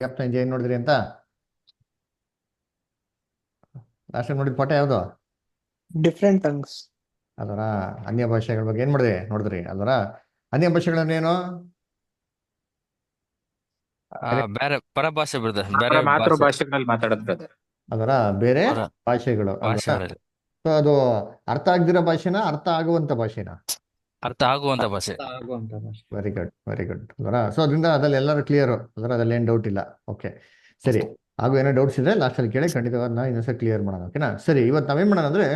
Captain ಏನ್ ನೋಡಿದ್ರಿ ಅಂತ ಲಾಸ್ಟ್ ಟೈಮ್ ನೋಡಿದ ಪಾಠ ಯಾವುದು? Different tongues. ಅದರ ಅನ್ಯ ಭಾಷೆಗಳ ಬಗ್ಗೆ ಏನ್ ಮಾಡಿದ್ರಿ ನೋಡಿದ್ರಿ ಅದರ ಅನ್ಯ ಭಾಷೆಗಳನ್ನೇನು? ಬೇರೆ ಪರಭಾಷೆ ಬ್ರದರ್, ಬೇರೆ ಅವರ ಭಾಷೆ. ಮಾತೃಭಾಷೆಗಳಲ್ಲಿ ಮಾತಾಡೋದು ಬ್ರದರ್. ಅದರ ಬೇರೆ ಪರ ಭಾಷೆಗಳು ಅಲ್ವರ. ಭಾಷೆಗಳಲ್ಲಿ ಸೊ ಅದು ಅರ್ಥ ಆಗದಿರೋ ಭಾಷೆನಾ, ಅರ್ಥ ಆಗುವಂತ ಭಾಷೆನಾ? ಅರ್ಥ ಆಗುವಂತ ಭಾಷೆ. ಆಗುವಂತ ಭಾಷೆ. ವೆರಿ ಗುಡ್, ವೆರಿ ಗುಡ್ ಅಲ್ವರ. ಸೊ ಅದರಿಂದ ಅದ್ರಲ್ಲಿ ಎಲ್ಲರೂ ಕ್ಲಿಯರ್ ಅದರ, ಅದ್ರಲ್ಲಿ ಏನು ಡೌಟ್ ಇಲ್ಲ. ಓಕೆ, ಸರಿ. ಹಾಗೂ ಏನೋ ಡೌಟ್ಸ್ ಇದೆ ಲಾಸ್ಟಲ್ಲಿ ಕೇಳಿ, ಖಂಡಿತವಾಗಿ ನಾ ಇನ್ನೊಂದ್ಸಲ ಕ್ಲಿಯರ್ ಮಾಡೋಣ. ಓಕೆನಾ? ಸರಿ, ಇವತ್ತು ನಾವೇನ್ ಮಾಡೋಣ ಅಂದ್ರೆ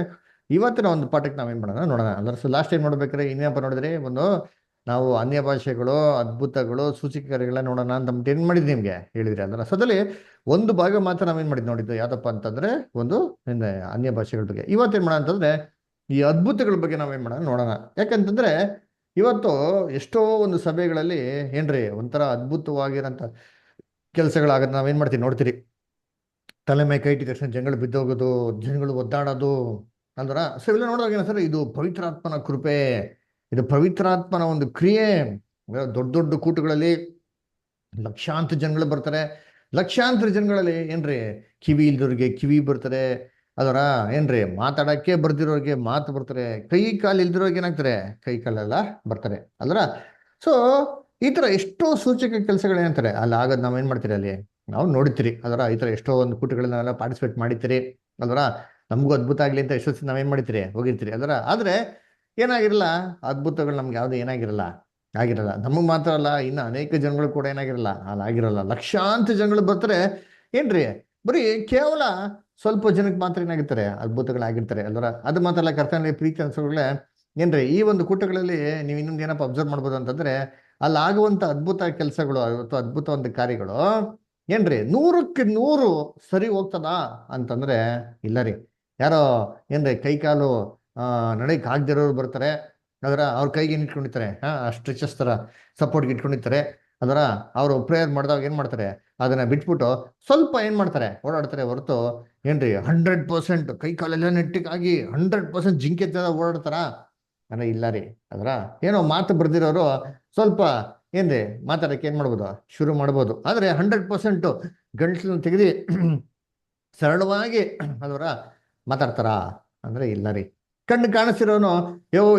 ಇವತ್ತಿನ ಒಂದು ಪಾಠಕ್ಕೆ ನಾವೇನ್ ಮಾಡೋಣ ನೋಡೋಣ. ಅಂದ್ರೆ ಸೊ ಲಾಸ್ಟ್ ಟೈಮ್ ನೋಡ್ಬೇಕಾದ್ರೆ ಇನ್ನೇನಪ್ಪ ನೋಡಿದ್ರೆ ಒಂದು ನಾವು ಅನ್ಯ ಭಾಷೆಗಳು, ಅದ್ಭುತಗಳು, ಸೂಚಕಗಳನ್ನ ನೋಡೋಣ ಅಂತ ಏನ್ ಮಾಡಿದ್ವಿ ನಿಮ್ಗೆ ಹೇಳಿದ್ರಿ ಅಲ್ವರ. ಸೊ ಅದ್ರಲ್ಲಿ ಒಂದು ಭಾಗ ಮಾತ್ರ ನಾವೇನ್ ಮಾಡಿದ್ವಿ ನೋಡಿದ್ದು ಯಾವ್ದಪ್ಪ ಅಂತಂದ್ರೆ ಒಂದು ಅನ್ಯ ಭಾಷೆಗಳ ಬಗ್ಗೆ. ಇವತ್ತೇನ್ ಮಾಡೋಣ ಅಂತಂದ್ರೆ ಈ ಅದ್ಭುತಗಳ ಬಗ್ಗೆ ನಾವೇನ್ ಮಾಡೋಣ ನೋಡೋಣ. ಯಾಕಂತಂದ್ರೆ ಇವತ್ತು ಎಷ್ಟೋ ಒಂದು ಸಭೆಗಳಲ್ಲಿ ಏನ್ರಿ ಒಂಥರ ಅದ್ಭುತವಾಗಿರೋಂಥ ಕೆಲಸಗಳಾಗತ್ತೆ. ನಾವೇನ್ ಮಾಡ್ತೀವಿ ನೋಡ್ತೀರಿ, ತಲೆ ಮೈ ಕೈ ಇಟ್ಟಿದ ತಕ್ಷಣ ಜನಗಳು ಬಿದ್ದೋಗೋದು, ಜನಗಳು ಒದ್ದಾಡೋದು ಅಂದ್ರ. ಸೊ ಇವೆಲ್ಲ ನೋಡಿದಾಗ ಏನ ಸರ್, ಇದು ಪವಿತ್ರಾತ್ಮನ ಕೃಪೆ, ಇದು ಪವಿತ್ರಾತ್ಮನ ಒಂದು ಕ್ರಿಯೆ. ದೊಡ್ಡ ದೊಡ್ಡ ಕೂಟಗಳಲ್ಲಿ ಲಕ್ಷಾಂತರ ಜನಗಳು ಬರ್ತಾರೆ. ಲಕ್ಷಾಂತರ ಜನಗಳಲ್ಲಿ ಏನ್ರಿ ಕಿವಿ ಇಲ್ದವ್ರಿಗೆ ಕಿವಿ ಬರ್ತಾರೆ. ಅದರ ಏನ್ರಿ ಮಾತಾಡಕ್ಕೆ ಬರ್ದಿರೋರಿಗೆ ಮಾತು ಬರ್ತಾರೆ. ಕೈ ಕಾಲು ಇಲ್ದಿರೋರಿಗೆ ಏನಾಗ್ತಾರೆ, ಕೈ ಕಾಲೆಲ್ಲ ಬರ್ತಾರೆ ಅಲ್ರ. ಸೊ ಈ ತರ ಎಷ್ಟೋ ಸೂಚಕ ಕೆಲಸಗಳು ಏನಂತಾರೆ ಅಲ್ಲಿ ಆಗೋದು ನಾವೇನ್ ಮಾಡ್ತೀರಿ ಅಲ್ಲಿ ನಾವು ನೋಡ್ತೀರಿ ಅದರ. ಈ ತರ ಎಷ್ಟೋ ಒಂದು ಕೂಟಗಳನ್ನೆಲ್ಲ ಪಾರ್ಟಿಸಿಪೇಟ್ ಮಾಡಿರ್ತೀರಿ ಅಲ್ವರ. ನಮಗೂ ಅದ್ಭುತ ಆಗ್ಲಿ ಅಂತ ಎಷ್ಟೋ ನಾವೇನ್ ಮಾಡಿರ್ತೀರಿ ಹೋಗಿರ್ತೀರಿ ಅದರ. ಆದ್ರೆ ಏನಾಗಿರಲ್ಲ, ಅದ್ಭುತಗಳು ನಮ್ಗೆ ಯಾವ್ದು ಏನಾಗಿರಲ್ಲ, ಆಗಿರಲ್ಲ. ನಮಗ್ ಮಾತ್ರ ಅಲ್ಲ, ಇನ್ನು ಅನೇಕ ಜನಗಳು ಕೂಡ ಏನಾಗಿರಲ್ಲ ಅಲ್ಲಿ ಆಗಿರಲ್ಲ. ಲಕ್ಷಾಂತರ ಜನಗಳು ಬರ್ತಾರೆ. ಏನ್ರಿ ಬರೀ ಕೇವಲ ಸ್ವಲ್ಪ ಜನಕ್ಕೆ ಮಾತ್ರ ಏನಾಗಿರ್ತಾರೆ ಅದ್ಭುತಗಳಾಗಿರ್ತಾರೆ ಅಲ್ವರ. ಅದು ಮಾತ್ರ ಅಲ್ಲ, ಕರ್ತನಲ್ಲಿ ಪ್ರೀತಿ ಅನ್ಸೋಗಳೇ ಏನ್ರಿ ಈ ಒಂದು ಕೂಟಗಳಲ್ಲಿ ನೀವು ಇನ್ನೊಂದು ಏನಪ್ಪ ಅಬ್ಸರ್ವ್ ಮಾಡ್ಬೋದು ಅಂತಂದ್ರೆ ಅಲ್ಲಿ ಆಗುವಂತ ಅದ್ಭುತ ಕೆಲಸಗಳು ಅಥವಾ ಅದ್ಭುತ ಒಂದು ಕಾರ್ಯಗಳು ಏನ್ರಿ 100ಕ್ಕೆ 100 ಸರಿ ಹೋಗ್ತದಾ ಅಂತಂದ್ರೆ ಇಲ್ಲ ರೀ. ಯಾರೋ ಏನ್ರಿ ಕೈ ಕಾಲು ನಡಕ್ ಆಗದಿರೋರು ಬರ್ತಾರೆ ಅದರ. ಅವ್ರ ಕೈಗೆ ಏನ್ ಇಟ್ಕೊಂಡಿರ್ತಾರೆ, ಸ್ಟ್ರೆಚಸ್ ತರ ಸಪೋರ್ಟ್ಗೆ ಇಟ್ಕೊಂಡಿರ್ತಾರೆ ಅದರ. ಅವರು ಪ್ರೇಯರ್ ಮಾಡಿದಾಗ ಏನ್ ಮಾಡ್ತಾರೆ, ಅದನ್ನ ಬಿಟ್ಬಿಟ್ಟು ಸ್ವಲ್ಪ ಏನ್ ಮಾಡ್ತಾರೆ ಓಡಾಡ್ತಾರೆ ಹೊರತು ಏನ್ರಿ 100% ಕೈ ಕಾಲೆಲ್ಲ ನೆಟ್ಟಿಗಾಗಿ 100% ಜಿಂಕೆ ತರ ಓಡಾಡ್ತಾರ ಅಂದ್ರೆ ಇಲ್ಲ ರೀ. ಅದರ ಏನೋ ಮಾತು ಬರ್ದಿರೋರು ಸ್ವಲ್ಪ ಏನ್ರಿ ಮಾತಾಡಕ್ಕೆ ಏನ್ ಮಾಡ್ಬೋದು, ಶುರು ಮಾಡ್ಬೋದು. ಆದ್ರೆ 100% ಗಂಟ್ಲನ್ನ ತೆಗೆದಿ ಸರಳವಾಗಿ ಅದರ ಮಾತಾಡ್ತಾರ ಅಂದ್ರೆ ಇಲ್ಲ ರೀ. ಕಣ್ಣು ಕಾಣಿಸ್ತಿರೋನು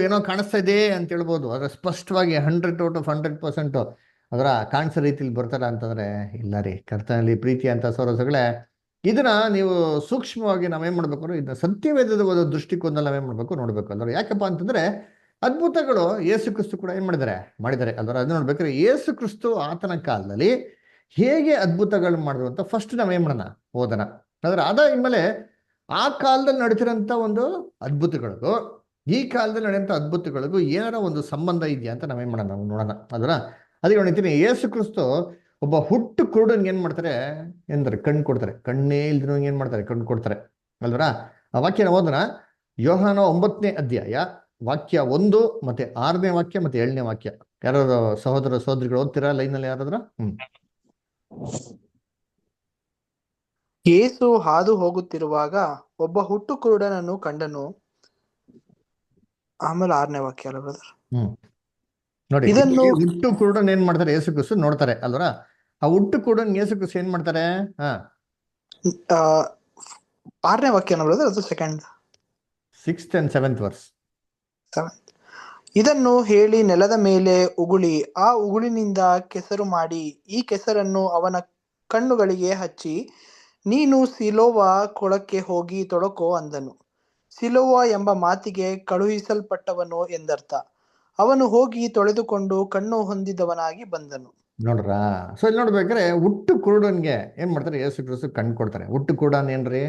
ಏನೋ ಕಾಣಿಸ್ತಾ ಇದೆ ಅಂತ ಹೇಳ್ಬೋದು, ಆದ್ರೆ ಸ್ಪಷ್ಟವಾಗಿ 100/100% ಅದರ ಕಾಣಿಸೋ ರೀತಿಲಿ ಬರ್ತಾರ ಅಂತಂದ್ರೆ ಇಲ್ಲ ರೀ. ಕರ್ತನಲ್ಲಿ ಪ್ರೀತಿ ಅಂತ ಸೋರಸಗಳೇ, ಇದನ್ನ ನೀವು ಸೂಕ್ಷ್ಮವಾಗಿ ನಾವೇನ್ ಮಾಡ್ಬೇಕು ಅಂದ್ರೆ ಇದನ್ನ ಸತ್ಯವೇದದ ಒಂದು ದೃಷ್ಟಿಕೋನದಲ್ಲಿ ನಾವೇನ್ ಮಾಡ್ಬೇಕು ನೋಡ್ಬೇಕು ಅಲ್ವ. ಯಾಕಪ್ಪ ಅಂತಂದ್ರೆ ಅದ್ಭುತಗಳು ಯೇಸು ಕ್ರಿಸ್ತು ಕೂಡ ಏನ್ ಮಾಡಿದ್ದಾರೆ ಅಲ್ವ. ಅದನ್ನ ನೋಡ್ಬೇಕಾದ್ರೆ ಯೇಸು ಕ್ರಿಸ್ತು ಆತನ ಕಾಲದಲ್ಲಿ ಹೇಗೆ ಅದ್ಭುತಗಳು ಮಾಡಿದ್ರು ಅಂತ ಫಸ್ಟ್ ನಾವೇನ್ ಮಾಡೋಣ ಓದೋಣ. ಆದ್ರೆ ಇನ್ಮೇಲೆ ಆ ಕಾಲದಲ್ಲಿ ನಡೀತಿರೋಂಥ ಒಂದು ಅದ್ಭುತಗಳಿಗೂ ಈ ಕಾಲದಲ್ಲಿ ನಡೆಯುವಂಥ ಅದ್ಭುತಗಳಿಗೂ ಏನಾರ ಒಂದು ಸಂಬಂಧ ಇದೆಯಾ ಅಂತ ನಾವೇನ್ ಮಾಡೋಣ ನಾವು ನೋಡೋಣ ಅದನ್ನ. ಅದಕ್ಕೆ ಹೇಳ್ತೀನಿ, ಯೇಸು ಕ್ರಿಸ್ತು ಒಬ್ಬ ಹುಟ್ಟು ಕುರುಡನ್ಗೆ ಏನ್ ಮಾಡ್ತಾರೆ ಎಂದ್ರೆ ಕಣ್ಣು ಕೊಡ್ತಾರೆ. ಕಣ್ಣೇ ಇಲ್ದಿರೋ ಏನ್ ಮಾಡ್ತಾರೆ, ಕಣ್ಣು ಕೊಡ್ತಾರೆ ಅಲ್ವರ. ಆ ವಾಕ್ಯನ ಓದೋಣ. ಯೋಹಾನ 9ನೇ ಅಧ್ಯಾಯ ವಾಕ್ಯ 1 ಮತ್ತೆ 6ನೇ ವಾಕ್ಯ ಮತ್ತೆ 7ನೇ ವಾಕ್ಯ. ಯಾರು ಸಹೋದರ ಸಹೋದರಿಗಳು ಓದ್ತೀರಾ ಲೈನಲ್ಲಿ ಯಾರಾದ್ರ? ಯೇಸು ಹಾದು ಹೋಗುತ್ತಿರುವಾಗ ಒಬ್ಬ ಹುಟ್ಟು ಕುರುಡನನ್ನು ಕಂಡನು. ಆಮೇಲೆ 6ನೇ ವಾಕ್ಯ ಅಲ್ಲ ಬ್ರದರ್. ನೋಡಿ, ಇದನ್ನು ಹುಟ್ಟು ಕುರುಡನ್ ಏನ್ ಮಾಡ್ತಾರೆ ಯೇಸು ಕ್ರಿಸ್ತು ನೋಡ್ತಾರೆ ಅಲ್ವರ. ಆ ಹುಟ್ಟು ಕುರುಡನ್ ಯೇಸು ಕ್ರಿಸ್ತು ಏನ್ ಮಾಡ್ತಾರೆ? 6ನೇ ವಾಕ್ಯನ ಬ್ರದರ್, ಅದು second 6th and 7th verse. ಇದನ್ನು ಹೇಳಿ ನೆಲದ ಮೇಲೆ ಉಗುಳಿ ಆ ಉಗುಳಿನಿಂದ ಕೆಸರು ಮಾಡಿ ಈ ಕೆಸರನ್ನು ಅವನ ಕಣ್ಣುಗಳಿಗೆ ಹಚ್ಚಿ, ನೀನು ಸಿಲೋವ ಕೊಳಕ್ಕೆ ಹೋಗಿ ತೊಡಕೋ ಅಂದನು. ಸಿಲೋವ ಎಂಬ ಮಾತಿಗೆ ಕಳುಹಿಸಲ್ಪಟ್ಟವನು ಎಂದರ್ಥ. ಅವನು ಹೋಗಿ ತೊಳೆದುಕೊಂಡು ಕಣ್ಣು ಹೊಂದಿದವನಾಗಿ ಬಂದನು. ನೋಡ್ರ. ಸೊ ಇಲ್ಲಿ ನೋಡ್ಬೇಕಾದ್ರೆ ಹುಟ್ಟು ಕುರುಡನ್ಗೆ ಏನ್ ಮಾಡ್ತಾರೆ ಯೇಸು ಕ್ರಿಸ್ತು ಕಣ್ಣು ಕೊಡ್ತಾರೆ. ಹುಟ್ಟು ಕುರುಡನ್ ಏನ್ರಿ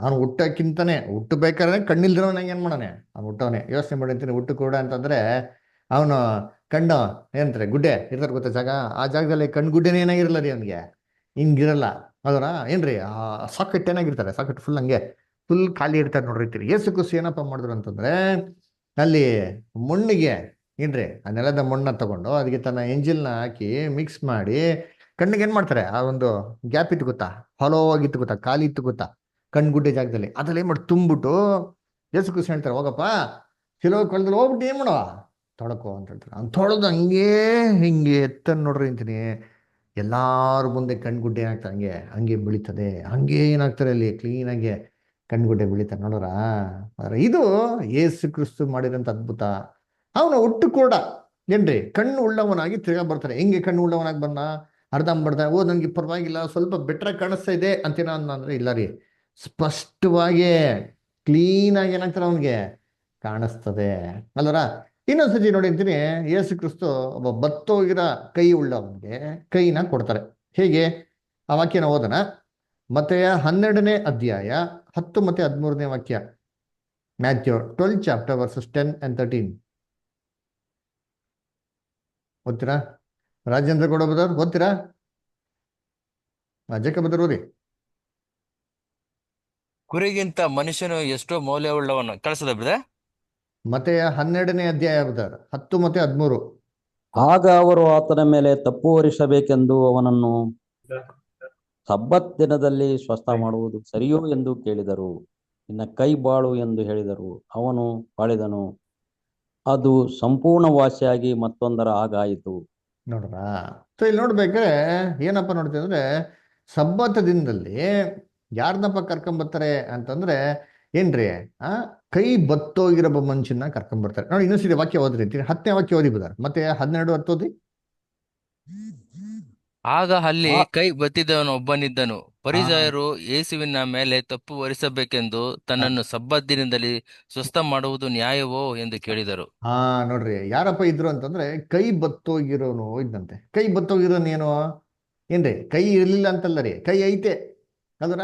ಅವ್ನು ಹುಟ್ಟಕ್ಕಿಂತಾನೆ ಹುಟ್ಟಬೇಕಾದ್ರೆ ಕಣ್ಣಿಲ್ದಿರೋನಾಗ ಏನ್ ಮಾಡಾನೆ ಅವ್ನು ಹುಟ್ಟವನೆ. ಯೋಚನೆ ಮಾಡಿರ್ತೀನಿ, ಹುಟ್ಟು ಕುರುಡ ಅಂತಂದ್ರೆ ಅವನು ಕಣ್ಣು ಏನಂತಾರೆ ಗುಡ್ಡೆ ಇರ್ತಾರೆ ಗೊತ್ತಾ ಜಾಗ, ಆ ಜಾಗದಲ್ಲಿ ಕಣ್ಣು ಗುಡ್ಡೆನೇ ಏನಾಗಿರಲ್ಲ ರೀ ಅವನಿಗೆ, ಹಿಂಗಿರಲ್ಲ ಅದರ. ಏನ್ರಿ ಆ ಸಾಕೆಟ್ ಏನಾಗಿರ್ತಾರೆ, ಸಾಕೆಟ್ ಫುಲ್ ಹಂಗೆ ಫುಲ್ ಖಾಲಿ ಇರ್ತಾರೆ ನೋಡಿರ್ತೀರಿ. ಯೇಸು ಕ್ರಿಸ್ತು ಏನಪ್ಪ ಮಾಡಿದ್ರು ಅಂತಂದ್ರೆ ಅಲ್ಲಿ ಮಣ್ಣಿಗೆ ಏನ್ರಿ ಆ ನೆಲದ ಮಣ್ಣ ತಗೊಂಡು ಅದಕ್ಕೆ ತನ್ನ ಎಂಜಿಲ್ನ ಹಾಕಿ ಮಿಕ್ಸ್ ಮಾಡಿ ಕಣ್ಣಿಗೆ ಏನ್ ಮಾಡ್ತಾರೆ, ಆ ಒಂದು ಗ್ಯಾಪ್ ಇತ್ತು ಗೊತ್ತಾ, ಹಾಲೋ ಆಗಿತ್ತು ಗೊತ್ತಾ, ಖಾಲಿ ಇತ್ತು ಗೊತ್ತಾ ಕಣ್ಗುಡ್ಡೆ ಜಾಗದಲ್ಲಿ, ಅದ್ರಲ್ಲಿ ಏನ್ ಮಾಡಿ ತುಂಬಿಟ್ಟು ಯೇಸು ಕ್ರಿಸ್ತು ಹೇಳ್ತಾರೆ, ಹೋಗಪ್ಪ ಸಿಲೋ ಕೊಳದಲ್ಲಿ ಹೋಗ್ಬಿಟ್ಟು ಏನ್ ಮಾಡುವ ತೊಳಕೋ ಅಂತ ಹೇಳ್ತಾರೆ. ಅವ್ನು ತೊಳೆದು ಹಂಗೇ ಹಿಂಗೆ ಎತ್ತನ್ ನೋಡ್ರಿ ಅಂತೀನಿ. ಎಲ್ಲಾರ ಮುಂದೆ ಕಣ್ಗುಡ್ಡೆ ಏನಾಗ್ತದೆ ಹಂಗೆ ಹಂಗೆ ಬೆಳೀತದೆ, ಹಂಗೆ ಏನಾಗ್ತಾರೆ ಅಲ್ಲಿ ಕ್ಲೀನಾಗಿ ಕಣ್ಗುಡ್ಡೆ ಬೆಳೀತಾರೆ ನೋಡೋರ. ಆದ್ರೆ ಇದು ಯೇಸು ಕ್ರಿಸ್ತು ಮಾಡಿರೋಂಥ ಅದ್ಭುತ. ಅವನ ಒಟ್ಟು ಕೂಡ ಏನ್ರಿ ಕಣ್ಣು ಉಳ್ಳವನಾಗಿ ತಿರ್ಗಾ ಬರ್ತಾರೆ. ಹೆಂಗೆ ಕಣ್ಣು ಉಳ್ಳವನಾಗಿ ಬಂದ? ಅರ್ಧಂಬರ್ಧ ಓ ನನಗೆ ಪರವಾಗಿಲ್ಲ ಸ್ವಲ್ಪ ಬೆಟ್ರಾಗಿ ಕಾಣಿಸ್ತಾ ಇದೆ ಅಂತೇನೋ ಅಂದ್ರೆ ಇಲ್ಲ ರೀ, ಸ್ಪಷ್ಟವಾಗಿ ಕ್ಲೀನಾಗಿ ಏನಾಗ್ತಾರೆ ಅವನಿಗೆ ಕಾಣಿಸ್ತದೆ ಅಲ್ವರ. ಇನ್ನೊಂದ್ಸತಿ ನೋಡಿ ಅಂತೀನಿ, ಯೇಸು ಕ್ರಿಸ್ತು ಒಬ್ಬ ಬತ್ತೋಗಿರೋ ಕೈ ಉಳ್ಳವನಿಗೆ ಕೈನ ಕೊಡ್ತಾರೆ. ಹೇಗೆ? ಆ ವಾಕ್ಯನ ಓದನ. ಮತ್ತೆ 12ನೇ ಅಧ್ಯಾಯ 10 ಮತ್ತೆ 13ನೇ ವಾಕ್ಯ. Matthew 12 chapter verses 10 and 13. ಓದ್ತೀರಾ? ರಾಜೇಂದ್ರ ಗೌಡ ಬದರ್ ಓದ್ತೀರಾ? ಜಕ್ಕ ಬದರ್ ಓದಿ. ಕುರಿಗಿಂತ ಮನುಷ್ಯನು ಎಷ್ಟೋ ಮೌಲ್ಯವುಳ್ಳವನು. ಕಳಿಸದ ಬ್ರದರ್? ಮತ್ತೆ 12ನೇ ಅಧ್ಯಾಯ ಬದರ್ 10 ಮತ್ತೆ 13. ಆಗ ಅವರು ಆತನ ಮೇಲೆ ತಪ್ಪು ಹೊರಿಸಬೇಕೆಂದು ಅವನನ್ನು ಸಬ್ಬತ್ ದಿನದಲ್ಲಿ ಸ್ವಸ್ಥ ಮಾಡುವುದು ಸರಿಯೋ ಎಂದು ಕೇಳಿದರು. ನಿನ್ನ ಕೈ ಬಾಳು ಎಂದು ಹೇಳಿದರು. ಅವನು ಬಾಳಿದನು. ಅದು ಸಂಪೂರ್ಣ ವಾಸಿಯಾಗಿ ಮತ್ತೊಂದರ ಹಾಗಾಯಿತು. ನೋಡ್ರ. ಸೊ ಇಲ್ಲಿ ನೋಡ್ಬೇಕಾದ್ರೆ ಏನಪ್ಪ ನೋಡ್ತೀವಿ ಅಂದ್ರೆ, ಸಬ್ಬತ್ ದಿನದಲ್ಲಿ ಯಾರನ್ನಪ್ಪ ಕರ್ಕೊಂಬರ್ತಾರೆ ಅಂತಂದ್ರೆ ಏನ್ರಿ, ಆ ಕೈ ಬತ್ತೋಗಿರೋ ಮನುಷ್ಯನ ಕರ್ಕೊಂಬರ್ತಾರೆ. ನೋಡಿ ಇನ್ನೊಂದ್ಸರಿ ವಾಕ್ಯ ಓದ್ರಿ ಅಂತೀನಿ. 10ನೇ ವಾಕ್ಯ ಓದಿ ಬದಾರ. ಮತ್ತೆ 12 10 ಓದಿ. ಆಗ ಅಲ್ಲಿ ಆ- ಕೈ ಬತ್ತಿದವನು ಒಬ್ಬನಿದ್ದನು. ಆ, ಪರಿಸಯರು ಯೇಸುವಿನ ಮೇಲೆ ತಪ್ಪು ಹೊರಿಸಬೇಕೆಂದು ಆ, ತನ್ನನ್ನು ಸಬ್ಬತ್ ದಿನದಲ್ಲಿ ಸ್ವಸ್ಥ ಮಾಡುವುದು ನ್ಯಾಯವೋ ಎಂದು ಕೇಳಿದರು. ಹಾ ನೋಡ್ರಿ ಯಾರಪ್ಪ ಇದ್ರು ಅಂತಂದ್ರೆ ಕೈ ಬತ್ತೋಗಿರೋನು ಇದ್ದಂತೆ. ಕೈ ಬತ್ತೋಗಿರೋನು ಏನು ಏನ್ರಿ, ಕೈ ಇರ್ಲಿಲ್ಲ ಅಂತಲ್ಲ ರೀ, ಕೈ ಐತೆ ಅದರ.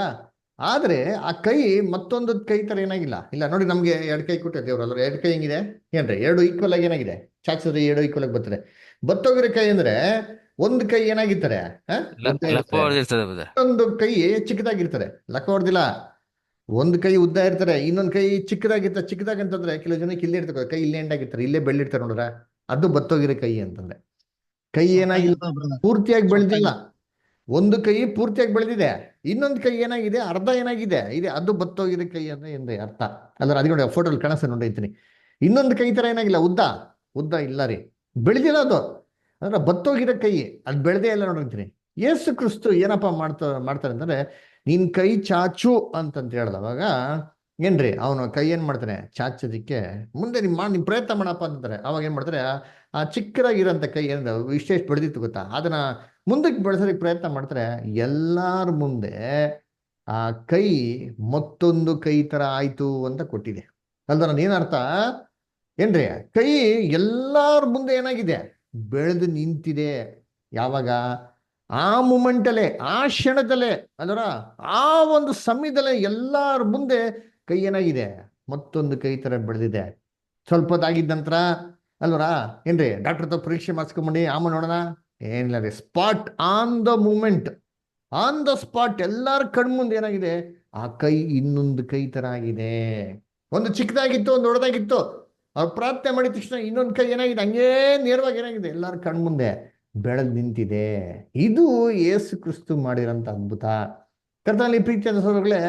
ಆದ್ರೆ ಆ ಕೈ ಮತ್ತೊಂದು ಕೈ ತರ ಏನಾಗಿಲ್ಲ. ಇಲ್ಲ ನೋಡಿ, ನಮ್ಗೆ ಎರಡು ಕೈ ಕೊಟ್ಟೆ ದೇವ್ರು ಅಲ್ವ, ಎರಡು ಕೈ ಹೆಂಗಿದೆ ಏನ್ರಿ, ಎರಡು ಈಕ್ವಲ್ ಆಗಿ ಏನಾಗಿದೆ, ಚಾಚಿದ್ರೆ ಎರಡು ಈಕ್ವಲ್ ಆಗಿ ಬರ್ತದೆ. ಬತ್ತೋಗಿರೋ ಕೈ ಅಂದ್ರೆ ಒಂದು ಕೈ ಏನಾಗಿರ್ತಾರೆ, ಉದ್ದ ಲಕ್ವ ಇರ್ತಾರೆ, ಹೊಡೆದಿರ್ತದೆ ಬ್ರದರ್. ಇನ್ನೊಂದು ಕೈ ಚಿಕ್ಕದಾಗಿರ್ತಾರೆ. ಲೆಕ್ಕ ಹೊಡ್ದಿಲ್ಲ, ಒಂದು ಕೈ ಉದ್ದ ಇರ್ತಾರೆ, ಇನ್ನೊಂದು ಕೈ ಚಿಕ್ಕದಾಗಿರ್ತಾರೆ. ಚಿಕ್ಕದಾಗಂತಂದ್ರೆ ಕೆಲವು ಜನಕ್ಕೆ ಇಲ್ಲೇ ಇರ್ತದೆ ಕೈ, ಇಲ್ಲೇ ಎಂಡಾಗಿರ್ತಾರೆ, ಇಲ್ಲೇ ಬೆಳ್ಳಿರ್ತಾರೆ ನೋಡ್ರ, ಅದು ಬತ್ತೋಗಿರೋ ಕೈ ಅಂತಂದ್ರೆ. ಕೈ ಏನಾಗಿಲ್ಲ, ಪೂರ್ತಿಯಾಗಿ ಬೆಳೆದಿಲ್ಲ. ಒಂದು ಕೈ ಪೂರ್ತಿಯಾಗಿ ಬೆಳೆದಿದೆ, ಇನ್ನೊಂದು ಕೈ ಏನಾಗಿದೆ, ಅರ್ಧ ಏನಾಗಿದೆ ಇದೆ, ಅದು ಬತ್ತೋಗಿರೋ ಕೈ ಅಂದ್ರೆ ಎಂದ್ರೆ ಅರ್ಥ ಅಲ್ಲ. ಅದಕ್ಕೆ ನೋಡಿ ಫೋಟೋಲ್ ಕಾಣಿಸ್ತಾ ನೋಡಿರ್ತೀನಿ. ಇನ್ನೊಂದು ಕೈ ತರ ಏನಾಗಿಲ್ಲ, ಉದ್ದ ಉದ್ದ ಇಲ್ಲ ರೀ, ಬೆಳೆದಿಲ್ಲ ಅದು, ಅಂದ್ರೆ ಬತ್ತೋಗಿರೋ ಕೈ, ಅದು ಬೆಳೆದೇ ಇಲ್ಲ ನೋಡಿರ್ತೀನಿ. ಯೇಸು ಕ್ರಿಸ್ತು ಏನಪ್ಪ ಮಾಡ್ತಾರೆ ಅಂದ್ರೆ, ನಿನ್ ಕೈ ಚಾಚು ಅಂತಂತ ಹೇಳ್ದವಾಗ ಏನ್ರಿ, ಅವನು ಕೈ ಏನ್ ಮಾಡ್ತಾನೆ, ಚಾಚೋದಿಕ್ಕೆ ಮುಂದೆ ನಿಮ್ ಪ್ರಯತ್ನ ಮಾಡಪ್ಪ ಅಂತಾರೆ. ಅವಾಗ ಏನ್ ಮಾಡ್ತಾರೆ, ಆ ಚಿಕ್ಕದಾಗಿರೋಂಥ ಕೈ ಏನಿದೆ ವಿಶೇಷ ಬೆಳೆದಿತ್ತು ಗೊತ್ತಾ, ಅದನ್ನ ಮುಂದಕ್ಕೆ ಬೆಳೆಸೋದಕ್ಕೆ ಪ್ರಯತ್ನ ಮಾಡ್ತಾರೆ. ಎಲ್ಲಾರ ಮುಂದೆ ಆ ಕೈ ಮತ್ತೊಂದು ಕೈ ತರ ಆಯ್ತು ಅಂತ ಕೊಟ್ಟಿದೆ ಅಲ್ದ. ನಾನು ಏನರ್ಥ ಏನ್ರಿ, ಕೈ ಎಲ್ಲಾರ ಮುಂದೆ ಏನಾಗಿದೆ, ಬೆಳೆದು ನಿಂತಿದೆ. ಯಾವಾಗ? ಆ ಮೂಮೆಂಟಲ್ಲೇ, ಆ ಕ್ಷಣದಲ್ಲೇ ಅಲ್ವರ, ಆ ಒಂದು ಸಮಯದಲ್ಲೇ ಎಲ್ಲಾರ ಮುಂದೆ ಕೈ ಏನಾಗಿದೆ, ಮತ್ತೊಂದು ಕೈ ತರ ಬೆಳೆದಿದೆ. ಸ್ವಲ್ಪ ಹೊತ್ತಾಗಿದ್ದ ನಂತರ ಅಲ್ವರ ಏನ್ರಿ, ಡಾಕ್ಟರ್ ಹತ್ರ ಪರೀಕ್ಷೆ ಮಾಡಿಸ್ಕೊಂಬಂಡಿ ಆಮೇಲೆ ನೋಡೋಣ, ಏನಿಲ್ಲ ರೀ, spot on the moment, on the spot ಎಲ್ಲಾರ ಕಣ್ಮುಂದೆ ಏನಾಗಿದೆ, ಆ ಕೈ ಇನ್ನೊಂದು ಕೈ ತರ ಆಗಿದೆ. ಒಂದು ಚಿಕ್ಕದಾಗಿತ್ತು, ಒಂದು ದೊಡ್ಡದಾಗಿತ್ತು, ಅವ್ರು ಪ್ರಾರ್ಥನೆ ಮಾಡಿದ ತಕ್ಷಣ ಇನ್ನೊಂದು ಕೈ ಏನಾಗಿದೆ, ಹಂಗೇ ನೇರವಾಗಿ ಏನಾಗಿದೆ, ಎಲ್ಲಾರ ಕಣ್ಮುಂದೆ ಬೆಳೆದು ನಿಂತಿದೆ. ಇದು ಯೇಸು ಕ್ರಿಸ್ತು ಮಾಡಿರೋಂಥ ಅದ್ಭುತ. ಕರ್ತನಲ್ಲಿ ಪ್ರೀತಿಯಾದ ಸಹೋದರಗಳೇ,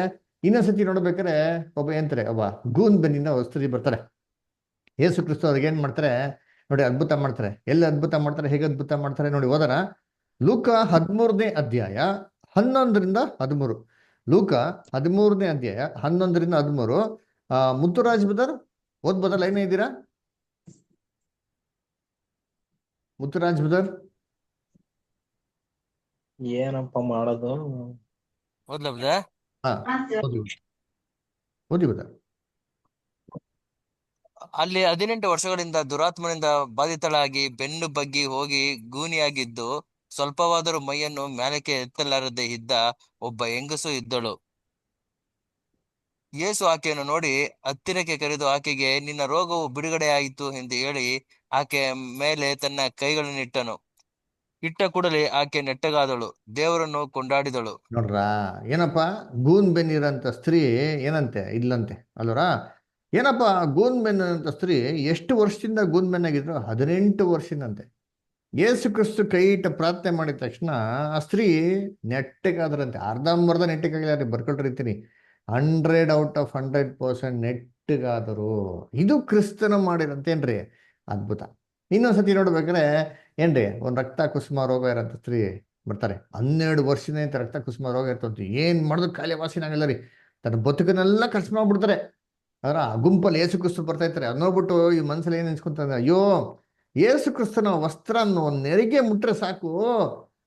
ಇನ್ನೊಂದ್ಸತಿ ನೋಡ್ಬೇಕಾದ್ರೆ ಒಬ್ಬ ಎಂತಾರೆ, ಒಬ್ಬ ಗೂನ್ ಬೆನ್ನಿಂದ ಸ್ತ್ರೀ ಬರ್ತಾರೆ. ಯೇಸು ಕ್ರಿಸ್ತು ಅವ್ರಿಗೆ ಏನ್ ಮಾಡ್ತಾರೆ ನೋಡಿ, ಅದ್ಭುತ ಮಾಡ್ತಾರೆ. ಎಲ್ಲಿ ಅದ್ಭುತ ಮಾಡ್ತಾರೆ, ಹೇಗೆ ಅದ್ಭುತ ಮಾಡ್ತಾರೆ ನೋಡಿ, ಓದೋಣ. ಲೂಕ 13ನೇ ಅಧ್ಯಾಯ 11ರಿಂದ 13. ಲೂಕ 13ನೇ ಅಧ್ಯಾಯ 11ರಿಂದ 13. ಮುತ್ತುರಾಜ್ ಬದರ್ ಓದ್ಬೋದಲ್ಲ, ಏನೇ ಇದ್ದೀರಾ ಮುತ್ತುರಾಜ್ ಬದರ್? ಏನಪ್ಪ ಮಾಡೋದು? ಹೌದಲ್ಲ ಬ್ರದರ್? ಹಾ ಓದಿ ಓದಿ ಬದರ್. ಅಲ್ಲಿ 18 ವರ್ಷಗಳಿಂದ ದುರಾತ್ಮನಿಂದ ಬಾಧಿತಳಾಗಿ ಬೆನ್ನು ಬಗ್ಗಿ ಹೋಗಿ ಗೂನಿಯಾಗಿದ್ದು, ಸ್ವಲ್ಪವಾದರೂ ಮೈಯನ್ನು ಮೇಲಕ್ಕೆ ಎತ್ತಲಾರದೆ ಇದ್ದ ಒಬ್ಬ ಹೆಂಗಸು ಇದ್ದಳು. ಯೇಸು ಆಕೆಯನ್ನು ನೋಡಿ ಹತ್ತಿರಕ್ಕೆ ಕರೆದು ಆಕೆಗೆ, ನಿನ್ನ ರೋಗವು ಬಿಡುಗಡೆಯಾಯಿತು ಎಂದು ಹೇಳಿ ಆಕೆಯ ಮೇಲೆ ತನ್ನ ಕೈಗಳನ್ನಿಟ್ಟನು. ಇಟ್ಟ ಕೂಡಲೇ ಆಕೆ ನೆಟ್ಟಗಾದಳು, ದೇವರನ್ನು ಕೊಂಡಾಡಿದಳು. ನೋಡ್ರ, ಏನಪ್ಪ, ಗೂನ್ ಬೆನ್ನಿರಂತ ಸ್ತ್ರೀ ಏನಂತೆ ಇಲ್ಲಂತೆ ಅಲ್ವರ. ಏನಪ್ಪ ಗೂನ್ ಬೆನ್ನಂತ ಸ್ತ್ರೀ ಎಷ್ಟು ವರ್ಷದಿಂದ ಗೂನ್ ಬೆನ್ನಾಗಿದ್ರು? 18 ವರ್ಷದಂತೆ. ಯೇಸು ಕ್ರಿಸ್ತು ಕೈ ಇಟ್ಟ ಪ್ರಾರ್ಥನೆ ಮಾಡಿದ ತಕ್ಷಣ ಆ ಸ್ತ್ರೀ ನೆಟ್ಟಗಾದ್ರಂತೆ. ಅರ್ಧಂಬರ್ಧ ನೆಟ್ಟಗಾಗಿಲ್ಲ, ಬರ್ಕೊಟ್ಟಿರ್ತೀನಿ. 100/100% ನೆಟ್ಟಗಾದರು. ಇದು ಕ್ರಿಸ್ತನ ಮಾಡಿರಂತೇನ್ರಿ ಅದ್ಭುತ. ಇನ್ನೊಂದ್ಸತಿ ನೋಡ್ಬೇಕಾದ್ರೆ ಏನ್ರಿ, ಒಂದು ರಕ್ತ ಕುಸುಮ ರೋಗ ಇರೋಂಥ ಸ್ತ್ರೀ ಬರ್ತಾರೆ. 12 ವರ್ಷದಿಂದ ಇಂಥ ರಕ್ತ ಕುಸುಮ ರೋಗ ಇರ್ತಂತೆ. ಏನ್ ಮಾಡಿದ್ರು ಕಾಯಿಲೆ ವಾಸಿನ ಆಗಲ್ಲ ರೀ. ತನ್ನ ಬದುಕನ್ನೆಲ್ಲ ಖರ್ಚು ಮಾಡ್ಬಿಡ್ತಾರೆ. ಅದರ ಆ ಗುಂಪಲ್ಲಿ ಏಸು ಕ್ರಿಸ್ತು ಬರ್ತಾ ಇರ್ತಾರೆ. ಅದ್ ನೋಡ್ಬಿಟ್ಟು ಈ ಮನ್ಸಲ್ಲಿ ಏನ್ ನೆನ್ಸ್ಕೊಂತಾರೆ, ಅಯ್ಯೋ ಏಸು ಕ್ರಿಸ್ತನ ವಸ್ತ್ರ ನೆರಿಗೆ ಮುಟ್ರೆ ಸಾಕು,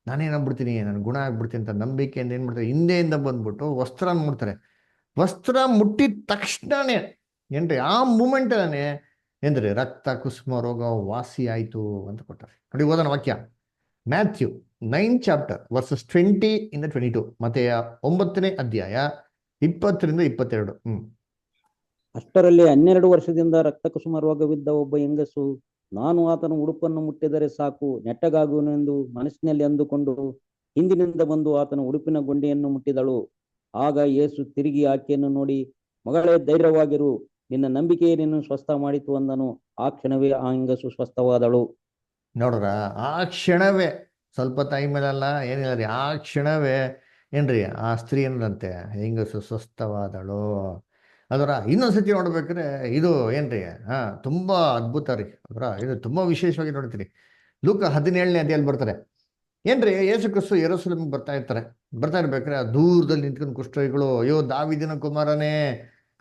ನಾನೇನಾಗ್ಬಿಡ್ತೀನಿ, ನಾನು ಗುಣ ಆಗ್ಬಿಡ್ತೀನಿ ಅಂತ ನಂಬಿಕೆಯಿಂದ ಏನ್ ಮಾಡ್ತಾರೆ, ಹಿಂದೆಯಿಂದ ಬಂದ್ಬಿಟ್ಟು ವಸ್ತ್ರ ಮುಡ್ತಾರೆ. ವಸ್ತ್ರ ಮುಟ್ಟಿದ ತಕ್ಷಣನೇ ಏನ್ರಿ ಆ ಮೂಮೆಂಟ್ ಏನ್ರಿ ರಕ್ತ ಕುಸುಮ ರೋಗ ವಾಸಿ ಆಯ್ತು ಅಂತ ಕೊಟ್ಟಾರೆ. ನೋಡಿ ಓದೋಣ ವಾಕ್ಯ, ಮ್ಯಾಥ್ಯೂ 9 ಚಾಪ್ಟರ್ ವರ್ಸಸ್ 20-22. ಮತ್ತೆ 9ನೇ ಅಧ್ಯಾಯ 20-22. ಅಷ್ಟರಲ್ಲಿ 12 ವರ್ಷದಿಂದ ರಕ್ತಕುಸುಮ ರೋಗವಿದ್ದ ಒಬ್ಬ ಹೆಂಗಸು, ನಾನು ಆತನ ಉಡುಪನ್ನು ಮುಟ್ಟಿದರೆ ಸಾಕು, ನೆಟ್ಟಗಾಗುವನೆಂದು ಮನಸ್ಸಿನಲ್ಲಿ ಅಂದುಕೊಂಡು ಹಿಂದಿನಿಂದ ಬಂದು ಆತನ ಉಡುಪಿನ ಗೊಂಡೆಯನ್ನು ಮುಟ್ಟಿದಳು. ಆಗ ಯೇಸು ತಿರುಗಿ ಆಕೆಯನ್ನು ನೋಡಿ, ಮಗಳೇ, ಧೈರ್ಯವಾಗಿರು, ನಿನ್ನ ನಂಬಿಕೆಯೇ ನಿನ್ನನ್ನು ಸ್ವಸ್ಥ ಮಾಡಿತು ಅಂದನು. ಆ ಕ್ಷಣವೇ ಆ ಹೆಂಗಸು ಸ್ವಸ್ಥವಾದಳು. ನೋಡ್ರ, ಆ ಕ್ಷಣವೇ, ಸ್ವಲ್ಪ ಟೈಮ್ ಮೇಲೆಲ್ಲ ಏನಿಲ್ಲ ರೀ, ಆ ಕ್ಷಣವೇ ಏನ್ರಿ ಆ ಸ್ತ್ರೀ ಏನಂತೆ, ಹೆಂಗಸು ಸ್ವಸ್ಥವಾದಳು. ಅದರ ಇನ್ನೊಂದ್ಸತಿ ನೋಡ್ಬೇಕ್ರೆ ಇದು ಏನ್ರಿ ತುಂಬಾ ಅದ್ಭುತ ರೀ. ಅದರ ಇದು ತುಂಬಾ ವಿಶೇಷವಾಗಿ ನೋಡ್ತೀರಿ. ಲೂಕ 17ನೇ ಅಧ್ಯಾಯಲ್ಲಿ ಬರ್ತಾರೆ. ಏನ್ರಿ ಯೇಸು ಕ್ರಿಸ್ತು ಯೆರೂಸಲೇಮಿಗೆ ಬರ್ತಾ ಇರ್ತಾರೆ. ಬರ್ತಾ ಇರ್ಬೇಕ್ರೆ ಆ ದೂರದಲ್ಲಿ ನಿಂತ್ಕೊಂಡು ಕುಷ್ಠರೋಗಿಗಳು, ಅಯ್ಯೋ ದಾವೀದನ ಕುಮಾರನೇ,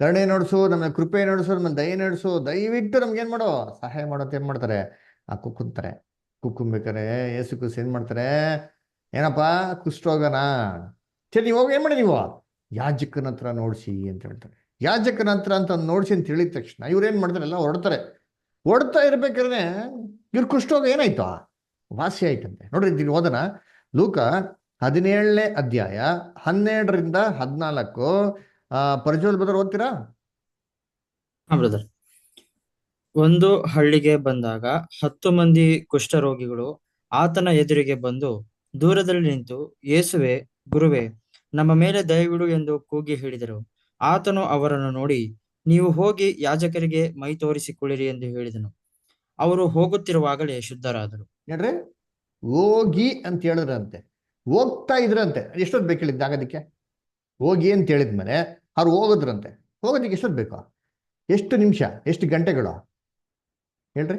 ಕರುಣೆ ನಡೆಸು, ನಮ್ಮ ಕೃಪೆ ನಡೆಸು, ನಮ್ಮ ದಯೆ ನಡೆಸು, ದಯವಿಟ್ಟು ನಮ್ಗೆ ಏನ್ ಮಾಡೋ, ಸಹಾಯ ಮಾಡೋದು ಏನ್ ಮಾಡ್ತಾರೆ, ಆ ಕುಕ್ಕುಂತಾರೆ. ಕುಕ್ಕುಂಬೇಕಾರೆ ಯೇಸು ಕ್ರಿಸ್ತು ಏನ್ ಮಾಡ್ತಾರೆ, ಏನಪ್ಪಾ ಕುಷ್ಠರೋಗನಾ, ಸರಿ ನೀವು ಹೋಗಿ ಏನ್ ಮಾಡಿ, ನೀವು ಯಾಜಕನ ಹತ್ರ ನೋಡ್ಸಿ ಅಂತ ಹೇಳ್ತಾರೆ. ಯಾಜಕನ ಹತ್ರ ಅಂತ ನೋಡ್ಸಿ ಅಂತ ಹೇಳಿದ ತಕ್ಷಣ ಇವ್ರು ಏನ್ ಮಾಡ್ತಾರೆ, ಎಲ್ಲ ಹೊರಡ್ತಾರೆ. ಹೊಡ್ತಾ ಇರ್ಬೇಕಾದ್ರೆ ಇವ್ರ ಕುಷ್ಠರೋಗ ಏನಾಯ್ತು, ವಾಸಿ ಆಯ್ತಂತೆ. ನೋಡ್ರಿ ಇದೀಗ ಓದನ ಲೂಕ 17ನೇ ಅಧ್ಯಾಯ 12-14. ಪ್ರಜ್ವಲ್ ಬದರ್ ಓದ್ತೀರಾ? ಬ್ರದರ್. ಒಂದು ಹಳ್ಳಿಗೆ ಬಂದಾಗ 10 ಮಂದಿ ಕುಷ್ಠರೋಗಿಗಳು ಆತನ ಎದುರಿಗೆ ಬಂದು ದೂರದಲ್ಲಿ ನಿಂತು, ಯೇಸುವೆ, ಗುರುವೇ, ನಮ್ಮ ಮೇಲೆ ದಯವಿಡು ಎಂದು ಕೂಗಿ ಹೇಳಿದರು. ಆತನು ಅವರನ್ನು ನೋಡಿ, ನೀವು ಹೋಗಿ ಯಾಜಕರಿಗೆ ಮೈ ತೋರಿಸಿಕೊಳ್ಳಿರಿ ಎಂದು ಹೇಳಿದನು. ಅವರು ಹೋಗುತ್ತಿರುವಾಗಲೇ ಶುದ್ಧರಾದರು. ನೋಡ್ರಿ, ಹೋಗಿ ಅಂತ ಹೇಳಿದ್ರಂತೆ, ಹೋಗ್ತಾ ಇದ್ರಂತೆ. ಎಷ್ಟೊತ್ತು ಬೇಕು ಹೇಳಿದ್ದು ಆಗೋದಕ್ಕೆ? ಹೋಗಿ ಅಂತ ಹೇಳಿದ್ಮೇಲೆ ಅವ್ರು ಹೋಗೋದ್ರಂತೆ. ಹೋಗೋದಕ್ಕೆ ಎಷ್ಟೊತ್ತು ಬೇಕು? ಎಷ್ಟು ನಿಮಿಷ, ಎಷ್ಟು ಗಂಟೆಗಳು ಹೇಳ್ರಿ?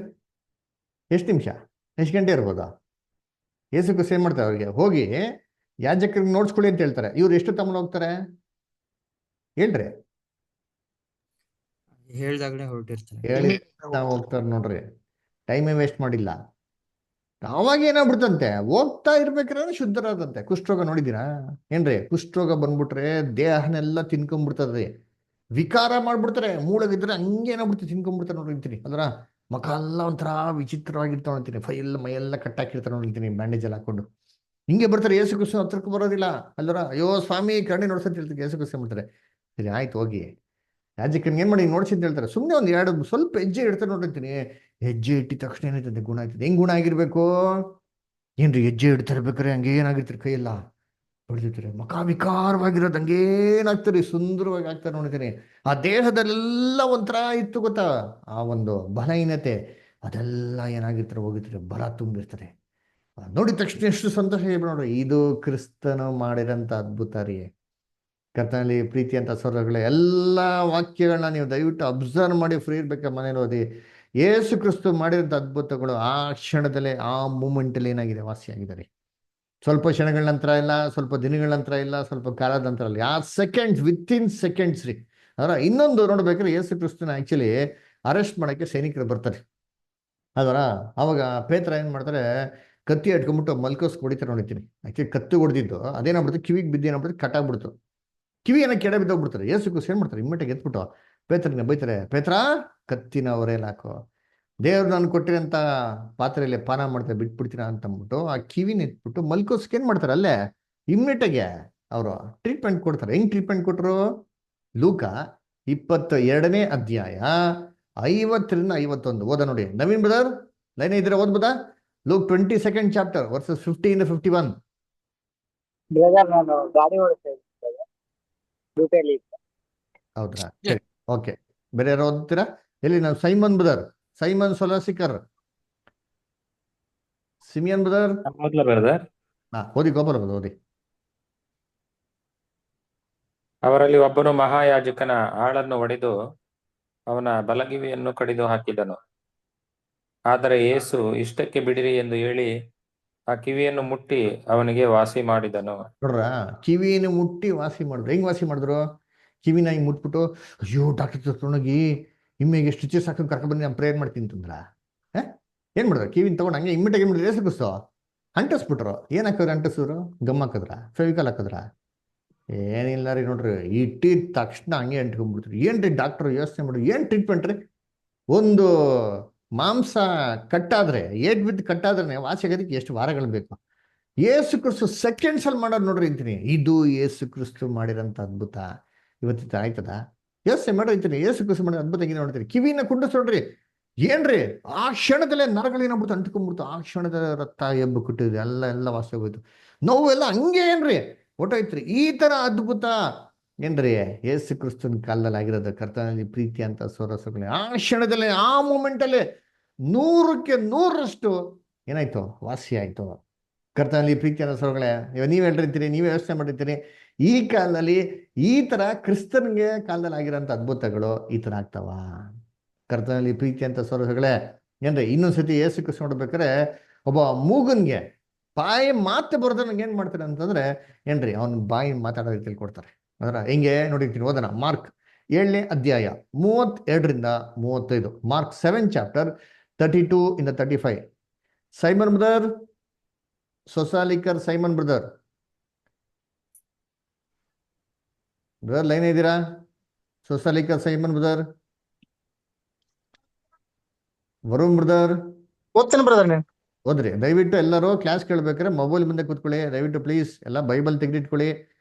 ಎಷ್ಟು ನಿಮಿಷ, ಎಷ್ಟು ಗಂಟೆ ಇರ್ಬೋದಾ? ಯೇಸು ಕ್ರಿಸ್ತು ಏನ್ ಮಾಡ್ತಾರೆ, ಅವ್ರಿಗೆ ಹೋಗಿ ಯಾಜಕರಿಗೆ ನೋಡ್ಸ್ಕೊಳ್ಳಿ ಅಂತ ಹೇಳ್ತಾರೆ. ಇವ್ರು ಎಷ್ಟು ತಮ್ಮನ ಹೋಗ್ತಾರೆ ಹೇಳ್ರಿ? ಹೇಳ್ದಾಗಲೇ ಹೊರಟಿರ್ತಾರೆ. ಹೇಳಿ ಹೋಗ್ತಾರೆ ನೋಡ್ರಿ, ಟೈಮೇ ವೇಸ್ಟ್ ಮಾಡಿಲ್ಲ. ಅವಾಗ ಏನಾಗ್ಬಿಡ್ತಂತೆ, ಹೋಗ್ತಾ ಇರ್ಬೇಕಾದ್ರೆ ಶುದ್ಧರಾದಂತೆ. ಕುಷ್ಠರೋಗ ನೋಡಿದ್ದೀರಾ ಏನ್ರಿ? ಕುಷ್ಠರೋಗ ಬಂದ್ಬಿಟ್ರೆ ದೇಹನೆಲ್ಲ ತಿನ್ಕೊಂಡ್ಬಿಡ್ತದೆ, ವಿಕಾರ ಮಾಡ್ಬಿಡ್ತಾರೆ. ಮೂಳಗಿದ್ರೆ ಹಂಗೆ ಏನಾಗ್ಬಿಡ್ತೀವಿ, ತಿನ್ಕೊಂಡ್ಬಿಡ್ತಾರೆ ನೋಡಿರ್ತೀನಿ. ಅದರ ಮಖ ಎಲ್ಲ ಒಂಥರ ವಿಚಿತ್ರವಾಗಿರ್ತಾವ ನೋಡ್ತೀನಿ, ಮೈಯೆಲ್ಲ ಕಟ್ಟಾಕಿರ್ತಾರೆ ನೋಡಿರ್ತೀನಿ, ಬ್ಯಾಂಡೇಜ್ ಎಲ್ಲ ಹಾಕೊಂಡು. ಹಿಂಗೆ ಬರ್ತಾರೆ. ಯೇಸು ಕ್ರಿಸ್ತು ಹತ್ರಕ್ಕೆ ಬರೋದಿಲ್ಲ ಅಲ್ಲರ. ಅಯ್ಯೋ ಸ್ವಾಮಿ ಕರುಣೆ ನೋಡ್ಸಂತ ಹೇಳ್ತಾರೆ. ಯೇಸು ಕ್ರಿಸ್ತು ಮಾಡ್ತಾರೆ, ಸರಿ ಆಯ್ತು ಹೋಗಿ ಯಾಜಕನಿಗೆ ಏನ್ ಮಾಡಿ ನೋಡ್ಸಿ ಅಂತ ಹೇಳ್ತಾರೆ. ಸುಮ್ಮನೆ ಒಂದು ಎರಡು ಸ್ವಲ್ಪ ಹೆಜ್ಜೆ ಇಡ್ತಾರೆ ನೋಡಿರ್ತೀನಿ. ಹೆಜ್ಜೆ ಇಟ್ಟಿದ ತಕ್ಷಣ ಏನಾಯ್ತದೆ, ಗುಣ ಆಯ್ತದೆ. ಹೆಂಗ್ ಗುಣ ಆಗಿರ್ಬೇಕು ಏನ್ರಿ? ಹೆಜ್ಜೆ ಇಡ್ತಾ ಇರ್ಬೇಕಾರೆ ಹಂಗೇನಾಗಿರ್ತಾರೆ, ಕೈಯೆಲ್ಲ ಹೊಡೆದಿರ್ತಾರೆ, ಮಖ ವಿಕಾರವಾಗಿರೋದು ಹಂಗೇನಾಗ್ತಾರೆ, ಸುಂದರವಾಗಿ ಆಗ್ತಾರೆ ನೋಡಿದ್ದೀನಿ. ಆ ದೇಹದಲ್ಲೆಲ್ಲ ಒಂಥರ ಇತ್ತು ಗೊತ್ತಾ, ಆ ಒಂದು ಬಲಹೀನತೆ ಅದೆಲ್ಲ ಏನಾಗಿರ್ತಾರೆ, ಹೋಗಿರ್ತಾರೆ, ಬಲ ತುಂಬಿರ್ತಾರೆ. ನೋಡಿದ ತಕ್ಷಣ ಎಷ್ಟು ಸಂತೋಷ ನೋಡ್ರಿ. ಇದು ಕ್ರಿಸ್ತನು ಮಾಡಿರಂತ ಅದ್ಭುತ ರೀ. ಕರ್ತನಲ್ಲಿ ಪ್ರೀತಿ ಅಂತ ಸೌರಗಳೇ, ಎಲ್ಲ ವಾಕ್ಯಗಳನ್ನ ನೀವು ದಯವಿಟ್ಟು ಅಬ್ಸರ್ವ್ ಮಾಡಿ ಫ್ರೀ ಇರ್ಬೇಕಾದ್ರೆ ಮನೇಲಿ ಓದಿ. ಯೇಸು ಕ್ರಿಸ್ತು ಮಾಡಿರೋಂಥ ಅದ್ಭುತಗಳು ಆ ಕ್ಷಣದಲ್ಲೇ, ಆ ಮೂಮೆಂಟಲ್ಲಿ ಏನಾಗಿದೆ, ವಾಸಿಯಾಗಿದ್ದಾರೆ. ಸ್ವಲ್ಪ ಕ್ಷಣಗಳ ನಂತರ ಇಲ್ಲ, ಸ್ವಲ್ಪ ದಿನಗಳ ನಂತರ ಇಲ್ಲ, ಸ್ವಲ್ಪ ಕಾಲದ ನಂತರ ಇಲ್ಲ, ಸೆಕೆಂಡ್ಸ್, ವಿತಿನ್ ಸೆಕೆಂಡ್ಸ್ ರೀ. ಅದರ ಇನ್ನೊಂದು ನೋಡ್ಬೇಕಾದ್ರೆ ಯೇಸು ಕ್ರಿಸ್ತನ ಆಕ್ಚುಲಿ ಅರೆಸ್ಟ್ ಮಾಡೋಕ್ಕೆ ಸೈನಿಕರು ಬರ್ತಾರೆ. ಅದರ ಅವಾಗ ಪೇತ್ರ ಏನ್ ಮಾಡ್ತಾರೆ, ಕತ್ತಿ ಇಟ್ಕೊಂಡ್ಬಿಟ್ಟು ಮಲ್ಕೋಸ್ ಹೊಡಿತಾರೆ ನೋಡಿತೀನಿ. ಆಕ್ಚುಲಿ ಕತ್ತು ಹೊಡೆದಿದ್ದು ಅದೇನಾಗ್ಬಿಡ್ತು, ಕಿವಿಗೆ ಬಿದ್ದು ಏನಾಗ್ಬಿಡ್ತು, ಕಟ್ಟಾಗ್ಬಿಡ್ತು. ಕಿವಿ ಏನೋ ಕೆಡ ಬಿದ್ದೋಗ್ಬಿಡ್ತಾರೆ. ಯೇಸು ಕ್ರಿಸ್ತು ಏನ್ ಮಾಡ್ತಾರೆ, ಇಮ್ಮಿಡಿಯೇಟ್ ಎತ್ಬಿಟ್ಟು ಪೇತ್ರನ ಬೈತಾರೆ, ಪೇತ್ರ ಕತ್ತಿನ ಹೊರೆಯಲ್ಲಿ ಹಾಕೋ, ದೇವ್ರು ನಾನು ಕೊಟ್ಟಿರೋಂಥ ಪಾತ್ರೆಯಲ್ಲಿ ಪಾನ ಮಾಡ್ತಾರೆ, ಬಿಟ್ಬಿಡ್ತೀರಾ ಅಂತ ಅಂದ್ಬಿಟ್ಟು ಆ ಕಿವಿನ ಎತ್ಬಿಟ್ಟು ಮಲ್ಕೋಸ್ಗೆ ಏನ್ ಮಾಡ್ತಾರೆ, ಅಲ್ಲೇ ಇಮ್ಮಿಡಿಯೇಟಾಗೆ ಅವರು ಟ್ರೀಟ್ಮೆಂಟ್ ಕೊಡ್ತಾರೆ. ಹೆಂಗ್ ಟ್ರೀಟ್ಮೆಂಟ್ ಕೊಟ್ಟರು? ಲೂಕ 22ನೇ ಅಧ್ಯಾಯ 50-51 ಓದ ನೋಡಿ. ನವೀನ್ ಬ್ರದರ್ ಲೈನ್ ಇದ್ರೆ ಓದ್ಬೋದಾ? Look 22nd chapter verses 50-51. Brother, ನಾನು ಗಾಡಿ ಓಡಿಸ್ತಾ ಇದ್ದೀನಿ, ಡ್ಯೂಟಿಯಲ್ಲಿ ಇದ್ದೆ. ಹೌದಾ, ಸರಿ, ಓಕೆ. ಬೇರೆ ಯಾರು ಓದ್ತೀರಾ? ಎಲ್ಲಿ ನಾವು Simon brother, Simon Solasikar, Simeon brother. Brother, ಓದಿ ಗೋಪಾಲ ಬ್ರದರ್ ಓದಿ. ಅವರಲ್ಲಿ ಒಬ್ಬನು ಮಹಾಯಾಜಕನ ಆಳನ್ನು ಒಡೆದು ಅವನ ಬಲಗಿವಿಯನ್ನು ಕಡಿದು ಹಾಕಿದನು. ಆದರೆ ಯೇಸು ಇಷ್ಟಕ್ಕೆ ಬಿಡಿರಿ ಎಂದು ಹೇಳಿ ಆ ಕಿವಿಯನ್ನು ಮುಟ್ಟಿ ಅವನಿಗೆ ವಾಸಿ ಮಾಡಿದನು. ನೋಡ್ರ, ಕಿವಿನ ಮುಟ್ಟಿ ವಾಸಿ ಮಾಡಿದ್ರು. ಹೆಂಗ್ ವಾಸಿ ಮಾಡಿದ್ರು? ಕಿವಿನ ಹಿಂಗ್ ಮುಟ್ಬಿಟ್ಟು, ಅಯ್ಯೋ ಡಾಕ್ಟರ್ ತಗೊಂಡೋಗಿ ಇಮ್ಮೆಗೆ ಸ್ಟಿಚಸ್ ಹಾಕೊಂಡು ಕರ್ಕೊಂಡ್ ಬಂದು ನಾನು ಪ್ರೇಯರ್ ಮಾಡ್ತೀನಿ ಅಂತಂದ್ರ ಏನ್ ಮಾಡಿದ್ರು? ಕಿವಿನ ತಗೊಂಡು ಹಂಗೆ ಇಮ್ಮಿಟಾಗಿ ಏನ್ ಮಾಡಿದ್ರು? ಏಸುಕ್ರಿಸ್ತು ಅಂಟಿಸ್ಬಿಟ್ರು. ಏನ್ ಹಾಕಿದ್ರು? ಅಂಟಿಸಿದ್ರು? ಗಮ್ ಹಾಕಿದ್ರ? ಫೆವಿಕಾಲ್ ಹಾಕಿದ್ರ? ಏನಿಲ್ಲ ರೀ. ನೋಡ್ರಿ, ಇಟ್ಟಿದ ತಕ್ಷಣ ಹಂಗೆ ಅಂಟ್ಕೊಂಡ್ಬಿಡ್ತೀರಿ. ಏನ್ರಿ ಡಾಕ್ಟರ್ ಯೋಚನೆ ಮಾಡಿ ಏನ್ ಟ್ರೀಟ್ಮೆಂಟ್ ರೀ? ಒಂದು ಮಾಂಸ ಕಟ್ಟಾದ್ರೆ, ಏಟ್ ಬಿದ್ದು ಕಟ್ಟಾದ್ರೆ ವಾಸಿ ಆಗೋದಕ್ಕೆ ಎಷ್ಟು ವಾರಗಳು ಬೇಕು? ಏಸು ಕ್ರಿಸ್ತು ಸೆಕೆಂಡ್ಸ್ ಅಲ್ಲಿ ಮಾಡೋದು ನೋಡ್ರಿ ಅಂತೀನಿ. ಇದು ಏಸು ಕ್ರಿಸ್ತು ಮಾಡಿರೋಂಥ ಅದ್ಭುತ ಇವತ್ತಿತ್ತು ಆಯ್ತದ? ಯೋಚನೆ ಮಾಡಿರ್ತೀನಿ. ಏಸು ಕ್ರಿಸ್ತು ಮಾಡಿದ ಅದ್ಭುತ ಹಿಂಗೆ ನೋಡ್ತೀರಿ. ಕಿವಿನ ಕುಂಡಿಸ್ ನೋಡ್ರಿ, ಏನ್ರಿ ಆ ಕ್ಷಣದಲ್ಲೇ ನರಗಳೇನಾಗ್ಬಿಡ್ತು, ಅಂಟ್ಕೊಂಡ್ಬಿಡ್ತು. ಆ ಕ್ಷಣದ ರಕ್ತ ಎಬ್ಬು ಕುಟ್ಟಿದ್ರು, ಎಲ್ಲ ವಾಸಿ ಹೋಗೋಯ್ತು. ನೋವೆಲ್ಲ ಹಂಗೆ ಏನ್ರಿ ಹೊಟ್ಟೋಯ್ತ್ರಿ. ಈ ತರ ಅದ್ಭುತ ಏನ್ರಿ ಏಸು ಕ್ರಿಸ್ತನ ಕಾಲದಲ್ಲಿ ಆಗಿರೋದು. ಕರ್ತನಲ್ಲಿ ಪ್ರೀತಿ ಅಂತ ಸೋರಸಗಳೇ, ಆ ಕ್ಷಣದಲ್ಲೇ, ಆ ಮೂಮೆಂಟಲ್ಲೇ 100% ಏನಾಯ್ತು? ವಾಸಿ ಆಯ್ತು. ಕರ್ತನಲ್ಲಿ ಪ್ರೀತಿ ಅನ್ನೋ ಸೋರಗಳೇ, ಇವಾಗ ನೀವ್ ಹೇಳಿರ್ತೀರಿ, ನೀವೇ ಯೋಚನೆ ಮಾಡಿರ್ತೀರಿ, ಈ ಕಾಲದಲ್ಲಿ ಈ ತರ ಕ್ರಿಸ್ತನ್ಗೆ ಕಾಲದಲ್ಲಿ ಆಗಿರೋಂಥ ಅದ್ಭುತಗಳು ಈ ತರ ಆಗ್ತಾವ? ಕರ್ತನಲ್ಲಿ ಪ್ರೀತಿ ಅಂತ ಸೋರಸಗಳೇ, ಏನ್ರಿ ಇನ್ನೊಂದ್ಸತಿ ಏಸು ಕ್ರಿಸ್ತ ನೋಡ್ಬೇಕಾರೆ ಒಬ್ಬ ಮೂಗನ್ಗೆ ಬಾಯಿ ಮಾತು ಬರೋದ ನಂಗೆ ಏನ್ ಮಾಡ್ತಾರೆ ಅಂತಂದ್ರೆ, ಏನ್ರಿ ಅವ್ನ ಬಾಯಿ ಮಾತಾಡೋ ರೀತಿಯಲ್ಲಿ ಕೊಡ್ತಾರೆ. ಅದರ ಹೆಂಗೆ ನೋಡಿರ್ತೀನಿ. ಓದೋಣ. ಮಾರ್ಕ್ 7ನೇ ಅಧ್ಯಾಯ 32-35. Mark 7 chapter 32-35. Simon brother, Sosalikar Simon brother line ಇದ್ದೀರಾ? Sosalikar Simon brother, Varun brother ಓದ್ತೇನೆ ಬ್ರದರ್. ನೀನು ಓದ್ರಿ. ದಯವಿಟ್ಟು ಎಲ್ಲರೂ ಕ್ಲಾಸ್ ಕೇಳ್ಬೇಕಾದ್ರೆ ಮೊಬೈಲ್ ಮುಂದೆ ಕೂತ್ಕೊಳ್ಳಿ. ದಯವಿಟ್ಟು ಪ್ಲೀಸ್ ಎಲ್ಲ ಬೈಬಲ್ ತೆಗೆದಿಟ್ಕೊಳ್ಳಿ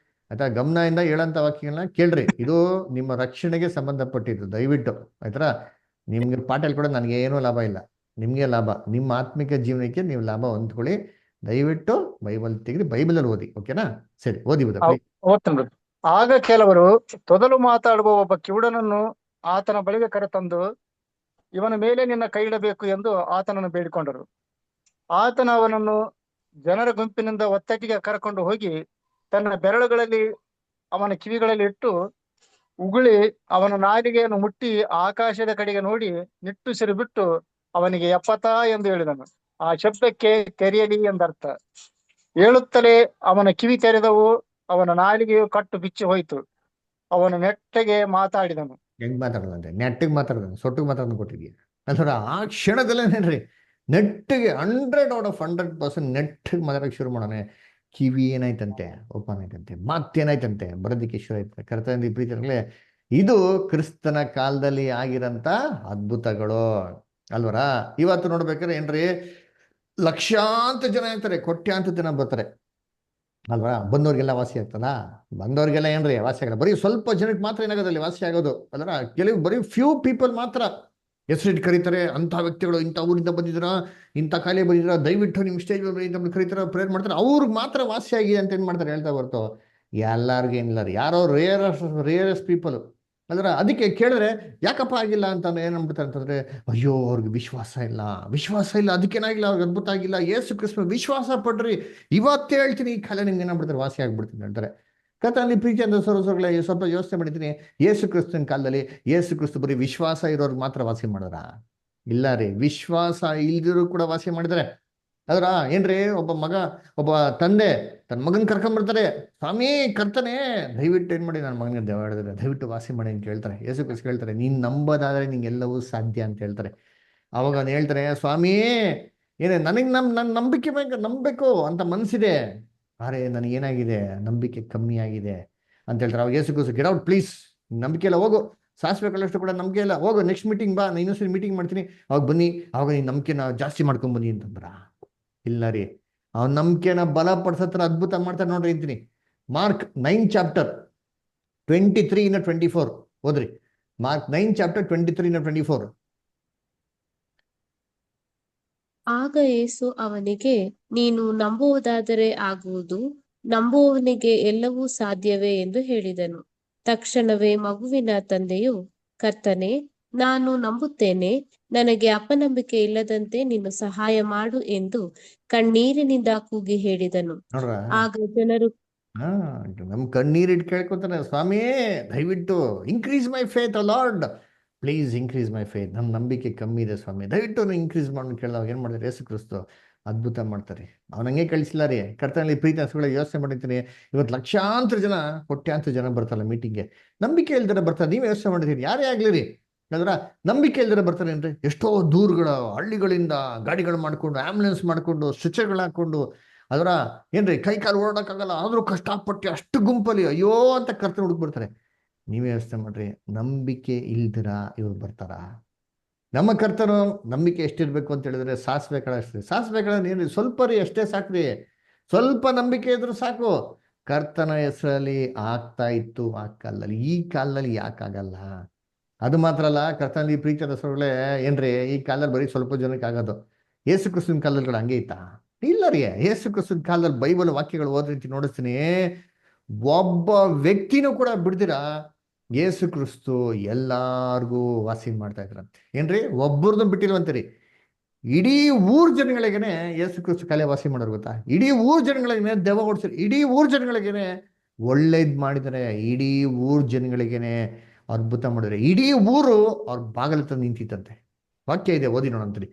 ಆಯ್ತಾ. ಗಮನದಿಂದ ಹೇಳಂತ ವಾಕ್ಯಗಳನ್ನ ಕೇಳ್ರಿ. ಇದು ನಿಮ್ಮ ರಕ್ಷಣೆಗೆ ಸಂಬಂಧಪಟ್ಟಿದ್ದು. ದಯವಿಟ್ಟು ಆಯ್ತಾ. ನಿಮ್ಗೆ ಪಾಠ ಹೇಳ್ಕೊಡೋದು ನನಗೆ ಏನೂ ಲಾಭ ಇಲ್ಲ, ನಿಮ್ಗೆ ಲಾಭ. ನಿಮ್ಮ ಆತ್ಮಿಕ ಜೀವನಕ್ಕೆ ನೀವು ಲಾಭ ಹೊಂದ್ಕೊಳ್ಳಿ. ದಯವಿಟ್ಟು ಬೈಬಲ್ ತೆಗೆದು ಬೈಬಲಲ್ಲಿ ಓದಿ. ಓಕೆನಾ? ಸರಿ, ಓದಿ ಬುದ ಪ್ಲೀಸ್. ಓದ್ತೇನೆ ಬ್ರದರ್. ಆಗ ಕೆಲವರು ತೊದಲು ಮಾತಾಡುವ ಒಬ್ಬ ಕಿವುಡನನ್ನು ಆತನ ಬಳಿಗೆ ಕರೆತಂದು, ಇವನ ಮೇಲೆ ನಿನ್ನ ಕೈ ಇಡಬೇಕು ಎಂದು ಆತನನ್ನು ಬೇಡಿಕೊಂಡರು. ಆತನ ಅವನನ್ನು ಜನರ ಗುಂಪಿನಿಂದ ಒತ್ತಟ್ಟಿಗೆ ಕರ್ಕೊಂಡು ಹೋಗಿ ತನ್ನ ಬೆರಳುಗಳಲ್ಲಿ ಅವನ ಕಿವಿಗಳಲ್ಲಿ ಇಟ್ಟು ಉಗುಳಿ ಅವನ ನಾಲಿಗೆಯನ್ನು ಮುಟ್ಟಿ ಆಕಾಶದ ಕಡೆಗೆ ನೋಡಿ ನಿಟ್ಟುಸಿರು ಬಿಟ್ಟು ಅವನಿಗೆ ಎಪ್ಪತಾ ಎಂದು ಹೇಳಿದನು. ಆ ಶಬ್ದಕ್ಕೆ ತೆರೆಯಲಿ ಎಂದರ್ಥ. ಹೇಳುತ್ತಲೇ ಅವನ ಕಿವಿ ತೆರೆದವು, ಅವನ ನಾಲಿಗೆಯು ಕಟ್ಟು ಬಿಚ್ಚಿ ಹೋಯಿತು, ಅವನು ನೆಟ್ಟಗೆ ಮಾತಾಡಿದನು. ಹೆಂಗ್ ಮಾತಾಡೋದಂತೆ? ನೆಟ್ಟಿಗೆ ಮಾತಾಡೋದು, ಸೊಟ್ಟಿಗೆ ಮಾತಾಡೋದು ಕೊಟ್ಟಿದ್ಯಾ ಅಲ್ವರ? ಆ ಕ್ಷಣದಲ್ಲೇನೇನ್ರಿ ನೆಟ್ಟಿಗೆ 100/100% ನೆಟ್ಟಿಗೆ ಮಾತಾಡೋಕೆ ಶುರು ಮಾಡೋಣ. ಕಿವಿ ಏನಾಯ್ತಂತೆ? ಓಪನ್ ಆಯ್ತಂತೆ. ಮಾತೇನಾಯ್ತಂತೆ? ಬರೋದಕ್ಕೆ ಶುರು ಆಯ್ತಂತೆ. ಕರ್ತನಲ್ಲಿ ಪ್ರೀತಿಗಳೇ, ಇದು ಕ್ರಿಸ್ತನ ಕಾಲದಲ್ಲಿ ಆಗಿರಂತ ಅದ್ಭುತಗಳು ಅಲ್ವರ? ಇವತ್ತು ನೋಡ್ಬೇಕಾದ್ರೆ ಏನ್ರಿ ಲಕ್ಷಾಂತರ ಜನ ಇರ್ತಾರೆ, ಕೋಟ್ಯಾಂತರ ಜನ ಬರ್ತಾರೆ ಅಲ್ವಾ? ಬಂದವ್ರಿಗೆಲ್ಲ ವಾಸಿ ಆಗ್ತದ? ಬಂದವ್ರಿಗೆಲ್ಲ ಏನ್ರಿ ವಾಸಿ ಆಗಲ್ಲ. ಬರೀ ಸ್ವಲ್ಪ ಜನಕ್ಕೆ ಮಾತ್ರ ಏನಾಗೋದಲ್ಲಿ ವಾಸಿ ಆಗೋದು ಅಲ್ರ? ಕೆಲವು ಬರೀ ಫ್ಯೂ ಪೀಪಲ್ ಮಾತ್ರ ಹೆಸರಿಟ್ಟು ಕರೀತಾರೆ. ಅಂಥ ವ್ಯಕ್ತಿಗಳು ಇಂಥ ಊರಿಂದ ಬಂದಿದ್ರ, ಇಂಥ ಕಾಯಿಲೆ ಬಂದಿದ್ರ, ದಯವಿಟ್ಟು ನಿಮ್ಮ ಸ್ಟೇಜ್ ಮೇಲೆ ಕರೀತಾರೆ, ಪ್ರೇಯರ್ ಮಾಡ್ತಾರೆ, ಅವ್ರಿಗೆ ಮಾತ್ರ ವಾಸಿ ಆಗಿದೆ ಅಂತ ಏನ್ ಮಾಡ್ತಾರೆ ಹೇಳ್ತಾ ಬರ್ತು. ಎಲ್ಲಾರ್ಗು ಏನಿಲ್ಲ ರೀ, ಯಾರೋ ರೇರೆಸ್ಟ್ ಪೀಪಲ್ ಅಲ್ರ? ಅದಕ್ಕೆ ಕೇಳಿದ್ರೆ ಯಾಕಪ್ಪ ಆಗಿಲ್ಲ ಅಂತ ಏನ್ಬಿಡ್ತಾರೆ ಅಂತಂದ್ರೆ, ಅಯ್ಯೋ ಅವ್ರಿಗೆ ವಿಶ್ವಾಸ ಇಲ್ಲ, ಅದಕ್ಕೇನಾಗಿಲ್ಲ, ಅವ್ರಿಗೆ ಅದ್ಭುತ ಆಗಿಲ್ಲ. ಯೇಸು ಕ್ರಿಸ್ತ ವಿಶ್ವಾಸ ಪಡ್ರಿ, ಇವತ್ತೇ ಹೇಳ್ತೀನಿ ಈ ಕಾಲ ನಿಮ್ಗೆ ಏನಾಗ್ಬಿಡ್ತಾರೆ, ವಾಸಿ ಆಗ್ಬಿಡ್ತೀನಿ ಹೇಳ್ತಾರೆ. ಕರ್ತನಲ್ಲಿ ಪ್ರೀತಿ ಅಂತ ಸರೋಸಗಳೇ, ಸ್ವಲ್ಪ ಯೋಚನೆ ಮಾಡಿದ್ದೀನಿ. ಯೇಸು ಕ್ರಿಸ್ತನ ಕಾಲದಲ್ಲಿ ಯೇಸು ಕ್ರಿಸ್ತ ಬರೀ ವಿಶ್ವಾಸ ಇರೋರ್ಗೆ ಮಾತ್ರ ವಾಸಿ ಮಾಡಿದ್ರ? ಇಲ್ಲ ರೀ, ವಿಶ್ವಾಸ ಇಲ್ದಿರು ಕೂಡ ವಾಸಿ ಮಾಡಿದ್ದಾರೆ ಅದ್ರ. ಏನ್ರಿ ಒಬ್ಬ ತಂದೆ ತನ್ನ ಮಗನ್ ಕರ್ಕೊಂಡ್ಬರ್ತಾರೆ, ಸ್ವಾಮಿ ಕರ್ತನೆ ದಯವಿಟ್ಟು ಏನ್ ಮಾಡಿ ನನ್ನ ಮಗನಿಗೆ ದೇವ ಹೇಳಿದ್ರೆ ದಯವಿಟ್ಟು ವಾಸಿ ಮಾಡಿ ಅಂತ ಹೇಳ್ತಾರೆ. ಯೇಸು ಕ್ರಿಸ್ತ ಹೇಳ್ತಾರೆ, ನೀನ್ ನಂಬೋದಾದ್ರೆ ನಿಂಗೆಲ್ಲವೂ ಸಾಧ್ಯ ಅಂತ ಹೇಳ್ತಾರೆ. ಅವಾಗ ಅವ್ನು ಹೇಳ್ತಾರೆ, ಸ್ವಾಮಿ ಏನೇ ನನಗೆ ನನ್ನ ನಂಬಿಕೆ ನಂಬಬೇಕು ಅಂತ ಮನ್ಸಿದೆ, ಅರೆ ನನಗೇನಾಗಿದೆ, ನಂಬಿಕೆ ಕಮ್ಮಿ ಆಗಿದೆ ಅಂತ ಹೇಳ್ತಾರೆ. ಅವಾಗ Yesu Krista, get out please, ನಂಬಿಕೆ ಇಲ್ಲ, ಹೋಗು, ಸಾಸ್ಬೇಕಲ್ಲಷ್ಟು ಕೂಡ ನಂಬಿಕೆ ಇಲ್ಲ, ಹೋಗು, ನೆಕ್ಸ್ಟ್ ಮೀಟಿಂಗ್ ಬಾ, ನಾನು ಇನ್ನೊಂದ್ಸರಿ ಮೀಟಿಂಗ್ ಮಾಡ್ತೀನಿ, ಅವಾಗ ಬನ್ನಿ, ಅವಾಗ ನೀನು ನಂಬಿಕೆನ ಜಾಸ್ತಿ ಮಾಡ್ಕೊಂಡ್ ಬನ್ನಿ ಅಂತಂದ್ರ. ಇಲ್ಲ ರೀ, ಅವ್ನ ನಂಬಿಕೆನ ಬಲಪಡಿಸತ್ರ ಅದ್ಭುತ ಮಾಡ್ತಾರೆ ನೋಡ್ರಿ ಅಂತೀನಿ. ಮಾರ್ಕ್ 9 ಚಾಪ್ಟರ್ 23-24 ಓದ್ರಿ. Mark 9 chapter 23-24. ಆಗ ಯೇಸು ಅವನಿಗೆ, ನೀನು ನಂಬುವುದಾದರೆ ಆಗುವುದು, ನಂಬುವವನಿಗೆ ಎಲ್ಲವೂ ಸಾಧ್ಯವೇ ಎಂದು ಹೇಳಿದನು. ತಕ್ಷಣವೇ ಮಗುವಿನ ತಂದೆಯು, ಕರ್ತನೇ, ನಾನು ನಂಬುತ್ತೇನೆ, ನನಗೆ ಅಪನಂಬಿಕೆ ಇಲ್ಲದಂತೆ ನೀನು ಸಹಾಯ ಮಾಡು ಎಂದು ಕಣ್ಣೀರಿನಿಂದ ಕೂಗಿ ಹೇಳಿದನು. ನೋಡ್ರ, ಆಗ ಜನರು ನಮ್ ಕಣ್ಣೀರಿಟ್ಟು ಕೇಳ್ಕೊತಾನೆ, ಸ್ವಾಮಿ ದಯವಿಟ್ಟು increase my faith, lord please increase my faith, ನಮ್ಮ ನಂಬಿಕೆ ಕಮ್ಮಿ ಇದೆ ಸ್ವಾಮಿ, ದಯವಿಟ್ಟು ಇನ್ಕ್ರೀಸ್ ಮಾಡಿ ಕೇಳಿದಾಗ ಏನ್ ಮಾಡಿದ್ರೆ ಯೇಸು ಕ್ರಿಸ್ತು ಅದ್ಭುತ ಮಾಡ್ತಾರೆ. ಅವನಂಗೆ ಕಳಿಸಿಲ್ಲ ರೀ. ಕರ್ತನಲ್ಲಿ ಪ್ರೀತಿ ಹಸುಗಳ ಯೋಚನೆ ಮಾಡಿರ್ತೀನಿ. ಇವತ್ತು ಲಕ್ಷಾಂತರ ಜನ, ಕೋಟ್ಯಾಂತರ ಜನ ಬರ್ತಾರಲ್ಲ ಮೀಟಿಂಗ್ಗೆ, ನಂಬಿಕೆ ಇಲ್ದಿರ ಬರ್ತಾರೆ. ನೀವೇ ಯೋಚನೆ ಮಾಡಿರ್ತೀರಿ, ಯಾರೇ ಆಗ್ಲಿ ರೀ, ಅಂದ್ರೆ ನಂಬಿಕೆ ಇಲ್ದಿರ ಬರ್ತಾರೆ ಏನ್ರಿ? ಎಷ್ಟೋ ದೂರಗಳ ಹಳ್ಳಿಗಳಿಂದ ಗಾಡಿಗಳು ಮಾಡ್ಕೊಂಡು, ಆಂಬುಲೆನ್ಸ್ ಮಾಡ್ಕೊಂಡು, ಸ್ಟ್ರೆಚರ್ಗಳು ಹಾಕೊಂಡು, ಅದರ ಏನ್ರಿ ಕೈ ಕಾಲು ಓಡೋಕ್ಕಾಗಲ್ಲ, ಆದ್ರೂ ಕಷ್ಟಪಟ್ಟು ಅಷ್ಟು ಗುಂಪಲ್ಲಿ ಅಯ್ಯೋ ಅಂತ ಕರ್ತನ ಹುಡುಕ್ ಬರ್ತಾರೆ. ನೀವೇ ಯೋಚನೆ ಮಾಡ್ರಿ, ನಂಬಿಕೆ ಇಲ್ದಿರ ಇವ್ರು ಬರ್ತಾರ? ನಮ್ಮ ಕರ್ತನು ನಂಬಿಕೆ ಎಷ್ಟಿರ್ಬೇಕು ಅಂತ ಹೇಳಿದ್ರೆ ಸಾಸಿವೆ ಕಾಳು ಅಷ್ಟೇ. ಸಾಸಿವೆ ಕಾಳು ಏನ್ರಿ, ಸ್ವಲ್ಪ ರೀ, ಅಷ್ಟೇ ಸಾಕ್ರಿ. ಸ್ವಲ್ಪ ನಂಬಿಕೆ ಇದ್ರು ಸಾಕು. ಕರ್ತನ ಹೆಸರಲ್ಲಿ ಆಗ್ತಾ ಇತ್ತು ಆ ಕಾಲದಲ್ಲಿ. ಈ ಕಾಲದಲ್ಲಿ ಯಾಕಾಗಲ್ಲ? ಅದು ಮಾತ್ರ ಅಲ್ಲ, ಕರ್ತನಲ್ಲಿ ಪ್ರೀತಿಯ ಹೆಸರುಗಳೇ ಏನ್ರಿ, ಈ ಕಾಲದಲ್ಲಿ ಬರೀ ಸ್ವಲ್ಪ ಜನಕ್ಕೆ ಆಗೋದು. ಯೇಸು ಕ್ರಿಸ್ತನ ಕಾಲದಲ್ಲಿ ಹಂಗೆ ಇತ್ತಾ? ಇಲ್ಲ ರೀ. ಯೇಸು ಕ್ರಿಸ್ತನ ಕಾಲದಲ್ಲಿ ಬೈಬಲ್ ವಾಕ್ಯಗಳು ಓದ್ ರೀತಿ ನೋಡಿಸ್ತೀನಿ, ಒಬ್ಬ ವ್ಯಕ್ತಿನೂ ಕೂಡ ಬಿಡ್ದಿರಾ ಯೇಸು ಕ್ರಿಸ್ತು ಎಲ್ಲಾರ್ಗೂ ವಾಸಿ ಮಾಡ್ತಾ ಇದ್ರಂತೆ. ಏನ್ರಿ, ಒಬ್ಬರದ್ದು ಬಿಟ್ಟಿಲ್ವಂತೀರಿ. ಇಡೀ ಊರ್ ಜನಗಳಿಗೇನೆ ಯೇಸು ಕ್ರಿಸ್ತು ಕಾಲೇ ವಾಸಿ ಮಾಡೋರು ಗೊತ್ತಾ? ಇಡೀ ಊರ್ ಜನಗಳಿಗೇನೆ ದೆವ್ವ ಓಡಿಸಿರಿ. ಇಡೀ ಊರ್ ಜನಗಳಿಗೇನೆ ಒಳ್ಳೇದ್ ಮಾಡಿದರೆ. ಇಡೀ ಊರ್ ಜನಗಳಿಗೇನೆ ಅದ್ಭುತ ಮಾಡಿದ್ರೆ. ಇಡೀ ಊರು ಅವ್ರ ಬಾಗಿಲ ಹತ್ರ ನಿಂತಿತ್ತಂತೆ. ವಾಕ್ಯ ಇದೆ, ಓದಿ ನೋಡಂತೀರಿ.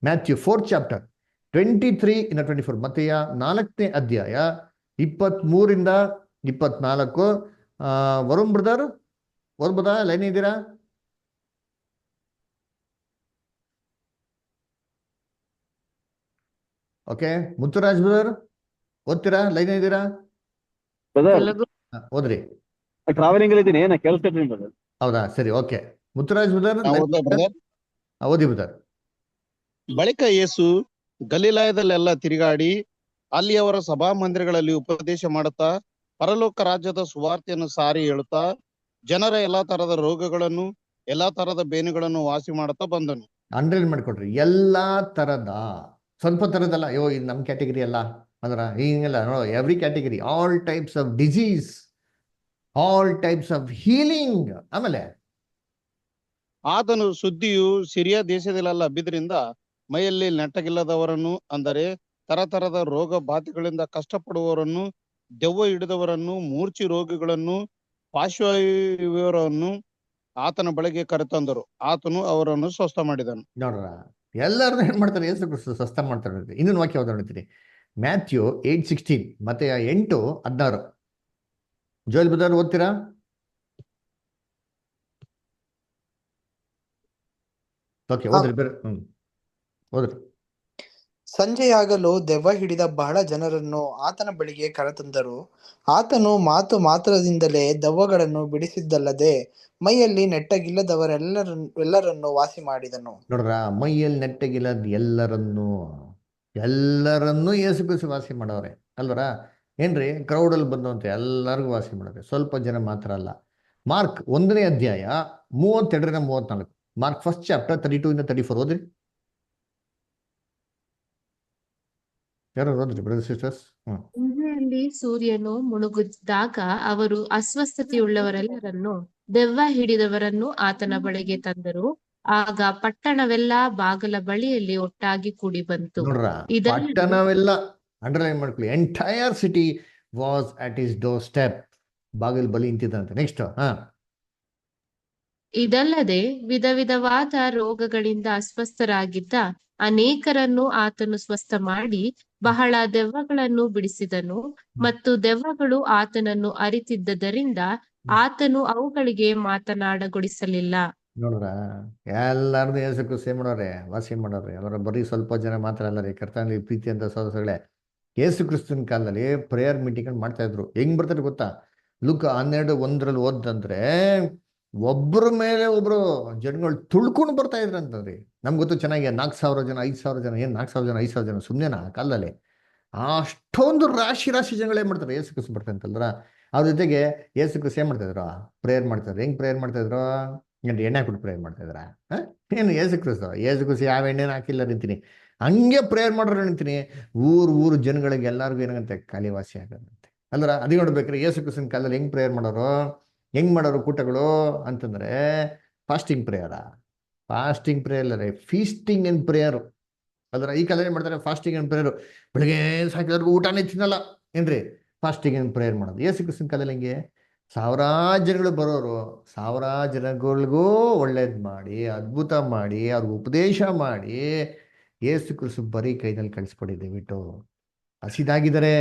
Matthew 4th chapter 23-24. ಮತ್ತೆಯ 4ನೇ ಅಧ್ಯಾಯ 23-24. ವರುಣ್ ಬ್ರದರ್ ಓದ್ಬೋದಾ? ಲೈನ್ ಇದ್ದೀರಾ? ಓಕೆ. ಮುತ್ತುರಾಜ್ ಬ್ರದರ್ ಓದ್ತೀರಾ? ಲೈನ್ ಇದ್ದೀರಾ? ಓದ್ರಿ. ಟ್ರಾವೆಲಿಂಗ್ ಅಲ್ಲಿ ಇದ್ದೀನಿ, ನಾ ಕೇಳಿಸ್ಕೊತೀನಿ ಬ್ರದರ್. ಹೌದಾ, ಸರಿ, ಓಕೆ. ಮುತ್ತುರಾಜ್ ಬ್ರದರ್ ಓದಿ ಬ್ರದರ್. ಬಳಿಕ ಯೇಸು ಗಲಿಲಾಯದಲ್ಲೆಲ್ಲ ತಿರುಗಾಡಿ ಅಲ್ಲಿಯವರ ಸಭಾ ಮಂದಿರಗಳಲ್ಲಿ ಉಪದೇಶ ಮಾಡುತ್ತಾ ಪರಲೋಕ ರಾಜ್ಯದ ಸುವಾರ್ತೆಯನ್ನು ಸಾರಿ ಹೇಳುತ್ತಾ ಜನರ ಎಲ್ಲಾ ತರದ ರೋಗಗಳನ್ನು, ಎಲ್ಲಾ ತರದ ಬೇನೆಗಳನ್ನು ವಾಸಿ ಮಾಡುತ್ತಾ ಬಂದನು. ಅಂಡರ್ಲೈನ್ ಮಾಡ್ಕೊಡ್ರಿ, ಎಲ್ಲಾ ತರದ, ಸ್ವಲ್ಪ ತರದಲ್ಲ. ಅಯ್ಯೋ ಇದು ನಮ್ಮ ಕ್ಯಾಟಗರಿ ಅಲ್ಲ ಅಂದ್ರ ಹಿಂಗೆಲ್ಲ no. Every category, all types of disease, all types of healing. ಆಮೇಲೆ ಆತನು ಸುದ್ದಿಯು ಸಿರಿಯ ದೇಶದಲ್ಲೆಲ್ಲ ಹಬ್ಬಿದ್ರಿಂದ ಮೈಯಲ್ಲಿ ನೆಟ್ಟಗಿಲ್ಲದವರನ್ನು, ಅಂದರೆ ತರತರದ ರೋಗ ಬಾಧೆಗಳಿಂದ ಕಷ್ಟಪಡುವವರನ್ನು, ದೆವ್ವ ಹಿಡಿದವರನ್ನು, ಮೂರ್ಛಿ ರೋಗಿಗಳನ್ನು, ಪಾರ್ಶ್ವವಾಯುವವರನ್ನು ಆತನ ಬಳಿಗೆ ಕರೆತಂದರು. ಆತನು ಅವರನ್ನು ಸ್ವಸ್ಥ ಮಾಡಿದನು. ನೋಡ್ರ, ಎಲ್ಲರನ್ನೂ ಏನ್ ಮಾಡ್ತಾರೆ? ಯೇಸು ಕ್ರಿಸ್ತು ಸ್ವಸ್ಥ ಮಾಡ್ತಾರೆ. ಇನ್ನೊಂದು ವಾಕ್ಯ ಓದಿ ನೋಡ್ತೀನಿ, ಮ್ಯಾಥ್ಯೂ 8:16 ಮತ್ತೆ 8:16. ಜೋಯಲ್ ಬ್ರದರ್ ಓದ್ತೀರಾ? ಓಕೆ, ಓದ್ರಿ ಬೇರೆ. ಓದ್ರಿ. ಸಂಜೆಯಾಗಲು ದೆವ್ವ ಹಿಡಿದ ಬಹಳ ಜನರನ್ನು ಆತನ ಬಳಿಗೆ ಕರೆತಂದರು. ಆತನು ಮಾತು ಮಾತ್ರದಿಂದಲೇ ದೆವ್ವಗಳನ್ನು ಬಿಡಿಸಿದ್ದಲ್ಲದೆ ಮೈಯಲ್ಲಿ ನೆಟ್ಟಗಿಲ್ಲದವರೆಲ್ಲರನ್ನು ವಾಸಿ ಮಾಡಿದನು. ನೋಡ್ರ, ಮೈಯಲ್ಲಿ ನೆಟ್ಟಗಿಲ್ಲದ ಎಲ್ಲರನ್ನೂ ಯೇಸು ಕ್ರಿಸ್ತು ವಾಸಿ ಮಾಡವ್ರೆ ಅಲ್ವರ? ಏನ್ರಿ, ಕ್ರೌಡಲ್ಲಿ ಬಂದಂತೆ ಎಲ್ಲರಿಗೂ ವಾಸಿ ಮಾಡೋರೆ, ಸ್ವಲ್ಪ ಜನ ಮಾತ್ರ ಅಲ್ಲ. ಮಾರ್ಕ್ 1ನೇ ಅಧ್ಯಾಯ 32-34. ಮಾರ್ಕ್ 1st chapter 32-34 ಓದ್ರಿ. ಯಾರು ಓದ್ರಿ ಬ್ರದರ್ ಸಿಸ್ಟರ್ಸ್? ಸಂಜೆಯಲ್ಲಿ ಸೂರ್ಯನು ಮುಳುಗಿದಾಗ ಅವರು ಅಸ್ವಸ್ಥತೆಯುಳ್ಳವರೆಲ್ಲರನ್ನು, ದೆವ್ವ ಹಿಡಿದವರನ್ನು ಆತನ ಬಳಿಗೆ ತಂದರು. ಆಗ ಪಟ್ಟಣವೆಲ್ಲ ಬಾಗಲ ಬಳಿಯಲ್ಲಿ ಒಟ್ಟಾಗಿ ಕೂಡಿ ಬಂತು. ನೋಡ್ರ, ಪಟ್ಟಣವೆಲ್ಲ ಅಂಡರ್ಲೈನ್ ಮಾಡ್ಕೊಳ್ಳಿ. Entire city was at is door step. ಬಾಗಿಲು ಬಳಿ ನಿಂತಿದ್ದಂತೆ. ನೆಕ್ಸ್ಟ್. ಇದಲ್ಲದೆ ವಿಧ ವಿಧವಾದ ರೋಗಗಳಿಂದ ಅಸ್ವಸ್ಥರಾಗಿದ್ದ ಅನೇಕರನ್ನು ಆತನು ಸ್ವಸ್ಥ ಮಾಡಿ ಬಹಳ ದೆವ್ವಗಳನ್ನು ಬಿಡಿಸಿದನು. ಮತ್ತು ದೆವ್ವಗಳು ಆತನನ್ನು ಅರಿತಿದ್ದರಿಂದ ಆತನು ಅವುಗಳಿಗೆ ಮಾತನಾಡಗೊಡಿಸಲಿಲ್ಲ. ನೋಡ್ರ, ಎಲ್ಲಾರನ್ನೂ ಯೇಸು ಕ್ರಿಸ್ತು ಏನ್ ಮಾಡೋರೆ? ವಾಸಿ ಮಾಡೋರೆ. ಅವರ ಬರೀ ಸ್ವಲ್ಪ ಜನ ಮಾತ್ರ ಅಲ್ಲ ರೀ. ಕರ್ತನಲ್ಲಿ ಪ್ರೀತಿ ಅಂತ ಸಹೋದರಗಳೇ, ಯೇಸು ಕ್ರಿಸ್ತನ ಕಾಲದಲ್ಲಿ ಪ್ರೇಯರ್ ಮೀಟಿಂಗ್ ಮಾಡ್ತಾ ಇದ್ರು. ಹೆಂಗ್ ಬರ್ತಾರೆ ಗೊತ್ತಾ? ಲೂಕ 12:1 ಓದಂದ್ರೆ ಒಬ್ಬರ ಮೇಲೆ ಒಬ್ರು ಜನಗಳು ತುಳ್ಕೊಂಡು ಬರ್ತಾ ಇದ್ರಂತಂದ್ರಿ. ನಮ್ಗೆ ಗೊತ್ತು ಚೆನ್ನಾಗಿ, 4,000 ಜನ 5,000 ಜನ. ಏನ್ 4,000 ಜನ 5,000 ಜನ ಸುಮ್ಮನೆನಾ ಆ ಕಾಲದಲ್ಲಿ? ಅಷ್ಟೊಂದು ರಾಶಿ ಜನಗಳು ಏನ್ ಮಾಡ್ತಾರೆ? ಯೇಸು ಕ್ರಿಸ್ತು ಬರ್ತಾ ಅಂತಂದ್ರ ಅವ್ರ ಜೊತೆಗೆ ಯೇಸು ಕ್ರಿಸ್ತು ಏನ್ ಮಾಡ್ತಾ ಇದ್ರು? ಪ್ರೇಯರ್ ಮಾಡ್ತಾ ಇದ್ರು. ಹೆಂಗ್ ಪ್ರೇಯರ್ ಮಾಡ್ತಾ ಇದ್ರು? ಎಣ್ಣೆ ಹಾಕ್ಬಿಟ್ಟು ಪ್ರೇಯರ್ ಮಾಡ್ತಾ ಇದ್ರ? ಏನು ಯೇಸು ಕ್ರಿಸ್ತು ಯಾವ ಎಣ್ಣೆನ ಹಾಕಿಲ್ಲ ನಿಂತೀನಿ, ಹಂಗೆ ಪ್ರೇಯರ್ ಮಾಡೋರು ನಿಂತೀನಿ. ಊರು ಜನಗಳಿಗೆ ಎಲ್ಲರಿಗೂ ಏನಾಗಂತೆ? ಕಾಲಿವಾಸಿ ಆಗದಂತೆ ಅಲ್ರ? ಅದೇ ನೋಡ್ಬೇಕ್ರಿ, ಯೇಸು ಕ್ರಿಸ್ತನ ಕಾಲದಲ್ಲಿ ಹೆಂಗ್ ಮಾಡೋರು ಕೂಟಗಳು ಅಂತಂದ್ರೆ ಫಾಸ್ಟಿಂಗ್ ಪ್ರೇಯರ. ಫಾಸ್ಟಿಂಗ್ ಪ್ರೇಯರ್ ಅಲ್ಲ ರೀ, ಫೀಸ್ಟಿಂಗ್ ಅಂಡ್ ಪ್ರೇಯರ್ ಅಲ್ರ? ಈ ಕಾಲ ಏನ್ ಮಾಡ್ತಾರೆ? Fasting and prayer. ಬೆಳಗ್ಗೆ ಸಾಕಿದವ್ರಿಗೂ ಊಟನೇ ತಿನ್ನಲ್ಲ ಏನ್ರಿ? ಫಾಸ್ಟಿಂಗ್ ಅಂಡ್ ಪ್ರೇಯರ್ ಮಾಡೋದು. ಯೇಸು ಕ್ರಿಸ್ತನ ಕಾಲದಲ್ಲಿ ಹೆಂಗೆ? ಸಾವಿರಾರು ಜನಗಳು ಬರೋರು, ಸಾವಿರಾರು ಜನಗಳಿಗೂ ಒಳ್ಳೇದ್ ಮಾಡಿ, ಅದ್ಭುತ ಮಾಡಿ, ಅವ್ರಿಗೆ ಉಪದೇಶ ಮಾಡಿ, ಏಸು ಕ್ರಿಸ್ತು ಬರೀ ಕೈನಲ್ಲಿ ಕಳಿಸ್ಕೊಡಿ, ದಯವಿಟ್ಟು ಹಸಿದಾಗಿದ್ದಾರೆ,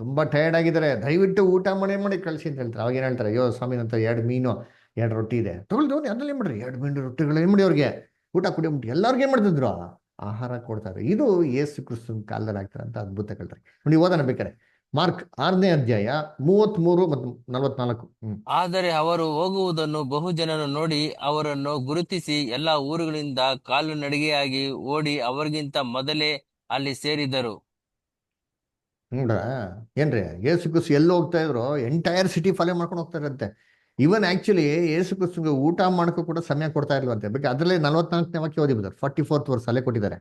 ತುಂಬಾ ಟಯರ್ಡ್ ಆಗಿದ್ದಾರೆ, ದಯವಿಟ್ಟು ಊಟ ಮಾಡಿ ಕಳಿಸಿ ಅಂತ ಹೇಳ್ತಾರೆ. ಅವಾಗ ಏನ್ ಹೇಳ್ತಾರೆ, ಅಯ್ಯೋ ಸ್ವಾಮಿ ಅಂತ 2 ಮೀನು 2 ರೊಟ್ಟಿ ಇದೆ ತಗೊಳ್ದು ಅದ್ರಲ್ಲಿ ಏನ್ ಮಾಡ್ರಿ, 2 ಮೀನು ರೊಟ್ಟಿಗಳು ಏನ್ ಮಾಡಿ ಅವ್ರಿಗೆ ಊಟ ಕುಡಿಯೋಬಿಟ್ಟು ಎಲ್ಲರಿಗೂ ಏನ್ ಮಾಡ್ತಿದ್ರು, ಆಹಾರ ಕೊಡ್ತಾರೆ. ಇದು ಏಸು ಕ್ರಿಸ್ತನ ಕಾಲದಲ್ಲಿ ಆಗ್ತಾರಂತ ಅದ್ಭುತ ಹೇಳ್ತಾರೆ. ನೋಡಿ ಓದೋಣ ಬೇಕಾರೆ, ಮಾರ್ಕ್ 6ನೇ ಅಧ್ಯಾಯ 33 ಮತ್ತು 44. ಆದರೆ ಅವರು ಹೋಗುವುದನ್ನು ಬಹುಜನರು ನೋಡಿ ಅವರನ್ನು ಗುರುತಿಸಿ ಎಲ್ಲಾ ಊರುಗಳಿಂದ ಕಾಲು ನಡಿಗೆಯಾಗಿ ಓಡಿ ಅವರಿಗಿಂತ ಮೊದಲೇ ಅಲ್ಲಿ ಸೇರಿದರು. ನೋಡ್ರ ಏನ್ರಿ, ಏಸು ಕ್ರಿಸ್ತು ಎಲ್ಲಿ ಹೋಗ್ತಾ ಇದ್ರು, ಎಂಟೈರ್ ಸಿಟಿ ಫಾಲೋ ಮಾಡ್ಕೊಂಡು ಹೋಗ್ತಾ ಇರಂತೆ. ಇವನ್ ಆಕ್ಚುಲಿ ಏಸು ಕ್ರಿಸ್ತಂಗೆ ಊಟ ಮಾಡಕ್ಕೂ ಕೂಡ ಸಮಯ ಕೊಡ್ತಾ ಇಲ್ವಂತೆ. ಬೇಕಾದ್ರೆ ಅದರಲ್ಲೇ 44ನೇ ವಾಕ್ಯ ಓದಿ ಬಿಡ್ತಾರೆ, 44th ವರ್ಸ್ ಅಲ್ಲೇ ಕೊಟ್ಟಿದ್ದಾರೆ.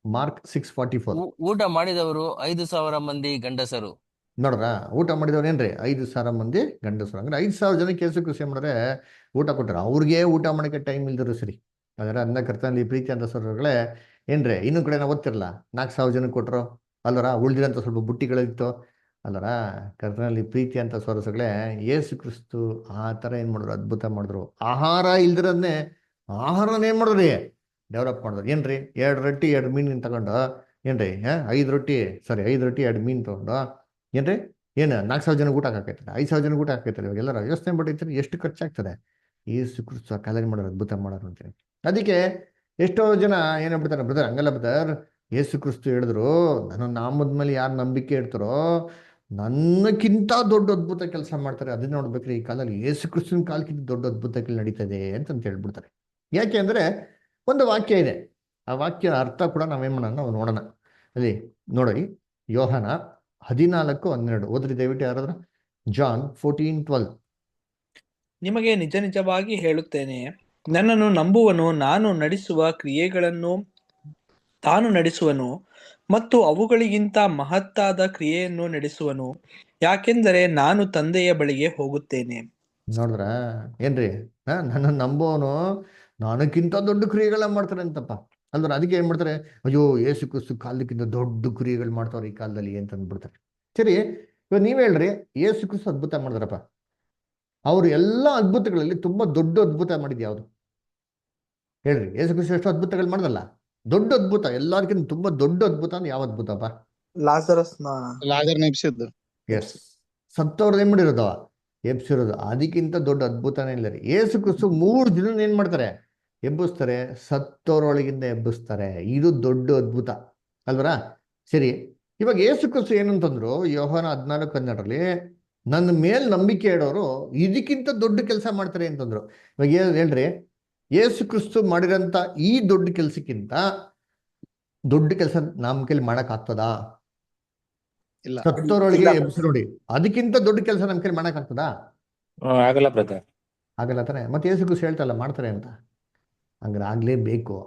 ಮಾರ್ಕ್ 6:44. ಊಟ ಮಾಡಿದವರು 5,000 ಮಂದಿ ಗಂಡಸರು. ನೋಡ್ರ, ಊಟ ಮಾಡಿದವ್ರು ಏನ್ರಿ, 5,000 ಮಂದಿ ಗಂಡಸರು. ಅಂದ್ರೆ 5,000 ಜನಕ್ಕೆ ಏಸು ಕ್ರಿಸ್ತು ಏನ್ ಮಾಡಿದ್ರೆ ಊಟ ಕೊಟ್ಟಾರ. ಅವ್ರಿಗೆ ಊಟ ಮಾಡಕ್ಕೆ ಟೈಮ್ ಇಲ್ದಿರು ಸರಿ. ಅದರ ಅದನ್ನ ಕರ್ತನಲ್ಲಿ ಪ್ರೀತಿ ಅಂತ ಸೊರಗಳೇ ಏನ್ರಿ, ಇನ್ನೊಂದ್ ಕಡೆ ನಾವು ಓದ್ತಿರಲ್ಲ, 4,000 ಜನಕ್ಕೆ ಕೊಟ್ರು ಅಲ್ವರ, ಉಳ್ದಿರಂತ ಸ್ವಲ್ಪ ಬುಟ್ಟಿಗಳಿತ್ತು ಅಲ್ಲರ. ಕರ್ತನಲ್ಲಿ ಪ್ರೀತಿ ಅಂತ ಸೊರಸಗಳೇ ಏಸು ಕ್ರಿಸ್ತು ಆ ತರ ಏನ್ ಮಾಡಿದ್ರು, ಅದ್ಭುತ ಮಾಡಿದ್ರು. ಆಹಾರ ಇಲ್ದಿರೋದನ್ನೇ ಆಹಾರನ ಏನ್ ಮಾಡಿದ್ರಿ, ಡೆವಲಪ್ ಮಾಡಿದ್ರು. ಏನ್ರಿ, 2 ರೊಟ್ಟಿ 2 ಮೀನಿನ ತಗೊಂಡು ಏನ್ರಿ, 5 ರೊಟ್ಟಿ 2 ಮೀನ್ ತಗೊಂಡು ಏನ್ರಿ, ಏನು 4,000 ಜನಕ್ಕೆ ಊಟ ಹಾಕೈತಾರೆ, 5,000 ಜನಕ್ಕೆ ಊಟ ಹಾಕೈತಾರೆ. ಇವಾಗ ಎಲ್ಲರ ಯೋಚನೆ ಮಾಡಿರ್ತಾರೆ ಎಷ್ಟು ಖರ್ಚಾಗ್ತದೆ. ಏಸು ಕ್ರಿಸ್ತು ಆ ಕಾಲದಲ್ಲಿ ಮಾಡೋರು ಅದ್ಭುತ ಮಾಡೋರು ಅಂತೇಳಿ. ಅದಕ್ಕೆ ಎಷ್ಟೋ ಜನ ಏನಾಗ್ಬಿಡ್ತಾರೆ, ಬ್ರದರ್ ಹಂಗಲ್ಲ ಬ್ರದರ್, ಏಸು ಕ್ರಿಸ್ತು ಹೇಳಿದ್ರು ನನ್ನ ನಾಮದ ಮೇಲೆ ಯಾರು ನಂಬಿಕೆ ಇಡ್ತಾರೋ ನನ್ನಕ್ಕಿಂತ ದೊಡ್ಡ ಅದ್ಭುತ ಕೆಲಸ ಮಾಡ್ತಾರೆ. ಅದನ್ನ ನೋಡ್ಬೇಕ್ರಿ, ಈ ಕಾಲದಲ್ಲಿ ಏಸು ಕ್ರಿಸ್ತನ ಕಾಲಕ್ಕಿಂತ ದೊಡ್ಡ ಅದ್ಭುತಗಳು ನಡೀತದೆ ಅಂತ ಹೇಳ್ಬಿಡ್ತಾರೆ. ಯಾಕೆ ಅಂದ್ರೆ ಒಂದು ವಾಕ್ಯ ಇದೆ, ಆ ವಾಕ್ಯ ಅರ್ಥ ಕೂಡ ನಾವೇನ್ ಮಾಡೋಣ, ನಾವು ನೋಡೋಣ. ಅಲ್ಲಿ ನೋಡಿ, ಯೋಹಾನ 14:12 ಓದ್ರಿ ದಯವಿಟ್ಟು ಯಾರಾದ್ರೂ. ಜಾನ್ 14:12. ನಿಮಗೆ ನಿಜ ನಿಜವಾಗಿ ಹೇಳುತ್ತೇನೆ, ನನ್ನನ್ನು ನಂಬುವನು ನಾನು ನಡೆಸುವ ಕ್ರಿಯೆಗಳನ್ನು ತಾನು ನಡೆಸುವನು ಮತ್ತು ಅವುಗಳಿಗಿಂತ ಮಹತ್ತಾದ ಕ್ರಿಯೆಯನ್ನು ನಡೆಸುವನು, ಯಾಕೆಂದರೆ ನಾನು ತಂದೆಯ ಬಳಿಗೆ ಹೋಗುತ್ತೇನೆ. ನೋಡಿದ್ರ ಏನ್ರಿ, ನನ್ನ ನಂಬೋನು ನಾನಕ್ಕಿಂತ ದೊಡ್ಡ ಕ್ರಿಯೆಗಳನ್ನ ಮಾಡ್ತಾರೆ ಅಂತಪ್ಪ ಅಂದ್ರೆ. ಅದಕ್ಕೆ ಏನ್ ಮಾಡ್ತಾರೆ, ಅಯ್ಯೋ ಏಸು ಕ್ರಿಸ್ತು ಕಾಲಕ್ಕಿಂತ ದೊಡ್ಡ ಕ್ರಿಯೆಗಳು ಮಾಡ್ತಾವ್ರೆ ಈ ಕಾಲದಲ್ಲಿ ಅಂತ ಅಂದ್ಬಿಡ್ತಾರೆ. ಸರಿ, ಇವಾಗ ನೀವ್ ಹೇಳ್ರಿ, ಏಸು ಕ್ರಿಸ್ತು ಅದ್ಭುತ ಮಾಡಿದ್ರಪ್ಪ, ಅವ್ರು ಎಲ್ಲ ಅದ್ಭುತಗಳಲ್ಲಿ ತುಂಬಾ ದೊಡ್ಡ ಅದ್ಭುತ ಮಾಡಿದ್ ಯಾವ್ದು ಹೇಳ್ರಿ? ಏಸು ಕ್ರಿಸ್ತು ಎಷ್ಟು ಅದ್ಭುತಗಳು ಮಾಡ್ದಲ್ಲ, ದೊಡ್ಡ ಅದ್ಭುತ ಎಲ್ಲರಿಗಿಂತ ತುಂಬಾ ದೊಡ್ಡ ಅದ್ಭುತ ಅಂದ್ರೆ ಯಾವ ಅದ್ಭುತಪ್ಪ? ಲಾಜರ್ನ ಎಬ್ಸಿದ್ದು. ಎಸ್, ಸತ್ತವ್ರದ್ದು ಏನ್ ಮಾಡಿರೋದು, ಎಬ್ಸಿರೋದು. ಅದಕ್ಕಿಂತ ದೊಡ್ಡ ಅದ್ಭುತನೇ ಇಲ್ಲ ರೀ. ಏಸು ಕ್ರಿಸ್ತು 3 ದಿನ ಏನ್ ಮಾಡ್ತಾರೆ, ಎಬ್ಬಿಸ್ತಾರೆ, ಸತ್ತೋರೊಳಗಿಂದ ಎಬ್ಬಿಸ್ತಾರೆ. ಇದು ದೊಡ್ಡ ಅದ್ಭುತ ಅಲ್ವರ. ಸರಿ, ಇವಾಗ ಏಸು ಕ್ರಿಸ್ತು ಏನಂತಂದ್ರು, ಯೋಹಾನ 14:12ರಲ್ಲಿ ನನ್ನ ಮೇಲ್ ನಂಬಿಕೆ ಇಡೋರು ಇದಕ್ಕಿಂತ ದೊಡ್ಡ ಕೆಲಸ ಮಾಡ್ತಾರೆ ಅಂತಂದ್ರು. ಇವಾಗ ಹೇಳ್ರಿ, ಏಸು ಕ್ರಿಸ್ತು ಮಾಡಿರೋಂಥ ಈ ದೊಡ್ಡ ಕೆಲಸಕ್ಕಿಂತ ದೊಡ್ಡ ಕೆಲಸ ನಮ್ಮ ಕೈಲಿ ಮಾಡಕ್ ಆಗ್ತದಾ? ಇಲ್ಲ, ಸತ್ತೋರೊಳಗೆ ಎಬ್ಬಿಸಿ ನೋಡಿ, ಅದಕ್ಕಿಂತ ದೊಡ್ಡ ಕೆಲಸ ನಮ್ಮ ಕೈಲಿ ಮಾಡಕ್ ಆಗ್ತದಾ? ಆಗಲ್ಲ ಬ್ರದರ್. ಆಗಲ್ಲ ತಾನೆ. ಮತ್ತೆ ಏಸು ಕ್ರಿಸ್ತು ಹೇಳ್ತಲ್ಲ ಮಾಡ್ತಾರೆ ಅಂತ, ಹಂಗಾರೆ ಆಗ್ಲೇಬೇಕು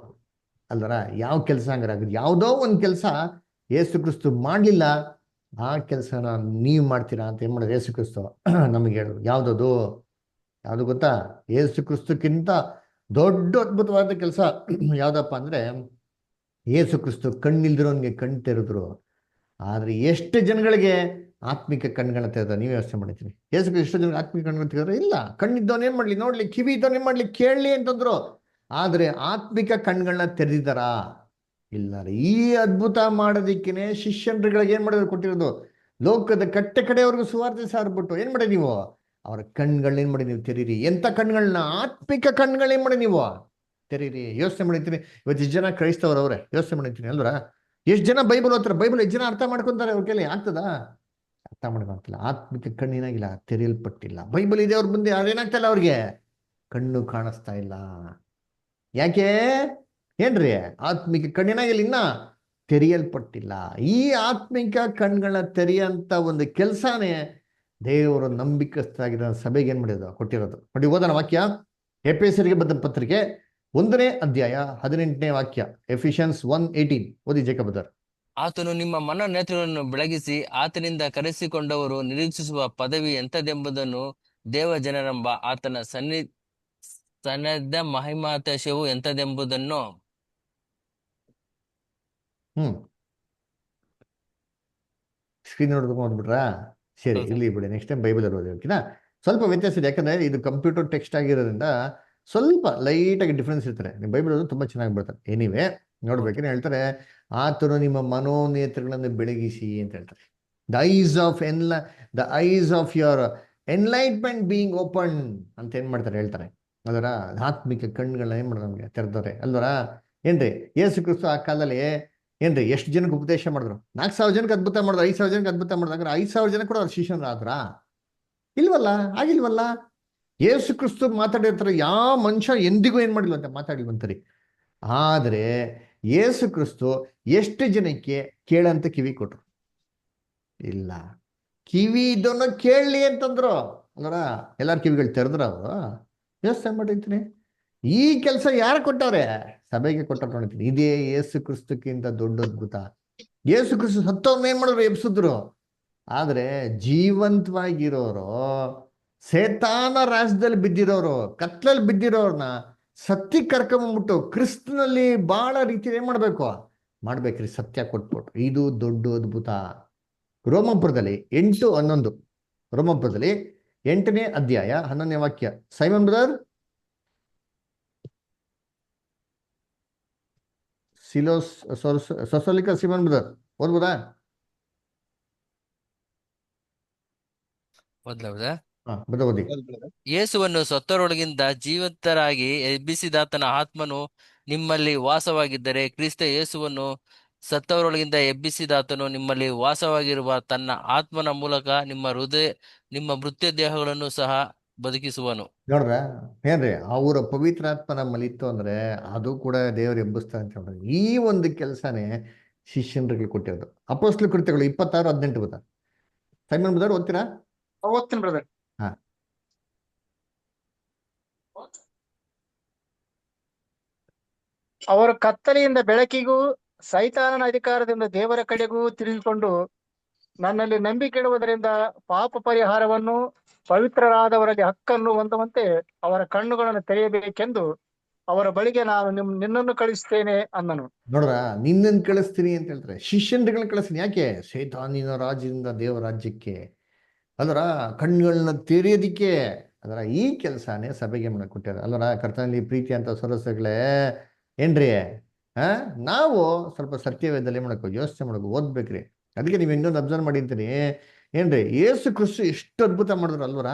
ಅಲ್ವರ. ಯಾವ ಕೆಲಸ ಹಂಗಾರೆ ಆಗುತ್ತೆ, ಯಾವುದೋ ಒಂದು ಕೆಲಸ ಏಸು ಕ್ರಿಸ್ತು ಮಾಡ್ಲಿಲ್ಲ, ಆ ಕೆಲಸನ ನೀವು ಮಾಡ್ತೀರಾ ಅಂತ ಏನ್ ಮಾಡೋದು, ಏಸು ಕ್ರಿಸ್ತು ನಮಗೆ ಹೇಳೋದು. ಯಾವ್ದದು ಯಾವ್ದು ಗೊತ್ತಾ? ಏಸು ಕ್ರಿಸ್ತಕ್ಕಿಂತ ದೊಡ್ಡ ಅದ್ಭುತವಾದ ಕೆಲಸ ಯಾವ್ದಪ್ಪ ಅಂದ್ರೆ, ಏಸು ಕ್ರಿಸ್ತು ಕಣ್ಣಿಲ್ದಿರೋನ್ಗೆ ಕಣ್ ತೆರೆದ್ರು. ಆದ್ರೆ ಎಷ್ಟು ಜನಗಳಿಗೆ ಆತ್ಮಿಕ ಕಣ್ಗಳನ್ನ ತೆರೆದ ನೀವೇ ಯೋಚನೆ ಮಾಡಿರ್ತೀವಿ. ಏಸು ಕ್ರಿಸ್ತು ಎಷ್ಟು ಜನಕ್ಕೆ ಆತ್ಮಿಕ ಕಣ್ಗಳನ್ನ ತೆಗೆದ್ರೆ? ಇಲ್ಲ. ಕಣ್ಣಿದ್ದವನ್ ಏನ್ ಮಾಡ್ಲಿ, ನೋಡ್ಲಿ, ಕಿವಿ ಇದ್ದವನ್ ಏನ್ ಮಾಡ್ಲಿ, ಕೇಳಲಿ ಅಂತಂದ್ರು. ಆದ್ರೆ ಆತ್ಮಿಕ ಕಣ್ಗಳನ್ನ ತೆರೆದಿದ್ದಾರಾ? ಇಲ್ಲ ರೀ. ಈ ಅದ್ಭುತ ಮಾಡೋದಿಕ್ಕೇನೆ ಶಿಷ್ಯನ್ಗಳಿಗೆ ಏನ್ ಮಾಡಿದ್ರು, ಕೊಟ್ಟಿರೋದು ಲೋಕದ ಕಟ್ಟೆ ಕಡೆಯವ್ರಿಗೂ ಸುವಾರ್ತೆ ಸಾರ್ಬಿಟ್ಟು ಏನ್ ಮಾಡಿ ನೀವು ಅವರ ಕಣ್ಗಳನ್ನ ಏನ್ ಮಾಡಿ ನೀವು ತೆರೀರಿ. ಎಂತ ಕಣ್ಗಳನ್ನ? ಆತ್ಮಿಕ ಕಣ್ಗಳೇನ್ ಮಾಡಿ ನೀವು ತೆರೀರಿ. ಯೋಚನೆ ಮಾಡಿರ್ತೀನಿ, ಇವತ್ತು ಎಷ್ಟು ಜನ ಕ್ರೈಸ್ತವ್ರವ್ರೆ ಯೋಚನೆ ಮಾಡಿರ್ತೀನಿ ಅಲ್ವರ. ಎಷ್ಟು ಜನ ಬೈಬಲ್ ಓದ್ತಾರೆ, ಬೈಬಲ್ ಎಷ್ಟು ಜನ ಅರ್ಥ ಮಾಡ್ಕೊಂತಾರೆ ಅವ್ರ ಕೈಲಿ ಆಗ್ತದಾ? ಅರ್ಥ ಮಾಡ್ಕೊಂತಿಲ್ಲ. ಆತ್ಮಿಕ ಕಣ್ಣಿನಾಗಿಲ್ಲ, ತೆರೆಯಲ್ಪಟ್ಟಿಲ್ಲ. ಬೈಬಲ್ ಇದೆ ಅವ್ರ ಮುಂದೆ, ಅದೇನಾಗ್ತಾ ಇಲ್ಲ, ಅವ್ರಿಗೆ ಕಣ್ಣು ಕಾಣಿಸ್ತಾ ಇಲ್ಲ. ಯಾಕೆ ಏನ್ರಿ? ಆತ್ಮಿಕ ಕಣ್ಣಿನಾಗಿಲ್ಲ, ಇನ್ನ ತೆರೆಯಲ್ಪಟ್ಟಿಲ್ಲ. ಈ ಆತ್ಮಿಕ ಕಣ್ಗಳನ್ನ ತೆರೆಯಂತ ಒಂದು ಕೆಲಸನೇ ದೇವರು ನಂಬಿಕಸ್ಥರಾಗಿರೋ ಸಭೆಗೆ ಏನ್ ಮಾಡಿರೋದು, ಕೊಟ್ಟಿರೋದು. ನೋಡಿ ಓದೋಣ ವಾಕ್ಯ. ಎಫೆಸರಿಗೆ ಬರೆದ ಪತ್ರಿಕೆ 1ನೇ ಅಧ್ಯಾಯ 18ನೇ ವಾಕ್ಯ. ಎಫಿಷಿಯನ್ಸ್ 1:18 ಓದಿ ಜೇಕಬ್ ಬ್ರದರ್. ಆತನು ನಿಮ್ಮ ಮನನೇತ್ರಗಳನ್ನು ಬೆಳಗಿಸಿ ಆತನಿಂದ ಕರೆಸಿಕೊಂಡವರು ನಿರೀಕ್ಷಿಸುವ ಪದವಿ ಎಂಥದೆಂಬುದನ್ನು, ದೇವ ಜನರೆಂಬ ಆತನ ಸನ್ನದ್ಧ ಮಹಿಮಾತಿಶಯವು ಎಂಥದೆಂಬುದನ್ನು. ಸ್ಕ್ರೀನ್ ನೋಡ್ಬೇಕು ಅಂದ್ಬಿಟ್ರಾ? ಸರಿ, ಇಲ್ಲಿ ಬಿಡಿ, ನೆಕ್ಸ್ಟ್ ಟೈಮ್ ಬೈಬಲ್ ಓದಿ. ಓಕೆನಾ? ಸ್ವಲ್ಪ ವ್ಯತ್ಯಾಸ ಇದೆ, ಯಾಕಂದ್ರೆ ಇದು ಕಂಪ್ಯೂಟರ್ ಟೆಕ್ಸ್ಟ್ ಆಗಿರೋದ್ರಿಂದ ಸ್ವಲ್ಪ ಲೈಟಾಗಿ ಡಿಫ್ರೆನ್ಸ್ ಇರ್ತಾರೆ. ನೀವು ಬೈಬಲ್ ತುಂಬ ಚೆನ್ನಾಗಿ ಬರ್ತಾರೆ. ಎನಿವೆ ನೋಡ್ಬೇಕೇನು ಹೇಳ್ತಾರೆ, ಆತನು ನಿಮ್ಮ ಮನೋನೇತ್ರಗಳನ್ನು ಬೆಳಗಿಸಿ ಅಂತ ಹೇಳ್ತಾರೆ. The eyes of the eyes of your enlightenment being open ಅಂತ ಏನ್ ಮಾಡ್ತಾರೆ ಹೇಳ್ತಾರೆ. ಅದರ ಆತ್ಮಿಕ ಕಣ್ಣುಗಳನ್ನ ಏನ್ ಮಾಡ್ತಾರೆ ನಮಗೆ ತೆರೆದವ್ರೆ ಅಲ್ವರ. ಏನ್ರಿ ಯೇಸು ಕ್ರಿಸ್ತು ಆ ಕಾಲದಲ್ಲಿ ಏನ್ರಿ ಎಷ್ಟು ಜನಕ್ಕೆ ಉಪದೇಶ ಮಾಡಿದ್ರು? 4,000 ಜನಕ್ಕೆ ಅದ್ಭುತ ಮಾಡಿದ್ರು, 5,000 ಜನಕ್ಕೆ ಅದ್ಭುತ ಮಾಡಿದ್ರು. 5,000 ಜನ ಕೂಡ ಅವ್ರ ಶಿಷ್ಯರಾದ್ರಾ? ಇಲ್ವಲ್ಲ, ಆಗಿಲ್ವಲ್ಲ. ಯೇಸು ಕ್ರಿಸ್ತು ಮಾತಾಡಿರ್ತಾರೆ, ಯಾವ ಮನುಷ್ಯ ಎಂದಿಗೂ ಏನ್ ಮಾಡಿಲ್ಲ ಅಂತ ಮಾತಾಡಿವಂತರಿ. ಆದ್ರೆ ಯೇಸು ಕ್ರಿಸ್ತು ಎಷ್ಟು ಜನಕ್ಕೆ ಕೇಳಂತ ಕಿವಿ ಕೊಟ್ರು? ಇಲ್ಲ. ಕಿವಿ ಇದನ್ನು ಕೇಳಲಿ ಅಂತಂದ್ರು ಅಲ್ವರ. ಎಲ್ಲಾರ ಕಿವಿಗಳು ತೆರೆದ್ರ ಅವರು? ಯೋಚನೆ ಮಾಡಿರ್ತೀನಿ. ಈ ಕೆಲಸ ಯಾರು ಕೊಟ್ಟವ್ರೆ? ಸಭೆಗೆ ಕೊಟ್ಟವ್ರು ನೋಡ್ತೀನಿ. ಇದೇ ಯೇಸು ಕ್ರಿಸ್ತಕ್ಕಿಂತ ದೊಡ್ಡ ಅದ್ಭುತ. ಯೇಸು ಕ್ರಿಸ್ತು ಸತ್ತವ್ರನ್ನ ಏನ್ ಮಾಡಿದ್ರು? ಎಬ್ಸಿದ್ರು. ಆದ್ರೆ ಜೀವಂತವಾಗಿರೋರು, ಸೇತಾನ ರಾಜ್ಯದಲ್ಲಿ ಬಿದ್ದಿರೋರು, ಕತ್ಲಲ್ಲಿ ಬಿದ್ದಿರೋರ್ನ ಸತ್ಯಕ್ಕೆ ಕರ್ಕೊಂಬಂದ್ಬಿಟ್ಟು ಕ್ರಿಸ್ತನಲ್ಲಿ ಬಹಳ ರೀತಿಯಲ್ಲಿ ಏನ್ ಮಾಡ್ಬೇಕ್ರಿ? ಸತ್ಯ ಕೊಟ್ಬಿಟ್ರು. ಇದು ದೊಡ್ಡ ಅದ್ಭುತ. ರೋಮಾಪುರದಲ್ಲಿ 8:11, ರೋಮಾಪುರದಲ್ಲಿ 8ನೇ ಅಧ್ಯಾಯ 11ನೇ ವಾಕ್ಯ. Simon brother, Sosalika Simon brother ಓದ್ಬೋದಾ? ಮೊದಲೌದಾ? ಓದಿ. ಯೇಸುವನ್ನು ಸತ್ತವರೊಳಗಿಂದ ಜೀವಂತರಾಗಿ ಎಬ್ಬಿಸಿದಾತನ ಆತ್ಮನು ನಿಮ್ಮಲ್ಲಿ ವಾಸವಾಗಿದ್ದರೆ, ಕ್ರಿಸ್ತ ಯೇಸುವನ್ನು ಸತ್ತವರೊಳಗಿಂದ ಎಬ್ಬಿಸಿದಾತನು ನಿಮ್ಮಲ್ಲಿ ವಾಸವಾಗಿರುವ ತನ್ನ ಆತ್ಮನ ಮೂಲಕ ನಿಮ್ಮ ಮೃತ್ಯು ದೇಹಗಳನ್ನು ಸಹ ಬದುಕಿಸುವನು. ನೋಡ್ರ ಏನ್ರಿ, ಅವರ ಪವಿತ್ರಾತ್ಮ ನಮ್ಮಲ್ಲಿ ಇತ್ತು ಅಂದ್ರೆ ಅದು ಕೂಡ ದೇವರು ಎಬ್ಬಿಸ್ತಾರೆ ಅಂತ ಹೇಳ್ತಾರೆ. ಈ ಒಂದು ಕೆಲಸನೇ ಶಿಷ್ಯನ್ರಿಗೆ ಕೊಟ್ಟಿರೋದು. ಅಪೊಸ್ತಲ ಕೃತ್ಯಗಳು 26:18 ಗೊತ್ತಾ? ಸೈಮನ್ ಬ್ರದರ್ ಓದ್ತೀರಾ? ಓದ್ತೀನಿ ಬ್ರದರ್. ಹಾ, ಅವರು ಕತ್ತಲೆಯಿಂದ ಬೆಳಕಿಗೂ ಸೈತಾನನ ಅಧಿಕಾರದಿಂದ ದೇವರ ಕಡೆಗೂ ತಿರುಗಿಕೊಂಡು ನನ್ನಲ್ಲಿ ನಂಬಿಕೆ ಇಡುವುದರಿಂದ ಪಾಪ ಪರಿಹಾರವನ್ನು ಪವಿತ್ರರಾದವರಲ್ಲಿ ಹಕ್ಕನ್ನು ಹೊಂದುವಂತೆ ಅವರ ಕಣ್ಣುಗಳನ್ನು ತೆರೆಯಬೇಕೆಂದು ಅವರ ಬಳಿಗೆ ನಾನು ನಿನ್ನನ್ನು ಕಳಿಸ್ತೇನೆ ಅಂದನು. ನೋಡ್ರ, ನಿನ್ನನ್ನು ಕಳಿಸ್ತೀನಿ ಅಂತ ಹೇಳ್ತಾರೆ. ಶಿಷ್ಯನ್ಗಳನ್ನ ಕಳಿಸ್ತೀನಿ. ಯಾಕೆ? ಸೈತಾನಿನ ರಾಜ್ಯದಿಂದ ದೇವರ ರಾಜ್ಯಕ್ಕೆ, ಅದರ ಕಣ್ಣುಗಳನ್ನ ತೆರೆಯೋದಿಕ್ಕೆ. ಅದರ ಈ ಕೆಲಸನೇ ಸಭೆಗೆ ಮಾಡಕ್ ಕೊಟ್ಟಿದ್ದಾರೆ ಅಲ್ವರ. ಕರ್ತನಲ್ಲಿ ಪ್ರೀತಿ ಅಂತ ಸರಸಗಳೇ ಏನ್ರಿ, ನಾವು ಸ್ವಲ್ಪ ಸತ್ಯವೇದಲ್ಲಿ ಮಾಡಬೇಕು, ಯೋಚನೆ ಮಾಡಬೇಕು, ಓದ್ಬೇಕ್ರಿ. ಅದಕ್ಕೆ ನೀವು ಇನ್ನೊಂದು ಅಬ್ಸರ್ವ್ ಮಾಡಿರ್ತೀನಿ ಏನ್ರಿ, ಯೇಸು ಕ್ರಿಸ್ತು ಎಷ್ಟು ಅದ್ಭುತ ಮಾಡಿದ್ರು ಅಲ್ವರ.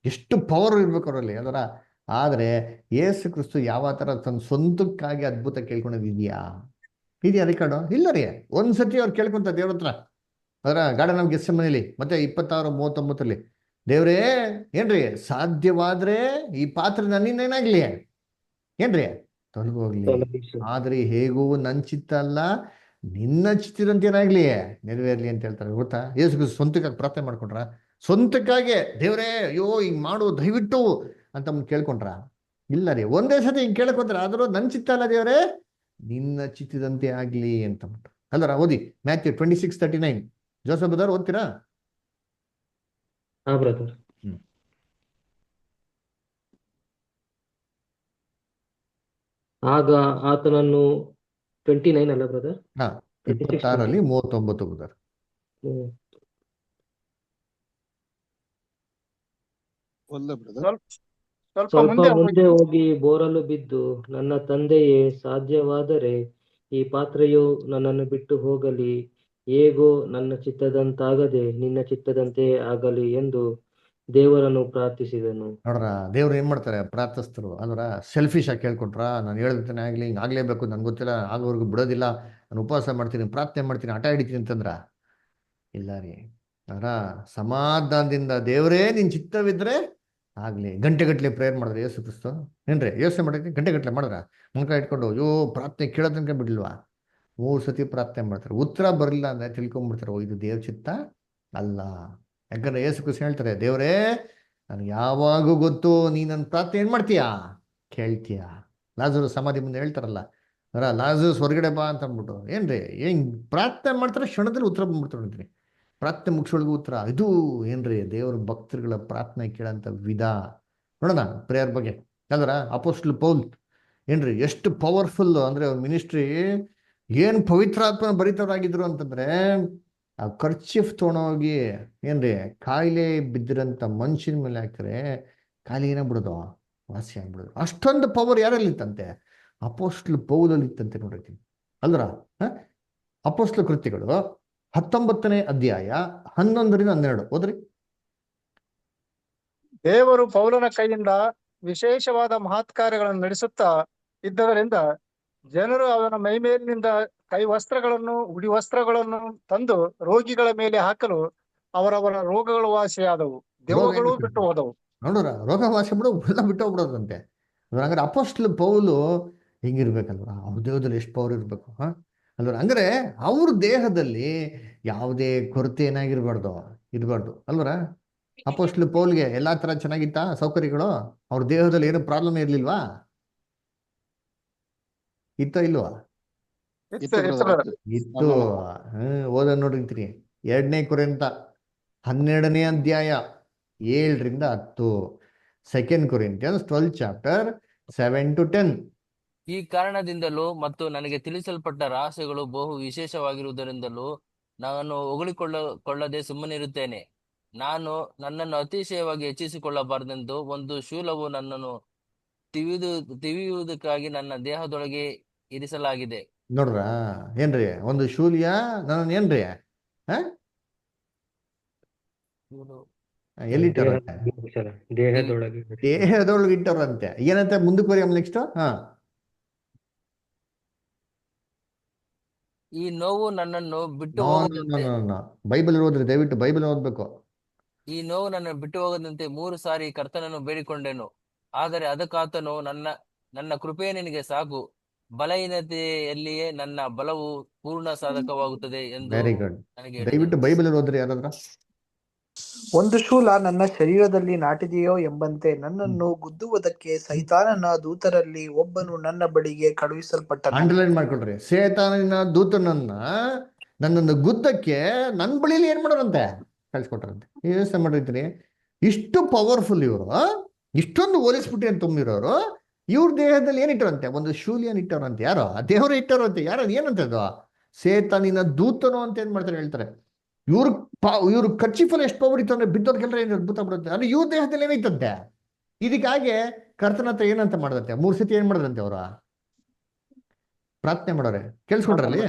ಎಷ್ಟು ಪವರ್ ಇರ್ಬೇಕು ಅವರಲ್ಲಿ ಅಲ್ವರ. ಆದ್ರೆ ಯೇಸು ಕ್ರಿಸ್ತು ಯಾವ ತರ ತನ್ನ ಸ್ವಂತಕ್ಕಾಗಿ ಅದ್ಭುತ ಕೇಳ್ಕೊಂಡಿದ್ಯಾ? ಇದೆಯಾ ರೆಕಾರ್ಡು? ಇಲ್ಲ ರೀ. ಒಂದ್ಸತಿ ಅವ್ರು ಕೇಳ್ಕೊಂತ ದೇವ್ರ ಹತ್ರ, ಅದರ ಗಾರ್ಡನ್ ಆಫ್ ಗೆತ್ಸೆಮನೆಯಲ್ಲಿ ಮತ್ತೆ 26:39 ದೇವ್ರೇ ಏನ್ರಿ, ಸಾಧ್ಯವಾದ್ರೆ ಈ ಪಾತ್ರೆ ನನ್ನಿಂದ ಏನಾಗ್ಲಿ ಏನ್ರಿ ತೊಲಗೋಗ್ಲಿ, ಆದ್ರೆ ಹೇಗೂ ನನ್ ಚಿತ್ತ ಅಲ್ಲ ನಿನ್ನ ಚಿತ್ತಿರಂತೆ ಏನಾಗ್ಲಿ ನೆರವೇರ್ಲಿ ಅಂತ ಹೇಳ್ತಾರೆ. ಗೊತ್ತಾ? ಯೇಸು ಕ್ರಿಸ್ತು ಸ್ವಂತಕ್ಕಾಗಿ ಪ್ರಾರ್ಥನೆ ಮಾಡ್ಕೊಂಡ್ರ? ಸ್ವಂತಕ್ಕಾಗಿ ದೇವ್ರೇ ಅಯ್ಯೋ ಹಿಂಗ್ ಮಾಡು ದಯವಿಟ್ಟು ಅಂತ ಕೇಳ್ಕೊಂಡ್ರ? ಇಲ್ಲ ರೀ. ಒಂದೇ ಸತಿ ಹಿಂಗ್ ಕೇಳ್ಕೊಂಡ್ರ, ಆದ್ರೂ ನನ್ ಚಿತ್ತ ಅಲ್ಲ ದೇವ್ರೇ ನಿನ್ನ ಚಿತ್ತದಂತೆ ಆಗ್ಲಿ ಅಂತ ಅಲ್ಲರ. ಓದಿ ಮ್ಯಾಥ್ಯೂ 26:39. ಜೋಸಫ್ ಬ್ರದರ್ ಓದ್ತೀರಾ? ಹಾ ಬ್ರದರ್. ಆಗ ಆತನನ್ನು 29 ಅಲ್ಲ ಬ್ರದರ್? 26:39 ಬ್ರದರ್. ಸ್ವಲ್ಪ ಮುಂದೆ ಹೋಗಿ ಬೋರಲು ಬಿದ್ದು, ನನ್ನ ತಂದೆಯೇ, ಸಾಧ್ಯವಾದರೆ ಈ ಪಾತ್ರೆಯು ನನ್ನನ್ನು ಬಿಟ್ಟು ಹೋಗಲಿ, ಹೇಗೋ ನನ್ನ ಚಿತ್ತದಂತಾಗದೆ ನಿನ್ನ ಚಿತ್ತದಂತೆ ಆಗಲಿ ಎಂದು ದೇವರನ್ನು ಪ್ರಾರ್ಥಿಸಿದನು. ನೋಡ್ರ, ದೇವ್ರು ಏನ್ ಮಾಡ್ತಾರೆ? ಪ್ರಾರ್ಥಿಸ್ತರು ಅಲ್ವರ. ಸೆಲ್ಫಿಶ್ ಆಗಿ ಕೇಳ್ಕೊಂಡ್ರ? ನಾನು ಹೇಳ್ತಾನೆ ಆಗ್ಲಿ, ಹಿಂಗ್ ಆಗ್ಲೇಬೇಕು, ನನ್ಗೆ ಗೊತ್ತಿಲ್ಲ, ಆಗೋವರೆಗೂ ಬಿಡೋದಿಲ್ಲ, ನಾನು ಉಪವಾಸ ಮಾಡ್ತೀನಿ, ಪ್ರಾರ್ಥನೆ ಮಾಡ್ತೀನಿ, ಹಠ ಹಿಡಿತೀನಿ ಅಂತಂದ್ರ? ಇಲ್ಲ ರೀ. ಅದರ ಸಮಾಧಾನದಿಂದ ದೇವರೇ ನಿನ್ ಚಿತ್ತವಿದ್ರೆ ಆಗ್ಲಿ. ಗಂಟೆಗಟ್ಲೆ ಪ್ರೇಯರ್ ಮಾಡಿದ್ರೆ ಯೇಸು ಕ್ರಿಸ್ತು ಏನ್ರಿ ಯೋಚನೆ ಮಾಡಿದ್ರಿ? ಗಂಟೆಗಟ್ಲೆ ಮಾಡಿದ್ರ? ಮುಖ ಇಟ್ಕೊಂಡು ಅಯ್ಯೋ ಪ್ರಾರ್ಥನೆ ಕೇಳೋದನ್ಕ ಬಿಡ್ಲ್ವಾ? 3 ಸತಿ ಪ್ರಾರ್ಥನೆ ಮಾಡ್ತಾರೆ. ಉತ್ತರ ಬರಲಿಲ್ಲ ಅಂದ್ರೆ ತಿಳ್ಕೊಂಡ್ಬಿಡ್ತಾರೆ, ಓ ಇದು ದೇವ್ರ ಚಿತ್ತ ಅಲ್ಲ. ಯಾಕಂದ್ರೆ ಯೇಸು ಕ್ರಿಸ್ತು ಹೇಳ್ತಾರೆ, ದೇವರೇ ನನ್ಗೆ ಯಾವಾಗೂ ಗೊತ್ತು, ನೀ ನನ್ನ ಪ್ರಾರ್ಥನೆ ಏನ್ ಮಾಡ್ತೀಯಾ? ಕೇಳ್ತೀಯಾ. ಲಾಜರು ಸಮಾಧಿ ಮುಂದೆ ಹೇಳ್ತಾರಲ್ಲ, ಲಾಜರ್ಸ್ ಹೊರಗಡೆ ಬಾ ಅಂತ ಅಂದ್ಬಿಟ್ಟು ಏನ್ರಿ ಹೆಂಗ್ ಪ್ರಾರ್ಥನೆ ಮಾಡ್ತಾರೆ, ಕ್ಷಣದಲ್ಲಿ ಉತ್ತರ ಬಂದ್ಬಿಡ್ತಾರೆ ನೋಡ್ರಿ. ಪ್ರಾರ್ಥನೆ ಮುಗಿಸೊಳಗೂ ಉತ್ತರ. ಇದು ಏನ್ರಿ ದೇವ್ರ ಭಕ್ತರುಗಳ ಪ್ರಾರ್ಥನೆ ಕೇಳಂತ ವಿಧ. ನೋಡೋಣ ಪ್ರೇಯರ್ ಬಗ್ಗೆ. ಯಾವ್ದಾರ ಅಪೋಸ್ಟಲ್ ಪೌಲ್ ಏನ್ರಿ ಎಷ್ಟು ಪವರ್ಫುಲ್ ಅಂದ್ರೆ ಅವ್ರ ಮಿನಿಸ್ಟ್ರಿ ಏನ್ ಪವಿತ್ರಾತ್ಮ ಬರಿತವರಾಗಿದ್ರು ಅಂತಂದ್ರೆ, ಆ ಕರ್ಚಿಫ್ ತೊಗೊಂಡೋಗಿ ಏನ್ರಿ ಕಾಯಿಲೆ ಬಿದ್ದಿರಂತ ಮನುಷ್ಯನ ಮೇಲೆ ಹಾಕ್ತಾರೆ, ಕಾಯಿಲೆ ಏನಾಗ್ಬಿಡೋದು? ವಾಸಿ ಆಗ್ಬಿಡೋದು. ಅಷ್ಟೊಂದು ಪವರ್ ಯಾರಲ್ಲಿ ಇತ್ತಂತೆ? ಅಪೋಸ್ಟ್ಲ್ ಪೌಲಲ್ಲಿ ಇತ್ತಂತೆ ನೋಡ್ರಿ. ಅಲ್ರ ಅಪೋಸ್ಟ್ಲ ಕೃತ್ಯಗಳು 19ನೇ ಅಧ್ಯಾಯ 11-12 ಓದ್ರಿ. ದೇವರು ಪೌಲನ ಕೈಯಿಂದ ವಿಶೇಷವಾದ ಮಹತ್ಕಾರ್ಯಗಳನ್ನು ನಡೆಸುತ್ತಾ ಇದ್ದದರಿಂದ ಜನರು ಅವನ ಮೈಮೇಲಿನಿಂದ ಕೈ ವಸ್ತ್ರಗಳನ್ನು ಉಡಿ ವಸ್ತ್ರಗಳನ್ನು ತಂದು ರೋಗಿಗಳ ಮೇಲೆ ಹಾಕಲು ಅವರವರ ರೋಗಗಳು ವಾಸಿಯಾದವು, ದೆವ್ವಗಳು ಬಿಟ್ಟು ಹೋದವು. ನೋಡ್ರ, ರೋಗ ವಾಸಿ ಬಿಡೋ ಎಲ್ಲ ಬಿಟ್ಟು ಹೋಗ್ಬಿಡೋದಂತೆ. ಹಂಗಾರೆ ಅಪೋಸ್ಟ್ಲ್ ಪೌಲು ಹಿಂಗಿರ್ಬೇಕಲ್ವ? ಅವ್ರ ದೇಹದಲ್ಲಿ ಎಷ್ಟು ಪವರ್ ಇರ್ಬೇಕು ಅಲ್ವ? ಅಂದ್ರೆ ಅವ್ರ ದೇಹದಲ್ಲಿ ಯಾವುದೇ ಕೊರತೆ ಏನಾಗಿರ್ಬಾರ್ದು, ಇರಬಾರ್ದು ಅಲ್ವರ? ಅಪೋಸ್ಟ್ಲ್ ಪೌಲ್ಗೆ ಎಲ್ಲಾ ತರ ಚೆನ್ನಾಗಿತ್ತ ಸೌಕರ್ಯಗಳು? ಅವ್ರ ದೇಹದಲ್ಲಿ ಏನು ಪ್ರಾಬ್ಲಮ್ ಇರ್ಲಿಲ್ವಾ? ಇತ್ತೋ ಇಲ್ವಾ? ಇತ್ತು. ಓದ ನೋಡಿರ್ತೀರಿ 2ನೇ ಕೊರಿಂಥ 12ನೇ ಅಧ್ಯಾಯ 7-10, 2 Corinthians 12 ಚಾಪ್ಟರ್ 7-10. ಈ ಕಾರಣದಿಂದಲೂ ಮತ್ತು ನನಗೆ ತಿಳಿಸಲ್ಪಟ್ಟ ರಹಸ್ಯಗಳು ಬಹು ವಿಶೇಷವಾಗಿರುವುದರಿಂದಲೂ ನಾನು ಹೊಗಳಿಕೊಳ್ಳದೆ ಸುಮ್ಮನಿರುತ್ತೇನೆ. ನಾನು ನನ್ನನ್ನು ಅತಿಶಯವಾಗಿ ಹೆಚ್ಚಿಸಿಕೊಳ್ಳಬಾರದೆಂದು ಒಂದು ಶೂಲವು ನನ್ನನ್ನು ತಿವಿಯುವುದಕ್ಕಾಗಿ ನನ್ನ ದೇಹದೊಳಗೆ ಇರಿಸಲಾಗಿದೆ. ನೋಡ್ರ ಏನ್ರಿ, ಒಂದು ಶೂಲ್ಯ ನನ್ನ ಏನ್ರಿ ಎಲ್ಲಿಟ್ಟಾರಂತೆ? ದೇಹದೊಳಗೆ ಇಟ್ಟವ್ರಂತೆ. ಏನಂತ ಮುಂದಕ್ಕೆ ನೆಕ್ಸ್ಟ್? ಈ ನೋವು ನನ್ನನ್ನು ಬಿಟ್ಟು ಬೈಬಲ್ ಓದ್ರಿ, ದಯವಿಟ್ಟು ಬೈಬಲ್ ಓದ್ಬೇಕು. ಈ ನೋವು ನನ್ನ ಬಿಟ್ಟು ಹೋಗದಂತೆ 3 ಸಾರಿ ಕರ್ತನನ್ನು ಬೇಡಿಕೊಂಡೆನು. ಆದರೆ ಅದಕ್ಕಾತನು ನನ್ನ ಕೃಪೆ ನಿನಗೆ ಸಾಕು, ಬಲಹೀನತೆಯಲ್ಲಿಯೇ ನನ್ನ ಬಲವು ಪೂರ್ಣ ಸಾಧಕವಾಗುತ್ತದೆ ಎಂದು ವೆರಿ ಗುಡ್. ನನಗೆ ದಯವಿಟ್ಟು ಬೈಬಲ್ ಓದ್ರಿ ಯಾರಾದ್ರ. ಒಂದು ಶೂಲ ನನ್ನ ಶರೀರದಲ್ಲಿ ನಾಟಿದೆಯೋ ಎಂಬಂತೆ ನನ್ನನ್ನು ಗುದ್ದುವುದಕ್ಕೆ ಸೈತಾನನ ದೂತರಲ್ಲಿ ಒಬ್ಬನು ನನ್ನ ಬಳಿಗೆ ಕಳುಹಿಸಲ್ಪಟ್ಟನು. ಅಂಡರ್ಲೈನ್ ಮಾಡ್ಕೊಳ್ರಿ, ಸೈತಾನನ ದೂತನನ್ನ ನನ್ನನ್ನು ಗುದ್ದಕ್ಕೆ ನನ್ನ ಬಳಿಲಿ ಏನ್ ಮಾಡೋರಂತೆ? ಕಳ್ಸಿಕೊಟ್ರಂತೆ. ಯೋಚನೆ ಮಾಡಿರ್ತೀನಿ, ಇಷ್ಟು ಪವರ್ಫುಲ್ ಇವರು, ಇಷ್ಟೊಂದು ಹೋಲಿಸ್ಬಿಟ್ಟಿ ಅಂತ ತುಂಬಿರೋರು, ಇವ್ರ ದೇಹದಲ್ಲಿ ಏನಿಟ್ಟರಂತೆ? ಒಂದು ಶೂಲಿಯನ್ ಇಟ್ಟವ್ರಂತೆ. ಯಾರೋ ದೇವರು ಇಟ್ಟವ್ರಂತೆ. ಯಾರೋ ಏನಂತ ಅದು? ಸೈತಾನಿನ ದೂತನು ಅಂತ ಏನ್ ಮಾಡ್ತಾರೆ ಹೇಳ್ತಾರೆ. ಇವ್ರ ಕರ್ಚಿಫಲ್ ಎಷ್ಟು ಪವರ್ ಇತ್ತು ಅಂದ್ರೆ ಬಿದ್ದೋರ್ಗೆಲ್ಲ ಏನು ಅದ್ಭುತ ಬಿಡುತ್ತೆ. ಅಂದ್ರೆ ಇವ್ರ ದೇಹದಲ್ಲಿ ಏನೈತಂತೆ? ಇದಕ್ಕಾಗಿ ಕರ್ತನ ಹತ್ರ ಏನಂತ ಮಾಡದಂತೆ? 3 ಸತಿ ಏನ್ ಮಾಡದಂತೆ? ಅವರ ಪ್ರಾರ್ಥನೆ ಮಾಡೋರೆ. ಕೇಳಿಸ್ಕೊಂಡ್ರಲ್ಲಿ?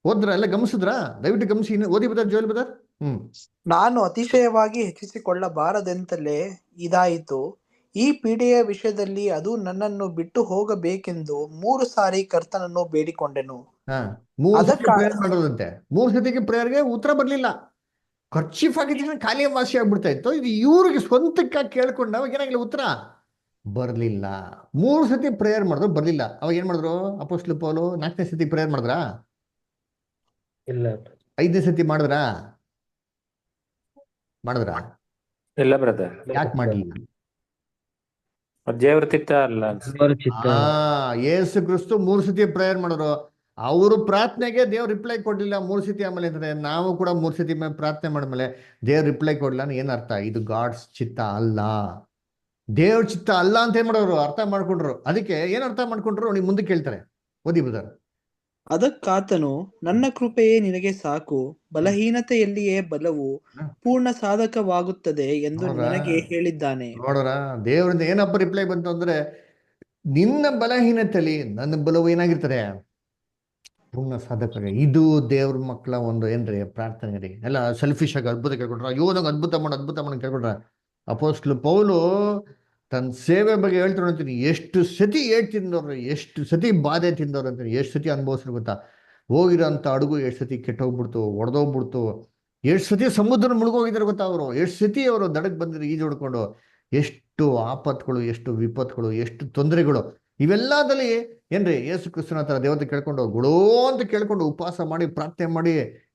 ಓದ್ರ ಎಲ್ಲ ಗಮನಿಸಿದ್ರ? ದಯವಿಟ್ಟು ಗಮನಿಸಿ. ಓದಿ ಬದರ್, ಜೋಲ್ ಬದರ್. ನಾನು ಅತಿಶಯವಾಗಿ ಹೆಚ್ಚಿಸಿಕೊಳ್ಳಬಾರದೆಂತಲೇ ಇದಾಯಿತು. ಈ ಪೀಡೆಯ ವಿಷಯದಲ್ಲಿ ಅದು ನನ್ನನ್ನು ಬಿಟ್ಟು ಹೋಗಬೇಕೆಂದು 3 ಸಾರಿ ಕರ್ತನನ್ನು ಬೇಡಿಕೊಂಡೆನು. 3 ಸತಿ ಪ್ರೇಯರ್ ಮಾಡೋದಂತೆ. 3 ಸತಿಗೆ ಪ್ರೇಯರ್ಗೆ ಉತ್ತರ ಬರ್ಲಿಲ್ಲ. ಖರ್ಚಿಫ್ ಆಗಿದ್ರೆ ಖಾಲಿ ವಾಸಿ ಆಗ್ಬಿಡ್ತಾ ಇತ್ತು. ಇದು ಇವ್ರಿಗೆ ಸ್ವಂತಕ್ಕಾಗಿ ಕೇಳ್ಕೊಂಡಾಗ ಏನಾಗಿಲ್ಲ, ಉತ್ತರ ಬರ್ಲಿಲ್ಲ. 3 ಸತಿ ಪ್ರೇಯರ್ ಮಾಡಿದ್ರು ಬರ್ಲಿಲ್ಲ. ಅವಾಗ ಏನ್ ಮಾಡಿದ್ರು ಅಪೊಸ್ತಲ ಪೌಲು? 4ನೇ ಸತಿ ಪ್ರೇಯರ್ ಮಾಡಿದ್ರಾ? ಇಲ್ಲ. 5ನೇ ಸತಿ ಮಾಡಿದ್ರಾ? ಇಲ್ಲ ಬ್ರದರ್, ಯಾಕೆ ಮಾಡ್ಲಿಲ್ಲ? ದೇವ್ರ ಚಿತ್ತ ಅಲ್ಲ. ಯೇಸು ಕ್ರಿಸ್ತು 3 ಸತಿ ಪ್ರೇಯರ್ ಮಾಡಿದ್ರು. ಅವರು ಪ್ರಾರ್ಥನೆಗೆ ದೇವ್ರು ರಿಪ್ಲೈ ಕೊಡ್ಲಿಲ್ಲ 3 ಸತಿ. ಆಮೇಲೆ ಅಂದ್ರೆ ನಾವು ಕೂಡ 3 ಸತಿ ಪ್ರಾರ್ಥನೆ ಮಾಡಿದ್ಮೇಲೆ ದೇವ್ರು ರಿಪ್ಲೈ ಕೊಡ್ಲಿಲ್ಲ. ಏನ್ ಅರ್ಥ? ಇದು ಗಾಡ್ಸ್ ಚಿತ್ತ ಅಲ್ಲ, ದೇವ್ರ ಚಿತ್ತ ಅಲ್ಲ ಅಂತ ಏನ್ ಮಾಡೋರು? ಅರ್ಥ ಮಾಡ್ಕೊಂಡ್ರು. ಅದಕ್ಕೆ ಏನ್ ಅರ್ಥ ಮಾಡ್ಕೊಂಡ್ರು ನೀವು ಮುಂದೆ ಕೇಳ್ತಾರೆ. ಓದಿ ಬದರ್. ಅದಕ್ಕಾತನು ನನ್ನ ಕೃಪೆಯೇ ನಿನಗೆ ಸಾಕು, ಬಲಹೀನತೆಯಲ್ಲಿಯೇ ಬಲವು ಪೂರ್ಣ ಸಾಧಕವಾಗುತ್ತದೆ ಎಂದು ನನಗೆ ಹೇಳಿದ್ದಾನೆ. ನೋಡ್ರ, ದೇವರಿಂದ ಏನಪ್ಪ ರಿಪ್ಲೈ ಬಂತು ಅಂದ್ರೆ, ನಿನ್ನ ಬಲಹೀನತೆಯಲ್ಲಿ ನನ್ನ ಬಲವು ಏನಾಗಿರ್ತದೆ? ಪೂರ್ಣ ಸಾಧಕ. ಇದು ದೇವ್ರ ಮಕ್ಕಳ ಒಂದು ಏನ್ರಿ ಪ್ರಾರ್ಥನೆ ರೀ. ಎಲ್ಲ ಸೆಲ್ಫಿಶ್ ಆಗಿ ಅದ್ಭುತ ಕೇಳ್ಕೊಂಡ್ರ, ಅಯ್ಯೋ ನಂಗೆ ಅದ್ಭುತ ಮಾಡು ಕೇಳ್ಕೊಂಡ್ರ. ಅಪೊಸ್ತಲ ಪೌಲು ತನ್ನ ಸೇವೆ ಬಗ್ಗೆ ಹೇಳ್ತಾರೆ ಅಂತೀನಿ. ಎಷ್ಟು ಸತಿ ಏಟ್ ತಿಂದವ್ರು, ಎಷ್ಟು ಸತಿ ಬಾಧೆ ತಿಂದವ್ರು ಅಂತೀನಿ, ಎಷ್ಟು ಸತಿ ಅನುಭವಿಸ್ರು ಗೊತ್ತಾ? ಹೋಗಿರೋಂಥ ಅಡುಗು ಎಷ್ಟು ಸತಿ ಕೆಟ್ಟೋಗ್ಬಿಡ್ತು, ಒಡೆದೋಗ್ಬಿಡ್ತು. ಎಷ್ಟು ಸತಿ ಸಮುದ್ರ ಮುಳುಗೋಗಿದ್ದಾರೆ ಗೊತ್ತಾ ಅವರು? ಎಷ್ಟು ಸತಿ ಅವರು ದಡಕ್ಕೆ ಬಂದಿದ್ರು ಈಜು ಹೊಡ್ಕೊಂಡು. ಎಷ್ಟು ಆಪತ್ಗಳು, ಎಷ್ಟು ವಿಪತ್ತುಗಳು, ಎಷ್ಟು ತೊಂದರೆಗಳು. ಇವೆಲ್ಲದಲ್ಲಿ ಏನ್ರಿ ಯೇಸು ಕ್ರಿಸ್ತನ ಹತ್ರ ದೇವತೆ ಕೇಳ್ಕೊಂಡು ಗುಳೋ ಅಂತ ಕೇಳ್ಕೊಂಡು ಉಪವಾಸ ಮಾಡಿ ಪ್ರಾರ್ಥನೆ ಮಾಡಿ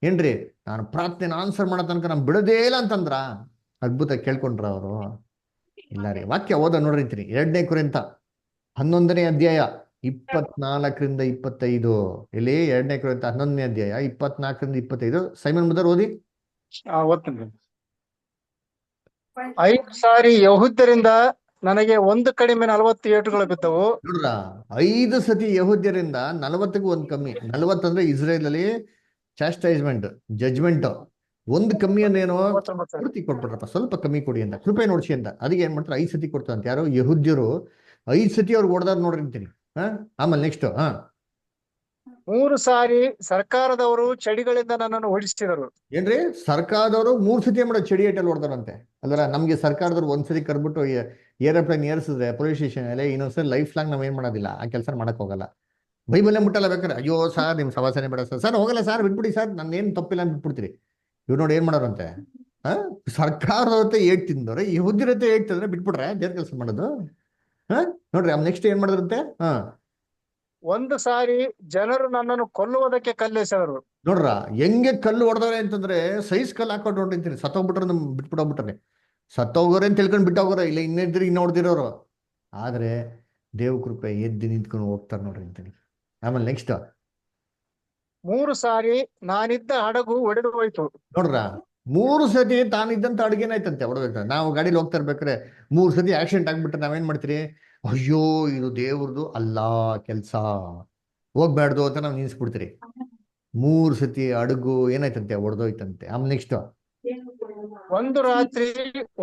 ಏನ್ರಿ, ನಾನು ಪ್ರಾರ್ಥನೆ ಆನ್ಸರ್ ಮಾಡೋ ತನಕ ನಾನು ಬಿಡೋದೇ ಇಲ್ಲ ಅಂತಂದ್ರ ಅದ್ಭುತ ಕೇಳ್ಕೊಂಡ್ರ ಅವರು? ಇಲ್ಲ ರೀ. ವಾಕ್ಯ ಓದ ನೋಡ್ರಿತೀನಿ. 2ನೇ ಕೊರಿಂಥ 11ನೇ ಅಧ್ಯಾಯ 24-25. ಇಲ್ಲಿ 2ನೇ ಕೊರಿಂಥ 11ನೇ ಅಧ್ಯಾಯ 24-25. ಸೈಮನ್ ಬದರ್ ಓದಿ. ಓದ್ತೀನಿ. 5 ಸಾರಿ ಯಹೂದ್ಯರಿಂದ ನನಗೆ ಒಂದು ಕಡಿಮೆ 40 ಏಟುಗಳು ಬಿದ್ದವು. ನೋಡ್ರ, 5 ಸತಿ ಯಹೂದ್ಯರಿಂದ 40ಗೂ 1 ಕಮ್ಮಿ. 40 ಅಂದ್ರೆ ಇಸ್ರೇಲ್ ಅಲ್ಲಿ ಚಾಸ್ಟೈಸ್ಮೆಂಟ್, ಜಜ್ಮೆಂಟ್. ಒಂದು ಕಮ್ಮಿ ಅಂದೇನೋ 39 ಸಾವಿರ. ಪೂರ್ತಿ ಕೊಟ್ಬಿಟ್ರಪ್ಪ, ಸ್ವಲ್ಪ ಕಮ್ಮಿ ಕೊಡಿ ಅಂತ, ಕೃಪೆ ನೋಡ್ಸಿ ಅಂತ. ಅದಕ್ಕೆ ಏನ್ ಮಾಡ್ತಾರೆ, 5 ಸತಿ ಕೊಡ್ತಾರಂತೆ. ಯಾರು ಯಹೂದ್ಯರು 5 ಸತಿ ಅವ್ರಿಗೆ ಹೊಡೆದಾರ ನೋಡ್ರಿ ಅಂತೀನಿ. ಆಮೇಲೆ ನೆಕ್ಸ್ಟ್ 3 ಸಾರಿ ಸರ್ಕಾರದವರು ಚಡಿಗಳಿಂದ ನನ್ನನ್ನು ಓಡಿಸಿದರು. ಏನ್ರಿ, ಸರ್ಕಾರದವರು 3 ಸತಿ ಮಾಡೋ ಚಡಿ ಏಟಲ್ಲಿ ಹೊಡೆದಾರಂತೆ. ಅಲ್ರ ನಮ್ಗೆ ಸರ್ಕಾರದವ್ರು ಒಂದ್ಸತಿ ಕರ್ಬಿಟ್ಟು ಏರೋಪ್ಲೇನ್ ಏರಿಸಿದ್ರೆ ಪೊಲೀಸ್ ಸ್ಟೇಷನ್ ಅಲ್ಲಿ ಇನ್ನೊಂದ್ಸರಿ ಲೈಫ್ ಲಾಂಗ್ ನಾವ್ ಏನ್ ಮಾಡೋದಿಲ್ಲ, ಆ ಕೆಲಸ ಮಾಡಕ್ ಹೋಗಲ್ಲ. ಬೈಬಲ್ಲೇ ಮುಟ್ಟಲ್ಲ ಬೇಕಾದ್ರೆ. ಅಯ್ಯೋ ಸರ್ ನಿಮ್ ಸವಾಸನೆ ಬೇಡ ಸರ್ ಹೋಗಲ್ಲ ಸರ್ ಬಿಟ್ಬಿಡಿ ಸರ್, ನನ್ನ ಏನ್ ತಪ್ಪಿಲ್ಲ ಅಂತ ಬಿಟ್ಬಿಡ್ತೀರಿ. ಇವ್ರು ನೋಡಿ ಏನ್ ಮಾಡೋರಂತೆ, ಸರ್ಕಾರದವ್ರತೆ ಏಟ್ ತಿಂದವ್ರೆ, ಯಹೂದ್ಯರತೆ ಏಟ್ ತಿಂದ್ರೆ ಬಿಟ್ಬಿಟ್ರೆ ದೇವ್ರ ಕೆಲಸ ಮಾಡೋದು. ನೋಡ್ರಿ ನೆಕ್ಸ್ಟ್ ಏನ್ ಮಾಡಿದ್ರಂತೆ. 1 ಸಾರಿ ಜನರು ನನ್ನನ್ನು ಕೊಲ್ಲುವುದಕ್ಕೆ ಕಲ್ಲೆಸೆದರು. ನೋಡ್ರ ಹೆಂಗೆ ಕಲ್ಲು ಹೊಡೆದವ್ರೆ ಅಂತಂದ್ರೆ, ಸೈಜ್ ಕಲ್ಲು ಹಾಕೊಂಡು ನೋಡಿರ್ತೀನಿ, ಸತ್ತೋಗ್ಬಿಟ್ರೆ ನಮ್ ಬಿಟ್ಬಿಟ್ಟೋಗ್ಬಿಟ್ರೆ, ಸತ್ತೋಗೋರೆ ಅಂತ ತಿಳ್ಕೊಂಡು ಬಿಟ್ಟೋಗೋರ, ಇಲ್ಲ ಇನ್ನಿದ್ರಿ ಇನ್ನ ಹೊಡೆದಿರೋರು. ಆದ್ರೆ ದೇವ್ ಕೃಪೆ ಎದ್ದು ನಿಂತ್ಕೊಂಡು ಹೋಗ್ತಾರೆ ನೋಡ್ರಿ ಅಂತೀನಿ. ಆಮೇಲೆ ನೆಕ್ಸ್ಟ್ 3 ಸಾರಿ ನಾನಿದ್ದ ಹಡಗು ಒಡೆದು ಹೋಯ್ತು. ನೋಡ್ರ 3 ಸತಿ ತಾನಿದ್ದಂತ ಅಡುಗೆನಾಯ್ತಂತೆ ಹೊಡೆದ. ನಾವು ಗಾಡಿಲಿ ಹೋಗ್ತಾ ಇರ್ಬೇಕಾರೆ 3 ಸತಿ ಆಕ್ಸಿಡೆಂಟ್ ಆಗ್ಬಿಟ್ರೆ ನಾವೇನ್ ಮಾಡ್ತೀರಿ, ಅಯ್ಯೋ ಇದು ದೇವ್ರದು ಅಲ್ಲ ಕೆಲ್ಸ, ಹೋಗ್ಬ್ಯಾಡ್ದು ಅಂತ ನಾವು ನಿನ್ಸ್ಬಿಡ್ತೀರಿ. 3 ಸತಿ ಅಡುಗು ಏನಾಯ್ತಂತೆ, ಹೊಡೆದೋಯ್ತಂತೆ. ಆಮೇಲೆ ನೆಕ್ಸ್ಟ್ 1 ರಾತ್ರಿ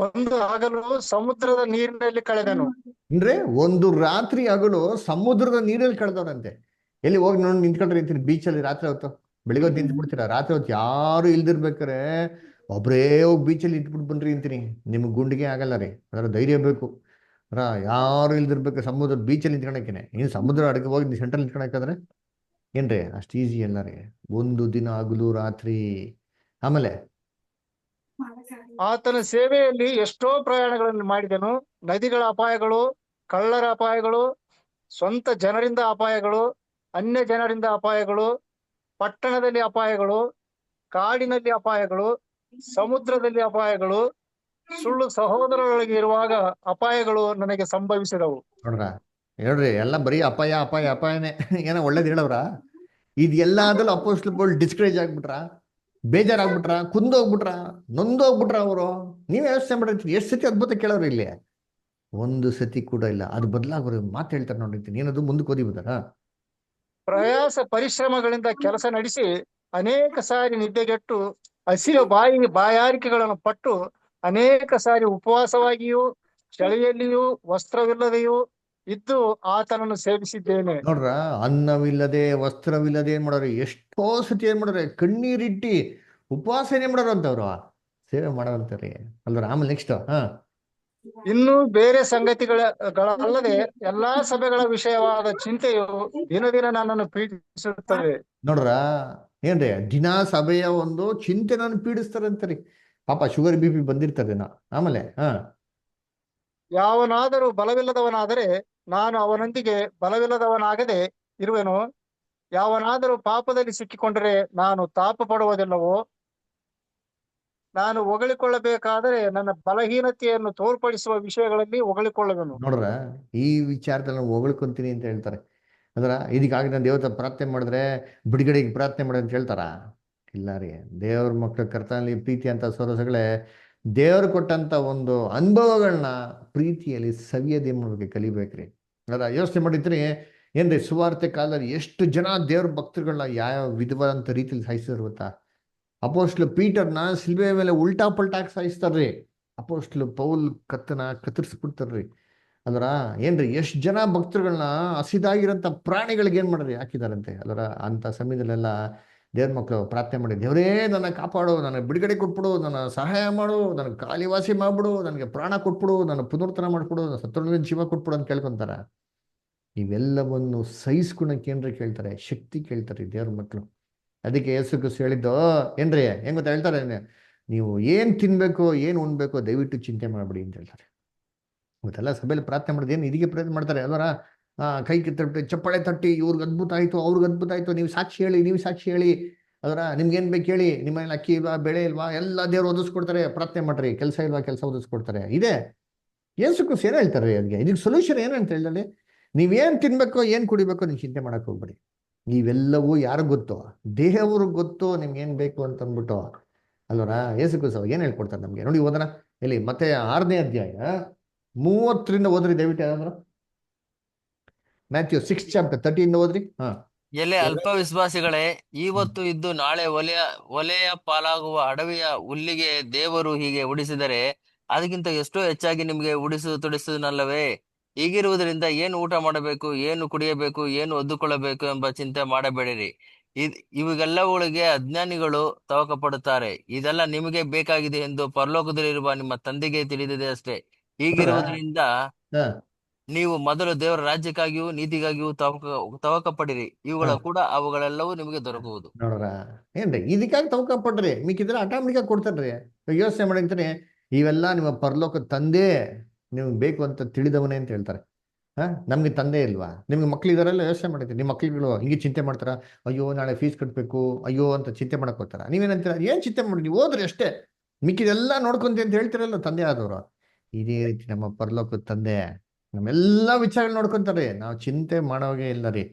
1 ಹಗಲು ಸಮುದ್ರದ ನೀರಿನಲ್ಲಿ ಕಳೆದನು. ಅಂದ್ರೆ 1 ರಾತ್ರಿ ಹಗಲು ಸಮುದ್ರದ ನೀರಲ್ಲಿ ಕಳೆದವ್ರಂತೆ. ಎಲ್ಲಿ ಹೋಗಿ ನೋಡಿ ನಿಂತ್ಕೊಂಡ್ರೆ ಅಂತೀನಿ ಬೀಚಲ್ಲಿ ರಾತ್ರಿ ಹೊತ್ತು, ಬೆಳಿಗ್ಗೆ ಹೊತ್ತು ನಿಂತು ಬಿಡ್ತೀರಾ, ರಾತ್ರಿ ಹೊತ್ತು ಯಾರು ಇಲ್ದಿರ್ಬೇಕಾರೆ ಒಬ್ರೇ ಹೋಗಿ ಬೀಚಲ್ಲಿ ನಿಂತ್ಬಿಟ್ಟು ಬನ್ರಿ ಅಂತೀನಿ. ನಿಮ್ಗೆ ಗುಂಡಿಗೆ ಆಗಲ್ಲ ರೀ, ಅದರ ಧೈರ್ಯ ಬೇಕು. ಯಾರು ಇಲ್ದಿರ್ಬೇಕು ಸಮುದ್ರದ ಬೀಚಲ್ಲಿ ನಿಂತ್ಕೊಳಕೇನೆ. ಇನ್ನು ಸಮುದ್ರ ಅಡಿಗೆ ಹೋಗಿ ಸೆಂಟ್ರಲ್ ನಿಂತ್ಕೊಳಕಾದ್ರೆ ಏನ್ರಿ ಅಷ್ಟು ಈಸಿ ಅಲ್ಲ ರೀ. 1 ದಿನ ಹಗಲು ರಾತ್ರಿ. ಆಮೇಲೆ ಆತನ ಸೇವೆಯಲ್ಲಿ ಎಷ್ಟೋ ಪ್ರಯಾಣಗಳನ್ನು ಮಾಡಿದನು. ನದಿಗಳ ಅಪಾಯಗಳು, ಕಳ್ಳರ ಅಪಾಯಗಳು, ಸ್ವಂತ ಜನರಿಂದ ಅಪಾಯಗಳು, ಅನ್ಯ ಜನರಿಂದ ಅಪಾಯಗಳು, ಪಟ್ಟಣದಲ್ಲಿ ಅಪಾಯಗಳು, ಕಾಡಿನಲ್ಲಿ ಅಪಾಯಗಳು, ಸಮುದ್ರದಲ್ಲಿ ಅಪಾಯಗಳು, ಸುಳ್ಳು ಸಹೋದರರೊಳಗೆ ಇರುವಾಗ ಅಪಾಯಗಳು ನನಗೆ ಸಂಭವಿಸಿದವು. ನೋಡ್ರ ಹೇಳ್ರಿ, ಎಲ್ಲ ಬರೀ ಅಪಾಯ ಅಪಾಯ ಅಪಾಯನೇ. ಏನೋ ಒಳ್ಳೇದು ಹೇಳವ್ರ? ಇದೆಲ್ಲಾದ್ರೂ ಅಪೋಸ್ಟಲ್ ಡಿಸ್ಕರೇಜ್ ಆಗ್ಬಿಟ್ರ, ಬೇಜಾರಾಗ್ಬಿಟ್ರ, ಕುಂದೋಗ್ಬಿಟ್ರ, ನೊಂದೋಗ್ಬಿಟ್ರ ಅವರು? ನೀವೇ ಯೋಚನೆ ಮಾಡಿರ್ತೀರಿ. ಎಷ್ಟು ಸತಿ ಅದ್ಭುತ ಕೇಳೋರು ಇಲ್ಲಿ? 1 ಸತಿ ಕೂಡ ಇಲ್ಲ. ಅದು ಬದಲಾಗೋರು ಮಾತು ಹೇಳ್ತಾರೆ ನೋಡಿರ್ತೀನಿ. ಏನದು ಮುಂದಕ್ಕೆ ಓದಿಬಿಟ್ಟಾರ? ಪ್ರಯಾಸ ಪರಿಶ್ರಮಗಳಿಂದ ಕೆಲಸ ನಡೆಸಿ ಅನೇಕ ಸಾರಿ ನಿದ್ದೆಗೆಟ್ಟು ಹಸಿವ ಬಾಯಾರಿಕೆಗಳನ್ನು ಪಟ್ಟು ಅನೇಕ ಸಾರಿ ಉಪವಾಸವಾಗಿಯೂ ಚಳಿಯಲ್ಲಿಯೂ ವಸ್ತ್ರವಿಲ್ಲದೆಯೂ ಇದ್ದು ಆತನನ್ನು ಸೇವಿಸಿದ್ದೇನೆ. ನೋಡ್ರ, ಅನ್ನವಿಲ್ಲದೆ ವಸ್ತ್ರವಿಲ್ಲದೆ ಏನ್ ಮಾಡೋರು, ಎಷ್ಟೋ ಸತಿ ಏನ್ ಮಾಡೋರೆ, ಕಣ್ಣೀರಿಟ್ಟಿ ಉಪವಾಸ ಏನೇ ಮಾಡೋರು ಅಂತವ್ರು ಸೇವೆ ಮಾಡೋರಂತಾರೆ ಅಲ್ವ. ಆಮೇಲೆ ನೆಕ್ಸ್ಟ್ ಇನ್ನು ಬೇರೆ ಸಂಗತಿಗಳಲ್ಲದೆ ಎಲ್ಲಾ ಸಭೆಗಳ ವಿಷಯವಾದ ಚಿಂತೆಯು ದಿನ ದಿನ ನನ್ನನ್ನು ಪೀಡಿಸುತ್ತದೆ. ನೋಡ್ರ ಏನ್ರಿ, ದಿನಾ ಸಭೆಯ ಒಂದು ಚಿಂತೆ ನಾನು ಪೀಡಿಸ್ತಾರಂತರಿ. ಪಾಪ ಶುಗರ್ BP ಬಂದಿರ್ತದೇನ. ಆಮೇಲೆ ಯಾವನಾದರೂ ಬಲವಿಲ್ಲದವನಾದರೆ ನಾನು ಅವನೊಂದಿಗೆ ಬಲವಿಲ್ಲದವನಾಗದೆ ಇರುವೆನು. ಯಾವನಾದರೂ ಪಾಪದಲ್ಲಿ ಸಿಕ್ಕಿಕೊಂಡರೆ ನಾನು ತಾಪ ಪಡುವುದಿಲ್ಲವೋ? ನಾನು ಹೊಗಳಿಕೊಳ್ಳಬೇಕಾದರೆ ನನ್ನ ಬಲಹೀನತೆಯನ್ನು ತೋರ್ಪಡಿಸುವ ವಿಷಯಗಳಲ್ಲಿ ಹೊಗಳಿಕೊಳ್ಳುವೆನು. ನೋಡ್ರ, ಈ ವಿಚಾರದಲ್ಲಿ ನಾನು ಹೊಗಳ್ಕೊಂತೀನಿ ಅಂತ ಹೇಳ್ತಾರೆ. ಅಂದ್ರ ಇದಕ್ಕಾಗಿ ನಾನು ದೇವತ ಪ್ರಾರ್ಥನೆ ಮಾಡಿದ್ರೆ ಬಿಡುಗಡೆಗೆ ಪ್ರಾರ್ಥನೆ ಮಾಡಿ ಅಂತ ಹೇಳ್ತಾರ? ಇಲ್ಲ ರೀ. ದೇವ್ರ ಮಕ್ಕಳ ಕರ್ತನಲ್ಲಿ ಪ್ರೀತಿ ಅಂತ ಸೊರಸಗಳೇ ದೇವ್ರು ಕೊಟ್ಟಂತ ಒಂದು ಅನುಭವಗಳನ್ನ ಪ್ರೀತಿಯಲ್ಲಿ ಸವಿಯದೆ ಮಾಡ್ಬೇಕು, ಕಲಿಬೇಕ್ರಿ. ಅದ ಯೋಚನೆ ಮಾಡಿದ್ರಿ ಏನ್ರಿ, ಸುವಾರ್ತೆ ಕಾಲದಲ್ಲಿ ಎಷ್ಟು ಜನ ದೇವ್ರ ಭಕ್ತರುಗಳನ್ನ ಯಾವ ವಿಧವಾದಂತ ರೀತಿಯಲ್ಲಿ ಸಾಯಿಸಿದ್ರು ಗೊತ್ತಾ? ಅಪೋಸ್ಟ್ಲು ಪೀಟರ್ನ ಸಿಲ್ವೆ ಮೇಲೆ ಉಲ್ಟಾ ಪಲ್ಟಾಕ್ ಸಾಯಿಸ್ತಾರ್ರಿ. Apostle Paul ಕತ್ತರಿಸ್ಬಿಡ್ತಾರ್ರಿ. ಅದರ ಏನ್ರಿ, ಎಷ್ಟು ಜನ ಭಕ್ತರುಗಳನ್ನ ಹಸಿದಾಗಿರೋಂಥ ಪ್ರಾಣಿಗಳಿಗೆ ಏನ್ ಮಾಡ್ರಿ ಹಾಕಿದಾರಂತೆ. ಅದರ ಅಂತ ಸಮಯದಲ್ಲೆಲ್ಲ ದೇವ್ರ ಮಕ್ಕಳು ಪ್ರಾರ್ಥನೆ ಮಾಡಿ, ದೇವರೇ ನನ್ನ ಕಾಪಾಡು, ನನಗೆ ಬಿಡುಗಡೆ ಕೊಟ್ಬಿಡು, ನನ್ನ ಸಹಾಯ ಮಾಡು, ನನಗೆ ಕಾಲಿವಾಸಿ ಮಾಡ್ಬಿಡು, ನನಗೆ ಪ್ರಾಣ ಕೊಟ್ಬಿಡು, ನನ್ನ ಪುನರ್ತನ ಮಾಡ್ಬಿಡು, ನನ್ನ ಸತ್ತೊಳಗಿನ ಜೀವ ಕೊಟ್ಬಿಡು ಅಂತ ಕೇಳ್ಕೊಂತಾರ. ಇವೆಲ್ಲವನ್ನು ಸಹಿಸ್ಕೊಳಕ್ಕೆ ಏನ್ರಿ ಕೇಳ್ತಾರೆ? ಶಕ್ತಿ ಕೇಳ್ತಾರೆ ದೇವ್ರ ಮಕ್ಕಳು. ಅದಕ್ಕೆ ಯೇಸು ಕ್ರಿಸ್ತ ಹೇಳಿದ್ದು ಏನ್ರಿ, ಹೆಂಗ್ ಗೊತ್ತಾ ಹೇಳ್ತಾರೆ, ನೀವು ಏನ್ ತಿನ್ಬೇಕು ಏನ್ ಉಣ್ಬೇಕು ದಯವಿಟ್ಟು ಚಿಂತೆ ಮಾಡ್ಬಿಡಿ ಅಂತ ಹೇಳ್ತಾರೆ. ಇವತ್ತೆಲ್ಲ ಸಭೆಯಲ್ಲಿ ಪ್ರಾರ್ಥನೆ ಮಾಡಿದ್ರೆ ಏನು ಇದಕ್ಕೆ ಪ್ರಯತ್ನ ಮಾಡ್ತಾರೆ ಅಲ್ವರ? ಕೈ ಕಿತ್ತಬಿಟ್ಟು ಚಪ್ಪಾಳೆ ತಟ್ಟಿ, ಇವ್ರಿಗೆ ಅದ್ಭುತ ಆಯ್ತು, ಅವ್ರಿಗೆ ಅದ್ಭುತ ಆಯ್ತು, ನೀವು ಸಾಕ್ಷಿ ಹೇಳಿ, ನೀವು ಸಾಕ್ಷಿ ಹೇಳಿ, ಅದರ ನಿಮ್ಗೇನ್ ಬೇಕು ಹೇಳಿ, ನಿಮ್ಮನೇಲಿ ಅಕ್ಕಿ ಇಲ್ವಾ, ಬೆಳೆ ಇಲ್ವಾ, ಎಲ್ಲ ದೇವ್ರು ಓದಿಸ್ಕೊಡ್ತಾರೆ, ಪ್ರಾರ್ಥನೆ ಮಾಡ್ರಿ. ಕೆಲಸ ಇಲ್ವಾ, ಕೆಲಸ ಓದಿಸ್ಕೊಡ್ತಾರೆ. ಇದೆ ಯೇಸು ಕ್ರಿಸ್ತ ಏನ್ ಹೇಳ್ತಾರೆ ಅದಕ್ಕೆ? ಇದಕ್ಕೆ ಸೊಲ್ಯೂಷನ್ ಏನಂತ ಹೇಳಿದ್ರೆ, ನೀವೇನ್ ತಿನ್ಬೇಕೋ ಏನ್ ಕುಡಿಬೇಕೋ ನೀವು ಚಿಂತೆ ಮಾಡಕ್ ಹೋಗ್ಬೇಡಿ. ನೀವೆಲ್ಲವೂ ಯಾರಿಗ್ ಗೊತ್ತು? ದೇವ್ರಿಗೆ ಗೊತ್ತು ನಿಮ್ಗೆ ಏನ್ ಬೇಕು ಅಂತ ಅಂದ್ಬಿಟ್ಟು ಅಲ್ವರ. ಯೇಸು ಕ್ರಿಸ್ತ ಏನ್ ಹೇಳ್ಕೊಡ್ತಾರೆ ನಮ್ಗೆ ನೋಡಿ. ಓದನ ಎಲ್ಲಿ? ಮತ್ತೆ 6ನೇ ಅಧ್ಯಾಯ 30ರಿಂದ ಓದ್ರಿ ದಯವಿಟ್ಟು. ಯಾರಾದ್ರೂ ಮ್ಯಾಥ್ಯೂ 6 ಚಾಪ್ಟರ್ 30 ಓದ್ರಿ. ಎಲೆ ಅಲ್ಪ ವಿಶ್ವಾಸಿಗಳೇ, ಇವತ್ತು ಇದ್ದು ನಾಳೆ ಒಲೆಯ ಪಾಲಾಗುವ ಅಡವಿಯ ಹುಲ್ಲಿಗೆ ದೇವರು ಹೀಗೆ ಉಡಿಸಿದರೆ ಅದಕ್ಕಿಂತ ಎಷ್ಟೋ ಹೆಚ್ಚಾಗಿ ನಿಮಗೆ ತೊಡಿಸುವುದಲ್ಲವೇ? ಹೀಗಿರುವುದರಿಂದ ಏನು ಊಟ ಮಾಡಬೇಕು, ಏನು ಕುಡಿಯಬೇಕು, ಏನು ಒದ್ದುಕೊಳ್ಳಬೇಕು ಎಂಬ ಚಿಂತೆ ಮಾಡಬೇಡಿರಿ. ಇವುಗಳೆಲ್ಲವುಗಳಿಗೆ ಅಜ್ಞಾನಿಗಳು ತವಕ ಪಡುತ್ತಾರೆ. ಇದೆಲ್ಲ ನಿಮಗೆ ಬೇಕಾಗಿದೆ ಎಂದು ಪರಲೋಕದಲ್ಲಿರುವ ನಿಮ್ಮ ತಂದೆಗೆ ತಿಳಿದಿದೆ ಅಷ್ಟೇ. ಹೀಗಿರುವುದರಿಂದ ಹಾ ನೀವು ಮೊದಲು ದೇವರ ರಾಜ್ಯಕ್ಕಾಗಿಯೂ ನೀತಿಗಾಗಿಯೂ ತವಕ ಪಡಿರಿ, ಇವುಗಳ ಹಾ ಕೂಡ ಅವುಗಳೆಲ್ಲವೂ ನಿಮಗೆ ದೊರಕುವುದು. ನೋಡ್ರ ಏನ್ರಿ ಇದಕ್ಕಾಗಿ ತವಕ ಪಡ್ರಿ, ಮಿಕ್ಕಿದ್ರೆ ಆಟೋಮೆಟಿಕ್ ಆಗಿ ಕೊಡ್ತಾರ್ರಿ. ಯೋಚನೆ ಮಾಡಿರ್ತೀನಿ, ಇವೆಲ್ಲ ನಿಮ್ಮ ಪರಲೋಕ ತಂದೆ ನಿಮ್ಗೆ ಬೇಕು ಅಂತ ತಿಳಿದವನೇ ಅಂತ ಹೇಳ್ತಾರೆ. ನಮ್ಗೆ ತಂದೆ ಇಲ್ವಾ? ನಿಮ್ಗೆ ಮಕ್ಳು ಇದಾರೆಲ್ಲ ಯೋಚನೆ ಮಾಡಿರ್ತೀನಿ, ನಿಮ್ಮ ಮಕ್ಳುಗಳು ಹಿಂಗೆ ಚಿಂತೆ ಮಾಡ್ತಾರ, ಅಯ್ಯೋ ನಾಳೆ ಫೀಸ್ ಕಟ್ಟಬೇಕು ಅಯ್ಯೋ ಅಂತ ಚಿಂತೆ ಮಾಡಕ್ ಹೋಗ್ತಾರ. ನೀವೇನಂತೀರ, ಏನ್ ಚಿಂತೆ ಮಾಡಿ ನೀವು ಓದ್ರಿ ಅಷ್ಟೇ, ಮಿಕ್ಕಿದೆಲ್ಲ ನೋಡ್ಕೊಂತ ಅಂತ ಹೇಳ್ತಿರಲ್ಲ ತಂದೆ ಆದವರು. ಇದೇ ರೀತಿ ನಮ್ಮ ಪರಲೋಕದ ತಂದೆ ನಮ್ಮೆಲ್ಲಾ ವಿಚಾರಗಳು ನೋಡ್ಕೊಂತಾರೆ, ನಾವು ಚಿಂತೆ ಮಾಡೋಗೆ ಇಲ್ಲ ರೀ.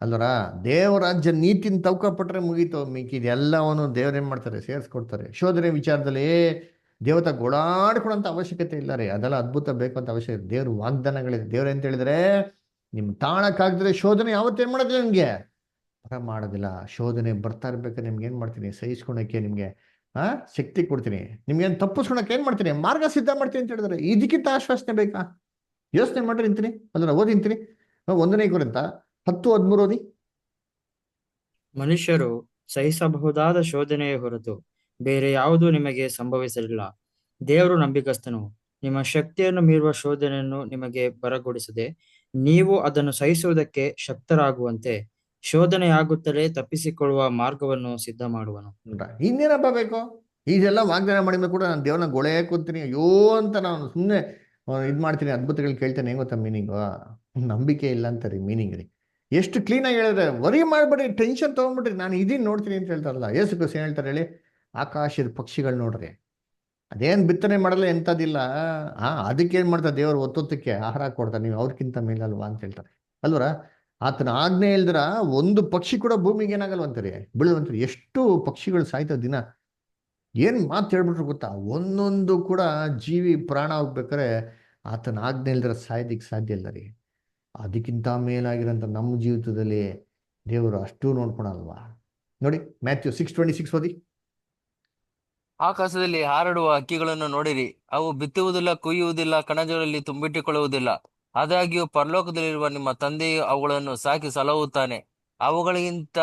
ಅಲ್ವರ ದೇವರ ರಾಜ್ಯ ನೀತಿನ ತವಕ ಪಟ್ರೆ ಮುಗೀತು, ಮಿಕ್ಕಿದ ಎಲ್ಲವನು ದೇವ್ರೇನ್ ಮಾಡ್ತಾರೆ, ಸೇರಿಸ್ಕೊಡ್ತಾರೆ. ಶೋಧನೆ ವಿಚಾರದಲ್ಲಿ ದೇವತ ಗೋಳಾಡ್ಕೊಳಂತ ಅವಶ್ಯಕತೆ ಇಲ್ಲ ರೀ. ಅದೆಲ್ಲ ಅದ್ಭುತ ಬೇಕು ಅಂತ ಅವಶ್ಯಕತೆ. ದೇವ್ರ ವಾಗ್ದಾನಗಳಿದೆ. ದೇವ್ರ ಅಂತ ಹೇಳಿದ್ರೆ ನಿಮ್ ತಾಳಕ್ಕಾಗ್ದ್ರೆ ಶೋಧನೆ ಯಾವತ್ತೇನ್ ಮಾಡೋದಿಲ್ಲ, ನಿಮ್ಗೆ ಬರ ಮಾಡೋದಿಲ್ಲ. ಶೋಧನೆ ಬರ್ತಾ ಇರ್ಬೇಕಾದ್ರೆ ನಿಮ್ಗೆ ಏನ್ ಮಾಡ್ತೀನಿ, ಸಹಿಸ್ಕೊಳಕ್ಕೆ ನಿಮ್ಗೆ ಶಕ್ತಿ ಕೊಡ್ತೀನಿ. ನಿಮ್ಗೇನ್ ತಪ್ಪಿಸ್ಕೊಳಕ್ಕೆ ಏನ್ ಮಾಡ್ತೀನಿ, ಮಾರ್ಗ ಸಿದ್ಧ ಮಾಡ್ತೀನಿ ಅಂತ ಹೇಳಿದ್ರೆ ಇದಕ್ಕಿಂತ ಆಶ್ವಾಸನೆ ಬೇಕಾ? ಯೋಚನೆ ಮಾಡ್ರಿ ಅಂತೀನಿ, ಅದನ್ನ ಓದಿಂತೀನಿ. 1 ಕೊರಿಂಥ 10:13 ಓದಿ. ಮನುಷ್ಯರು ಸಹಿಸಬಹುದಾದ ಶೋಧನೆಯ ಹೊರತು ಬೇರೆ ಯಾವುದೂ ನಿಮಗೆ ಸಂಭವಿಸಲಿಲ್ಲ. ದೇವರು ನಂಬಿಗಸ್ತನು, ನಿಮ್ಮ ಶಕ್ತಿಯನ್ನು ಮೀರುವ ಶೋಧನೆಯನ್ನು ನಿಮಗೆ ಬರಗೊಡಿಸದೆ ನೀವು ಅದನ್ನು ಸಹಿಸುವುದಕ್ಕೆ ಶಕ್ತರಾಗುವಂತೆ ಶೋಧನೆಯಾಗುತ್ತಲೇ ತಪ್ಪಿಸಿಕೊಳ್ಳುವ ಮಾರ್ಗವನ್ನು ಸಿದ್ಧ ಮಾಡುವನು. ಇನ್ನೇನಪ್ಪ ಬೇಕು? ಇದೆಲ್ಲ ವಾಗ್ದಾನ ಮಾಡಿದ ಕೂಡ ನಾನು ದೇವ್ರನ್ನ ಗೊಳೆ ಕೂತೀನಿ, ಅಯ್ಯೋ ಅಂತ ನಾನು ಸುಮ್ಮನೆ ಮಾಡ್ತೀನಿ, ಅದ್ಭುತಗಳು ಕೇಳ್ತೇನೆ. ಹೆಂಗ್ ಗೊತ್ತಾ ಮೀನಿಂಗು? ನಂಬಿಕೆ ಇಲ್ಲ ಅಂತಾರೆ ಮೀನಿಂಗ್ ರೀ. ಎಷ್ಟು ಕ್ಲೀನಾಗಿ ಹೇಳಿದ್ರೆ, ವರಿ ಮಾಡ್ಬೇಡಿ, ಟೆನ್ಷನ್ ತೊಗೊಂಡ್ಬಿಟ್ರಿ, ನಾನು ಇದೀನಿ ನೋಡ್ತೀನಿ ಅಂತ ಹೇಳ್ತಾರಲ್ಲ. ಯೇಸು ಕ್ರಿಸ್ತ ಏನ್ ಹೇಳ್ತಾರೆ ಹೇಳಿ? ಆಕಾಶದ ಪಕ್ಷಿಗಳು ನೋಡ್ರಿ, ಅದೇನ್ ಬಿತ್ತನೆ ಮಾಡಲ್ಲ, ಎಂಥದಿಲ್ಲ. ಅದಕ್ಕೇನ್ ಮಾಡ್ತಾರೆ ದೇವರು? ಒತ್ತೊತ್ತಕ್ಕೆ ಆಹಾರ ಕೊಡ್ತಾರೆ. ನೀವು ಅವ್ರಕ್ಕಿಂತ ಮೇಲಲ್ವಾ ಅಂತ ಹೇಳ್ತಾರೆ ಅಲ್ವರ. ಆತನ ಆಜ್ಞೆ ಇಲ್ದ್ರ ಒಂದು ಪಕ್ಷಿ ಕೂಡ ಭೂಮಿಗೆ ಏನಾಗಲ್ವಂತಾರೆ, ಬೀಳುವಂತಾರೆ. ಎಷ್ಟು ಪಕ್ಷಿಗಳು ಸಾಯ್ತವೆ ದಿನ. ಏನ್ ಮಾತು ಹೇಳ್ಬಿಟ್ರು ಗೊತ್ತಾ? ಒಂದೊಂದು ಕೂಡ ಜೀವಿ ಪ್ರಾಣ ಹೋಗ್ಬೇಕಾರೆ ಆತನ ಆಜ್ಞೆ ಇಲ್ದ್ರ ಸಾಯ್ದಿಕ್ ಸಾಧ್ಯ ಇಲ್ಲ ರೀ. ಅದಕ್ಕಿಂತ ಮೇಲಾಗಿರೋಂಥ ನಮ್ಮ ಜೀವಿತದಲ್ಲಿ ದೇವರು ಅಷ್ಟು ನೋಡ್ಕೊಳಲ್ವಾ? ನೋಡಿ, ಮ್ಯಾಥ್ಯೂ 6:26 ಓದಿ. ಆಕಾಶದಲ್ಲಿ ಹಾರಾಡುವ ಹಕ್ಕಿಗಳನ್ನು ನೋಡಿರಿ, ಅವು ಬಿತ್ತುವುದಿಲ್ಲ, ಕೊಯ್ಯುವುದಿಲ್ಲ, ಕಣಜಗಳಲ್ಲಿ ತುಂಬಿಟ್ಟುಕೊಳ್ಳುವುದಿಲ್ಲ. ಆದಾಗ್ಯೂ ಪರಲೋಕದಲ್ಲಿರುವ ನಿಮ್ಮ ತಂದೆಯು ಅವುಗಳನ್ನು ಸಾಕಿ ಸಲಹುತ್ತಾನೆ. ಅವುಗಳಿಗಿಂತ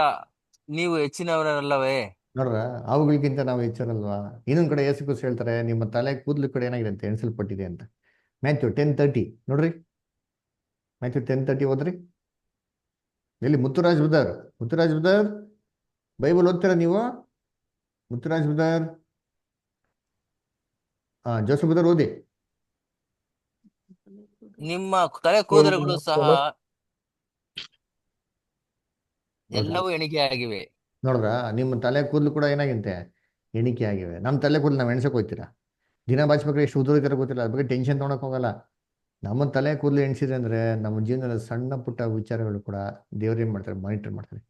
ನೀವು ಹೆಚ್ಚಿನವರಲ್ಲವೇ? ನೋಡ್ರ, ಅವುಗಳಿಗಿಂತ ನಾವು ಹೆಚ್ಚರಲ್ವಾ? ಇನ್ನೊಂದ್ ಕಡೆ ಯೇಸು ಕ್ರಿಸ್ತ ಹೇಳ್ತಾರೆ, ನಿಮ್ಮ ತಲೆ ಕೂದಲು ಕಡೆ ಏನಾಗಿದೆ ಅಂತ ಎಣಿಸಲ್ಪಟ್ಟಿದೆ ಅಂತ. ಮ್ಯಾಥ್ಯೂ 10:30 ನೋಡ್ರಿ. ಮ್ಯಾಥ್ಯೂ 10:30 ಓದ್ರಿ. ಎಲ್ಲಿ ಮುತ್ತುರಾಜ್ ಬುದರ್ ಬೈಬಲ್ ಓದ್ತೀರಾ ನೀವು? ಮುತ್ತುರಾಜ್ ಬುದರ್, ಜೋಸಫ್ ಬುದರ್ ಓದಿ. ನಿಮ್ಮ ತಲೆ ಕೂದಲುಗಳು ಸಹ ಎಲ್ಲವೂ ಎಣಿಕೆಯಾಗಿವೆ. ನೋಡ್ರ, ನಿಮ್ಮ ತಲೆ ಕೂದಲು ಕೂಡ ಏನಾಗಿಂತೆ, ಎಣಿಕೆ ಆಗಿವೆ. ನಮ್ಮ ತಲೆ ಕೂದಲು ನಾವು ಎಣ್ಸಕ್ ಹೋಗ್ತೀರಾ? ದಿನ ಬಾಚ್ಬೇಕಾದ್ರೆ ಎಷ್ಟು ಉದುರಿತಾರ ಗೊತ್ತಿಲ್ಲ, ಅದ್ರ ಬಗ್ಗೆ ಟೆನ್ಷನ್ ತೊಗೊಳಕ್ ಹೋಗಲ್ಲ. ನಮ್ಮ ತಲೆ ಕೂದಲು ಎಣಿಸಿದೆ ಅಂದ್ರೆ ನಮ್ಮ ಜೀವನದ ಸಣ್ಣ ಪುಟ್ಟ ವಿಚಾರಗಳು ಕೂಡ ದೇವ್ರು ಏನ್ ಮಾಡ್ತಾರೆ, ಮಾನಿಟರ್ ಮಾಡ್ತಾರೆ.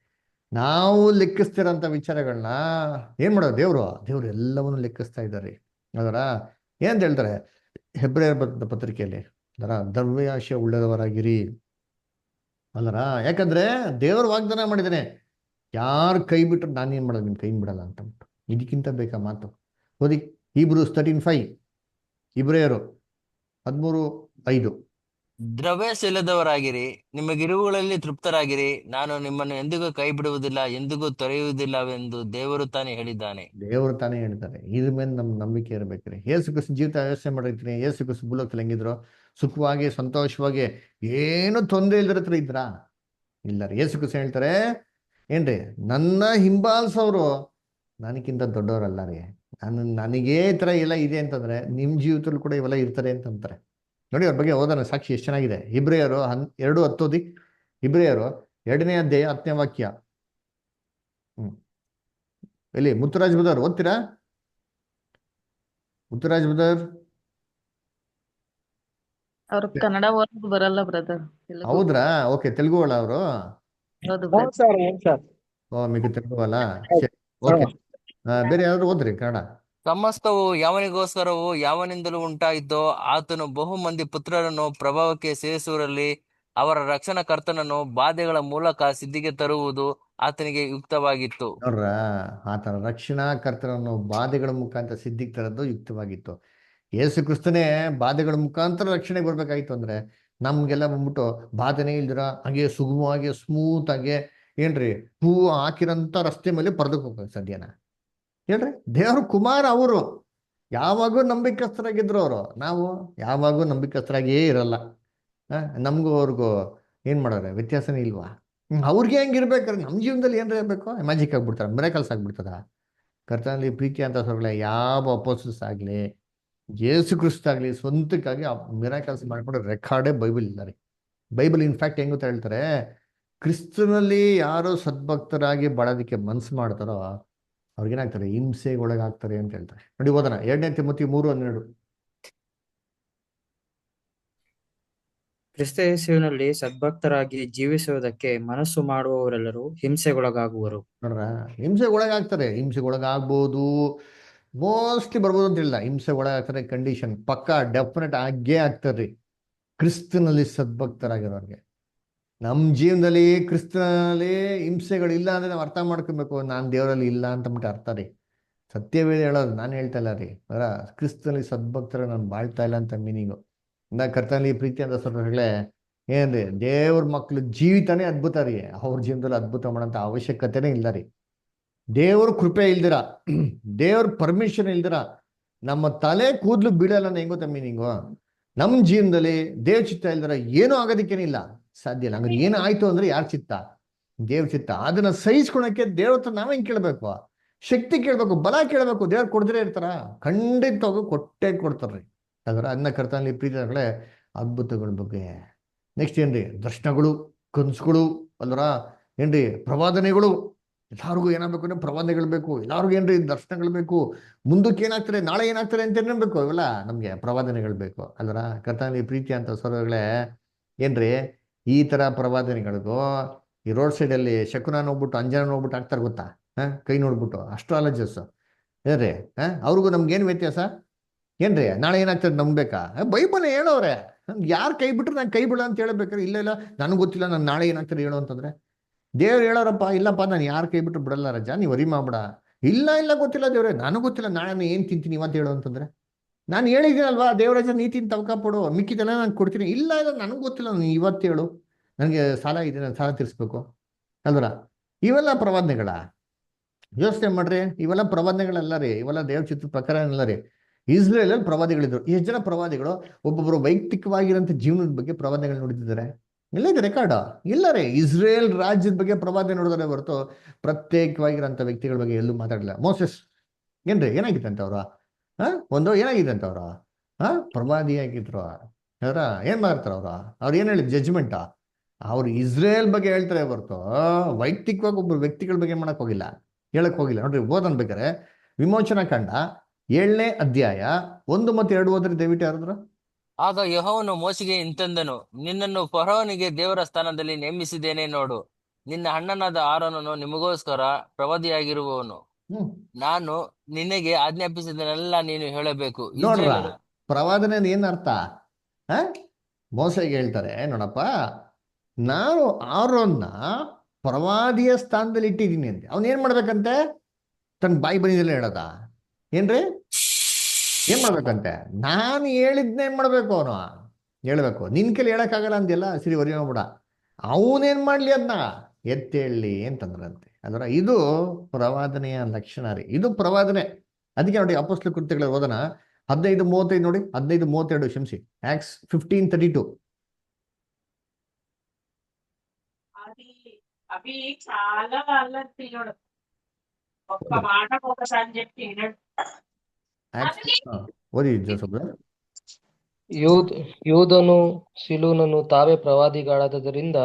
ನಾವು ಲೆಕ್ಕಿಸ್ತಿರೋಂಥ ವಿಚಾರಗಳನ್ನ ಏನ್ ಮಾಡೋದು ದೇವ್ರು ಎಲ್ಲವನ್ನು ಲೆಕ್ಕಿಸ್ತಾ ಇದ್ದಾರೆ. ಅದರ ಏನಂತ ಹೇಳ್ತಾರೆ ಹೆಬ್ರಿಯರ ಪತ್ರಿಕೆಯಲ್ಲಿ? ಅದರ ದ್ರವ್ಯಾಶಯ ಉಳ್ಳದವರಾಗಿರಿ ಅಲ್ಲರ. ಯಾಕಂದ್ರೆ ದೇವ್ರ ವಾಗ್ದಾನ ಮಾಡಿದಾನೆ, ಯಾರು ಕೈ ಬಿಟ್ರು ನಾನೇನ್ ಮಾಡೋದು, ನಿಮ್ ಕೈ ಬಿಡಲ್ಲ ಅಂತ ಅಂದ್ಬಿಟ್ಟು. ಇದಕ್ಕಿಂತ ಬೇಕಾ ಮಾತು? ಓದಿ Hebrews 13:5, ಇಬ್ರಿಯರು 13:5. ದ್ರವ್ಯಶೀಲದವರಾಗಿರಿ, ನಿಮಗಿರುವುಗಳಲ್ಲಿ ತೃಪ್ತರಾಗಿರಿ. ನಾನು ನಿಮ್ಮನ್ನು ಎಂದಿಗೂ ಕೈ ಬಿಡುವುದಿಲ್ಲ, ಎಂದಿಗೂ ತೊರೆಯುವುದಿಲ್ಲವೆಂದು ದೇವರು ತಾನೇ ಹೇಳಿದ್ದಾನೆ. ದೇವರು ತಾನೇ ಹೇಳ್ತಾರೆ. ಇದ್ರ ಮೇಲೆ ನಮ್ ನಂಬಿಕೆ ಇರ್ಬೇಕ್ರಿ. ಯೇಸು ಕ್ರಿಸ್ತ ಜೀವಿತ ಯೋಚನೆ ಮಾಡಿರ್ತೀನಿ. ಯೇಸು ಕ್ರಿಸ್ತ ಭೂಲೋಕದಲ್ಲಿ ಹೆಂಗಿದ್ರು? ಸುಖವಾಗಿ, ಸಂತೋಷವಾಗಿ, ಏನು ತೊಂದರೆ ಇಲ್ದಿರ ಇದ್ರಾ? ಇಲ್ಲ ರೀ. ಯೇಸು ಕ್ರಿಸ್ತ ಹೇಳ್ತಾರೆ ಏನ್ರಿ, ನನ್ನ ಹಿಂಬಾಲಿಸೋರು ನನಗಿಂತ ದೊಡ್ಡವರಲ್ಲ ರೀ. ನನಗೇ ಈ ಥರ ಎಲ್ಲ ಇದೆ ಅಂತಂದ್ರೆ ನಿಮ್ಮ ಜೀವಿತದಲ್ಲಿ ಕೂಡ ಇವೆಲ್ಲ ಇರ್ತಾರೆ ಅಂತಂತಾರೆ. ನೋಡಿ, ಅವ್ರ ಬಗ್ಗೆ ಓದೋಣ, ಸಾಕ್ಷಿ ಎಷ್ಟು ಚೆನ್ನಾಗಿದೆ. ಇಬ್ರಿಯರು 2:10 ಓದಿ. ಇಬ್ರಿಯರು 2ನೇ ಅಧ್ಯಾಯ 10ನೇ ವಾಕ್ಯ. ಎಲ್ಲಿ ಮುತ್ತುರಾಜ್ ಬುದರ್ ಓದ್ತೀರಾ? ಮುತ್ತುರಾಜ್ ಬುದರ್ ಅವ್ರ ಕನ್ನಡ ಓದಕ್ ಬರಲ್ಲ ಬ್ರದರ್. ಹೌದ್ರಾ? ಓಕೆ, ತೆಲುಗು ಅಲ್ಲ ಅವರು? మీకు తెలుగు ಅಲ್ಲ? ಓಕೆ, ಬೇರೆ ಯಾರಾದ್ರು ಓದ್ರಿ ಕನ್ನಡ. ಸಮಸ್ತವು ಯಾವನಿಗೋಸ್ಕರವೋ ಯಾವನಿಂದಲೂ ಉಂಟಾಯಿತೋ ಆತನು ಬಹು ಮಂದಿ ಪುತ್ರರನ್ನು ಪ್ರಭಾವಕ್ಕೆ ಸೇರಿಸುವರಲ್ಲಿ ಅವರ ರಕ್ಷಣಕರ್ತನನ್ನು ಬಾಧೆಗಳ ಮೂಲಕ ಸಿದ್ಧಿಗೆ ತರುವುದು ಆತನಿಗೆ ಯುಕ್ತವಾಗಿತ್ತು. ನೋಡ್ರ, ಆತನ ರಕ್ಷಣಾ ಕರ್ತನನ್ನು ಬಾಧೆಗಳ ಮುಖಾಂತರ ಸಿದ್ಧಿಗೆ ತರದ್ದು ಯುಕ್ತವಾಗಿತ್ತು. ಯೇಸು ಕ್ರಿಸ್ತನೇ ಬಾಧೆಗಳ ಮುಖಾಂತರ ರಕ್ಷಣೆಗೆ ಬರ್ಬೇಕಾಗಿತ್ತು ಅಂದ್ರೆ ನಮ್ಗೆಲ್ಲ ಬಂದ್ಬಿಟ್ಟು ಬಾಧೆನೇ ಇಲ್ದಿರ ಹಾಗೆ ಸುಗಮವಾಗಿ ಸ್ಮೂತ್ ಆಗಿ ಏನ್ರಿ ಹೂವು ಹಾಕಿರಂತ ರಸ್ತೆ ಮೇಲೆ ಪರದಕ್ಕೆ ಹೋಗ್ಬೇಕು ಸಾಧ್ಯನಾ? ಹೇಳ್ರಿ, ದೇವ್ರ ಕುಮಾರ ಅವರು ಯಾವಾಗೂ ನಂಬಿಕಸ್ಥರಾಗಿದ್ರು. ಅವರು ನಾವು ಯಾವಾಗೂ ನಂಬಿಕಸ್ಥರಾಗಿಯೇ ಇರಲ್ಲ. ನಮಗೂ ಅವ್ರಿಗೂ ಏನ್ ಮಾಡೋರೆ ವ್ಯತ್ಯಾಸನೇ ಇಲ್ವಾ? ಅವ್ರಿಗೆ ಹೆಂಗಿರ್ಬೇಕಾದ್ರೆ ನಮ್ಮ ಜೀವನದಲ್ಲಿ ಏನ್ರಿ ಆಗ್ಬೇಕು? ಮ್ಯಾಜಿಕ್ ಆಗ್ಬಿಡ್ತಾರ, ಮಿರಾಕಲ್ಸ್ ಆಗ್ಬಿಡ್ತದ? ಕರ್ತನಲ್ಲಿ ಪ್ರೀತಿ ಅಂತ ಸೊಗಳೆ ಯಾವ ಅಪೋಸಿಸ್ ಆಗ್ಲಿ ಯೇಸು ಕ್ರಿಸ್ತ ಆಗ್ಲಿ ಸ್ವಂತಕ್ಕಾಗಿ ಮಿರಾಕಲ್ಸ್ ಮಾಡ್ಕೊಂಡು ರೆಕಾರ್ಡೇ ಬೈಬಲ್ ಇಲ್ಲ ರೀ. ಬೈಬಲ್ ಇನ್ಫ್ಯಾಕ್ಟ್ ಹೆಂಗುತ್ತ ಹೇಳ್ತಾರೆ, ಕ್ರಿಸ್ತನಲ್ಲಿ ಯಾರು ಸದ್ಭಕ್ತರಾಗಿ ಬಾಳೋದಕ್ಕೆ ಮನ್ಸು ಮಾಡ್ತಾರೋ ಅವ್ರಿಗೇನಾಗ್ತಾರೆ, ಹಿಂಸೆಗೆ ಒಳಗಾಗ್ತಾರೆ ಅಂತ ಹೇಳ್ತಾರೆ. ನೋಡಿ ಓದೋಣ 2 ತಿಮೋಥಿ 3:12. ಕ್ರಿಸ್ತ ಯೇಸುವಿನಲ್ಲಿ ಸದ್ಭಕ್ತರಾಗಿ ಜೀವಿಸುವುದಕ್ಕೆ ಮನಸ್ಸು ಮಾಡುವವರೆಲ್ಲರೂ ಹಿಂಸೆಗೊಳಗಾಗುವರು. ನೋಡ್ರ, ಹಿಂಸೆಗೊಳಗಾಗ್ತಾರೆ. ಹಿಂಸೆಗೊಳಗಾಗ್ಬೋದು, ಮೋಸ್ಟ್ಲಿ ಬರ್ಬೋದು ಅಂತ ಹೇಳಿಲ್ಲ. ಹಿಂಸೆಗೊಳಗಾಗ್ತಾರೆ, ಕಂಡೀಷನ್ ಪಕ್ಕಾ ಡೆಫಿನೆಟ್ ಆಗೇ ಆಗ್ತಾರ್ರಿ ಕ್ರಿಸ್ತನಲ್ಲಿ ಸದ್ಭಕ್ತರಾಗಿರೋರ್ಗೆ. ನಮ್ಮ ಜೀವನದಲ್ಲಿ ಕ್ರಿಸ್ತನಲ್ಲಿ ಹಿಂಸೆಗಳಿಲ್ಲ ಅಂದ್ರೆ ನಾವು ಅರ್ಥ ಮಾಡ್ಕೊಬೇಕು, ನಾನು ದೇವರಲ್ಲಿ ಇಲ್ಲ ಅಂತಂದ್ಬಿಟ್ಟು ಅರ್ಥ ರೀ. ಸತ್ಯವೇದ ಹೇಳೋದು, ನಾನು ಹೇಳ್ತಾ ಇಲ್ಲ ರೀ. ಅದರ ಕ್ರಿಸ್ತನಲ್ಲಿ ಸದ್ಭಕ್ತರ ನಾನು ಬಾಳ್ತಾ ಇಲ್ಲ ಅಂತ ಮೀನಿಂಗು. ಕರ್ತನಲ್ಲಿ ಪ್ರೀತಿ ಅಂತ ಸೊಗಳೆ ಏನ್ರಿ, ದೇವ್ರ ಮಕ್ಳು ಜೀವಿತಾನೇ ಅದ್ಭುತ ರೀ. ಅವ್ರ ಜೀವನದಲ್ಲಿ ಅದ್ಭುತ ಮಾಡೋಂಥ ಅವಶ್ಯಕತೆನೇ ಇಲ್ಲ ರೀ. ದೇವ್ರ ಕೃಪೆ ಇಲ್ದಿರ, ದೇವ್ರ ಪರ್ಮಿಷನ್ ಇಲ್ದಿರ ನಮ್ಮ ತಲೆ ಕೂದಲು ಬೀಳಲ್ಲ. ಹೆಂಗ್ ಗೊತ್ತಾ ಮೀನಿಂಗು? ನಮ್ಮ ಜೀವನದಲ್ಲಿ ದೇವ್ ಚಿತ್ತ ಇಲ್ದಿರ ಏನೂ ಆಗೋದಕ್ಕೇನಿಲ್ಲ, ಸಾಧ್ಯ ಇಲ್ಲ. ಹಂಗಾರೆ ಏನು ಆಯ್ತು ಅಂದ್ರೆ ಯಾರ ಚಿತ್ತ? ದೇವ್ರ ಚಿತ್ತ. ಅದನ್ನ ಸಹಿಸ್ಕೊಳಕ್ಕೆ ದೇವ್ರ ಹತ್ರ ನಾವ್ ಹೆಂಗ್ ಕೇಳ್ಬೇಕು? ಶಕ್ತಿ ಕೇಳ್ಬೇಕು, ಬಲ ಕೇಳ್ಬೇಕು. ದೇವ್ರು ಕೊಡದಿರೇ ಇರ್ತಾರ? ಖಂಡಿತವಾಗೂ ಕೊಟ್ಟೆ ಕೊಡ್ತಾರ್ರಿ. ಅದರ ಅದನ್ನ ಕರ್ತನಲ್ಲಿ ಪ್ರೀತಿಗಳೇ ಅದ್ಭುತಗಳ ಬಗ್ಗೆ. ನೆಕ್ಸ್ಟ್ ಏನ್ರಿ, ದರ್ಶನಗಳು, ಕನ್ಸುಗಳು ಅಲ್ವರ ಏನ್ರಿ, ಪ್ರವಾದನೆಗಳು. ಎಲ್ಲಾರ್ಗು ಏನಾಗಬೇಕು ಅಂದ್ರೆ ಪ್ರವಾದನೆಗಳು ಬೇಕು. ಎಲ್ಲಾರ್ಗು ಏನ್ರಿ ದರ್ಶನಗಳು ಬೇಕು. ಮುಂದಕ್ಕೆ ಏನಾಗ್ತಾರೆ, ನಾಳೆ ಏನಾಗ್ತಾರೆ ಅಂತ ಏನ್ಬೇಕು, ಇವೆಲ್ಲ ನಮ್ಗೆ ಪ್ರವಾದನೆಗಳು ಬೇಕು ಅಲ್ವರ. ಕರ್ತನಲ್ಲಿ ಪ್ರೀತಿ ಅಂತ ಸರೋಗಳೇ ಏನ್ರಿ, ಈ ತರ ಪ್ರವಾದನೆಗಳಿಗೂ ಈ ರೋಡ್ ಸೈಡ್ ಅಲ್ಲಿ ಶಕುನ ನೋಡ್ಬಿಟ್ಟು ಅಂಜನ ನೋಡ್ಬಿಟ್ಟು ಆಗ್ತಾರೆ ಗೊತ್ತಾ? ಕೈ ನೋಡ್ಬಿಟ್ಟು ಅಸ್ಟ್ರಾಲಜರ್ಸ್ ಏನ್ರಿ, ಅವ್ರಿಗೂ ನಮ್ಗೇನ್ ವ್ಯತ್ಯಾಸ ಏನ್ರಿ? ನಾಳೆ ಏನಾಗ್ತದೆ ನಂಬೇಕಾ? ಬೈಬಲ್ ಹೇಳೋರೆ. ಯಾರು ಕೈ ಬಿಟ್ರು ನಾನು ಕೈ ಬಿಡ ಅಂತ ಹೇಳ್ಬೇಕಾರೆ, ಇಲ್ಲ ಇಲ್ಲ ನನಗೆ ಗೊತ್ತಿಲ್ಲ ನಾನು ನಾಳೆ ಏನಾಗ್ತದೆ ಹೇಳೋ ಅಂತಂದ್ರೆ ದೇವ್ರು ಹೇಳೋರಪ್ಪ, ಇಲ್ಲಪ್ಪ ನಾನು ಯಾರು ಕೈ ಬಿಟ್ರು ಬಿಡಲ್ಲ ರಜಾ, ನೀವು ವರಿ ಮಾಡ್ಬಿಡ. ಇಲ್ಲ ಇಲ್ಲ ಗೊತ್ತಿಲ್ಲ ದೇವ್ರೆ, ನನಗೆ ಗೊತ್ತಿಲ್ಲ ನಾಳೆ ನಾನು ಏನ್ ತಿಂತೀನಿ ಇವತ್ತು ಹೇಳೋ ಅಂತಂದ್ರೆ, ನಾನು ಹೇಳಿದ್ದೀನಲ್ವಾ ದೇವರಾಜ ನೀ ತಿಂದು ತವಕ ಪಡು, ಮಿಕ್ಕಿದೆಲ್ಲ ನಾನು ಕೊಡ್ತೀನಿ. ಇಲ್ಲ ಇಲ್ಲ ನನಗೆ ಗೊತ್ತಿಲ್ಲ, ನೀನು ಇವತ್ತು ಹೇಳು, ನನಗೆ ಸಾಲ ಇದೆ, ನಾನು ಸಾಲ ತೀರಿಸ್ಬೇಕು ಅಲ್ವರ. ಇವೆಲ್ಲ ಪ್ರವಾದನೆಗಳ ಯೋಚನೆ ಮಾಡ್ರಿ. ಇವೆಲ್ಲ ಪ್ರವಾದನೆಗಳಲ್ಲ ರೀ, ಇವೆಲ್ಲ ದೇವ್ರ ಚಿತ್ರದ ಪ್ರಕಾರ ಅಲ್ಲ ರೀ. ಇಸ್ರೇಲ್ ಅಲ್ಲಿ ಪ್ರವಾದಿಗಳಿದ್ರು. ಎಷ್ಟು ಜನ ಪ್ರವಾದಿಗಳು ಒಬ್ಬೊಬ್ಬರು ವೈಯಕ್ತಿಕವಾಗಿರೋಂಥ ಜೀವನದ ಬಗ್ಗೆ ಪ್ರವಾದನೆಗಳು ನೋಡಿದ್ದಾರೆ? ಇಲ್ಲ ಇದೆ ರೆಕಾರ್ಡ್ ಇಲ್ಲ ರೀ. ಇಸ್ರೇಲ್ ರಾಜ್ಯದ ಬಗ್ಗೆ ಪ್ರವಾದನೆ ನೋಡಿದ್ರೆ ಹೊರತು ಪ್ರತ್ಯೇಕವಾಗಿರೋಂಥ ವ್ಯಕ್ತಿಗಳ ಬಗ್ಗೆ ಎಲ್ಲೂ ಮಾತಾಡಲಿಲ್ಲ. ಮೋಸೆಸ್ ಏನ್ರಿ ಏನಾಗಿತ್ತಂತ ಅವ್ರು ಒಂದು ಏನಾಗಿದೆ ಅಂತ ಅವ್ರು ಪ್ರವಾದಿಯಾಗಿದ್ರು. ಅವರ ಏನ್ ಮಾಡ್ತಾರ ಅವ್ರು ಏನ್ ಹೇಳಿದ್ ಜಡ್ಜ್ಮೆಂಟಾ? ಅವ್ರು ಇಸ್ರೇಲ್ ಬಗ್ಗೆ ಹೇಳ್ತಾರೆ ಹೊರತು ವೈಯಕ್ತಿಕವಾಗಿ ಒಬ್ಬರು ವ್ಯಕ್ತಿಗಳ ಬಗ್ಗೆ ಮಾಡಕ್ ಹೋಗಿಲ್ಲ, ಹೇಳಕ್ ಹೋಗಿಲ್ಲ. ನೋಡ್ರಿ ಓದನ್ ಬೇಕಾರೆ ವಿಮೋಚನಾ ಕಾಂಡ 7ನೇ ಅಧ್ಯಾಯ 1 ಮತ್ತು 2 ಓದ್ರಿ ದಯವಿಟ್ಟು ಯಾರಾದ್ರು. ಆಗ ಯೆಹೋವನು ಮೋಶೆಗೆ ಇಂತೆಂದನು, ನಿನ್ನನ್ನು ಫರೋಹನಿಗೆ ದೇವರ ಸ್ಥಾನದಲ್ಲಿ ನೇಮಿಸಿದ್ದೇನೆ ನೋಡು. ನಿನ್ನ ಅಣ್ಣನಾದ ಆರೋನನು ನಿಮಗೋಸ್ಕರ ಪ್ರವಾದಿಯಾಗಿರುವವನು. ನಾನು ನಿನಗೆ ಆಜ್ಞಾಪಿಸಿದನೆಲ್ಲ ನೀನು ಹೇಳಬೇಕು. ನೋಡ್ರ, ಪ್ರವಾದನೆ ಏನ್ ಅರ್ಥ? ಮೋಸೆಗೆ ಹೇಳ್ತಾರೆ, ನೋಡಪ್ಪ ನಾನು ಆರೋನ್ನ ಪ್ರವಾದಿಯ ಸ್ಥಾನದಲ್ಲಿ ಇಟ್ಟಿದ್ದೀನಿ ಅಂತ. ಅವನ್ ಏನ್ ಮಾಡ್ಬೇಕಂತೆ? ತನ್ನ ಬಾಯಿ ಬಂದಿದ್ದೆಲ್ಲ ಹೇಳದ ಏನ್ರಿ? ಏನ್ ಮಾಡ್ಬೇಕಂತೆ? ನಾನು ಹೇಳಿದ್ನ ಏನ್ ಮಾಡ್ಬೇಕು? ಅವನು ಹೇಳ್ಬೇಕು. ನಿನ್ ಕೈಲಿ ಹೇಳಕ್ಕಾಗಲ್ಲ ಅಂದೆಲ್ಲ ಸರಿ ವರಿ ಮಾಡ್ಬಿಡ. ಅವನೇನ್ ಮಾಡ್ಲಿ ಅದನ್ನ ಎತ್ತೇಳಿ ಅಂತಂದ್ರಂತೆ. ಅದರ ಇದು ಪ್ರವಾದನೆಯ ಲಕ್ಷಣ ರೀ, ಇದು ಪ್ರವಾದನೆ. ಅದಕ್ಕೆ ನೋಡಿ ಅಪೊಸ್ತಲ ಕೃತ್ಯಗಳ ಓದನ 15:35 ನೋಡಿ, 15:32 ಕ್ಷಮಿಸಿ, Acts 15:32. అవి చాలా వాళ్ళని తినడు ఒక్క మాట ఒకసారి చెప్పి ಓದಿ ಜೋಸಫ್. ಯೂದನು ಸಿಲೂನನು ತಾವೇ ಪ್ರವಾದಿಗಳಾದ್ದರಿಂದ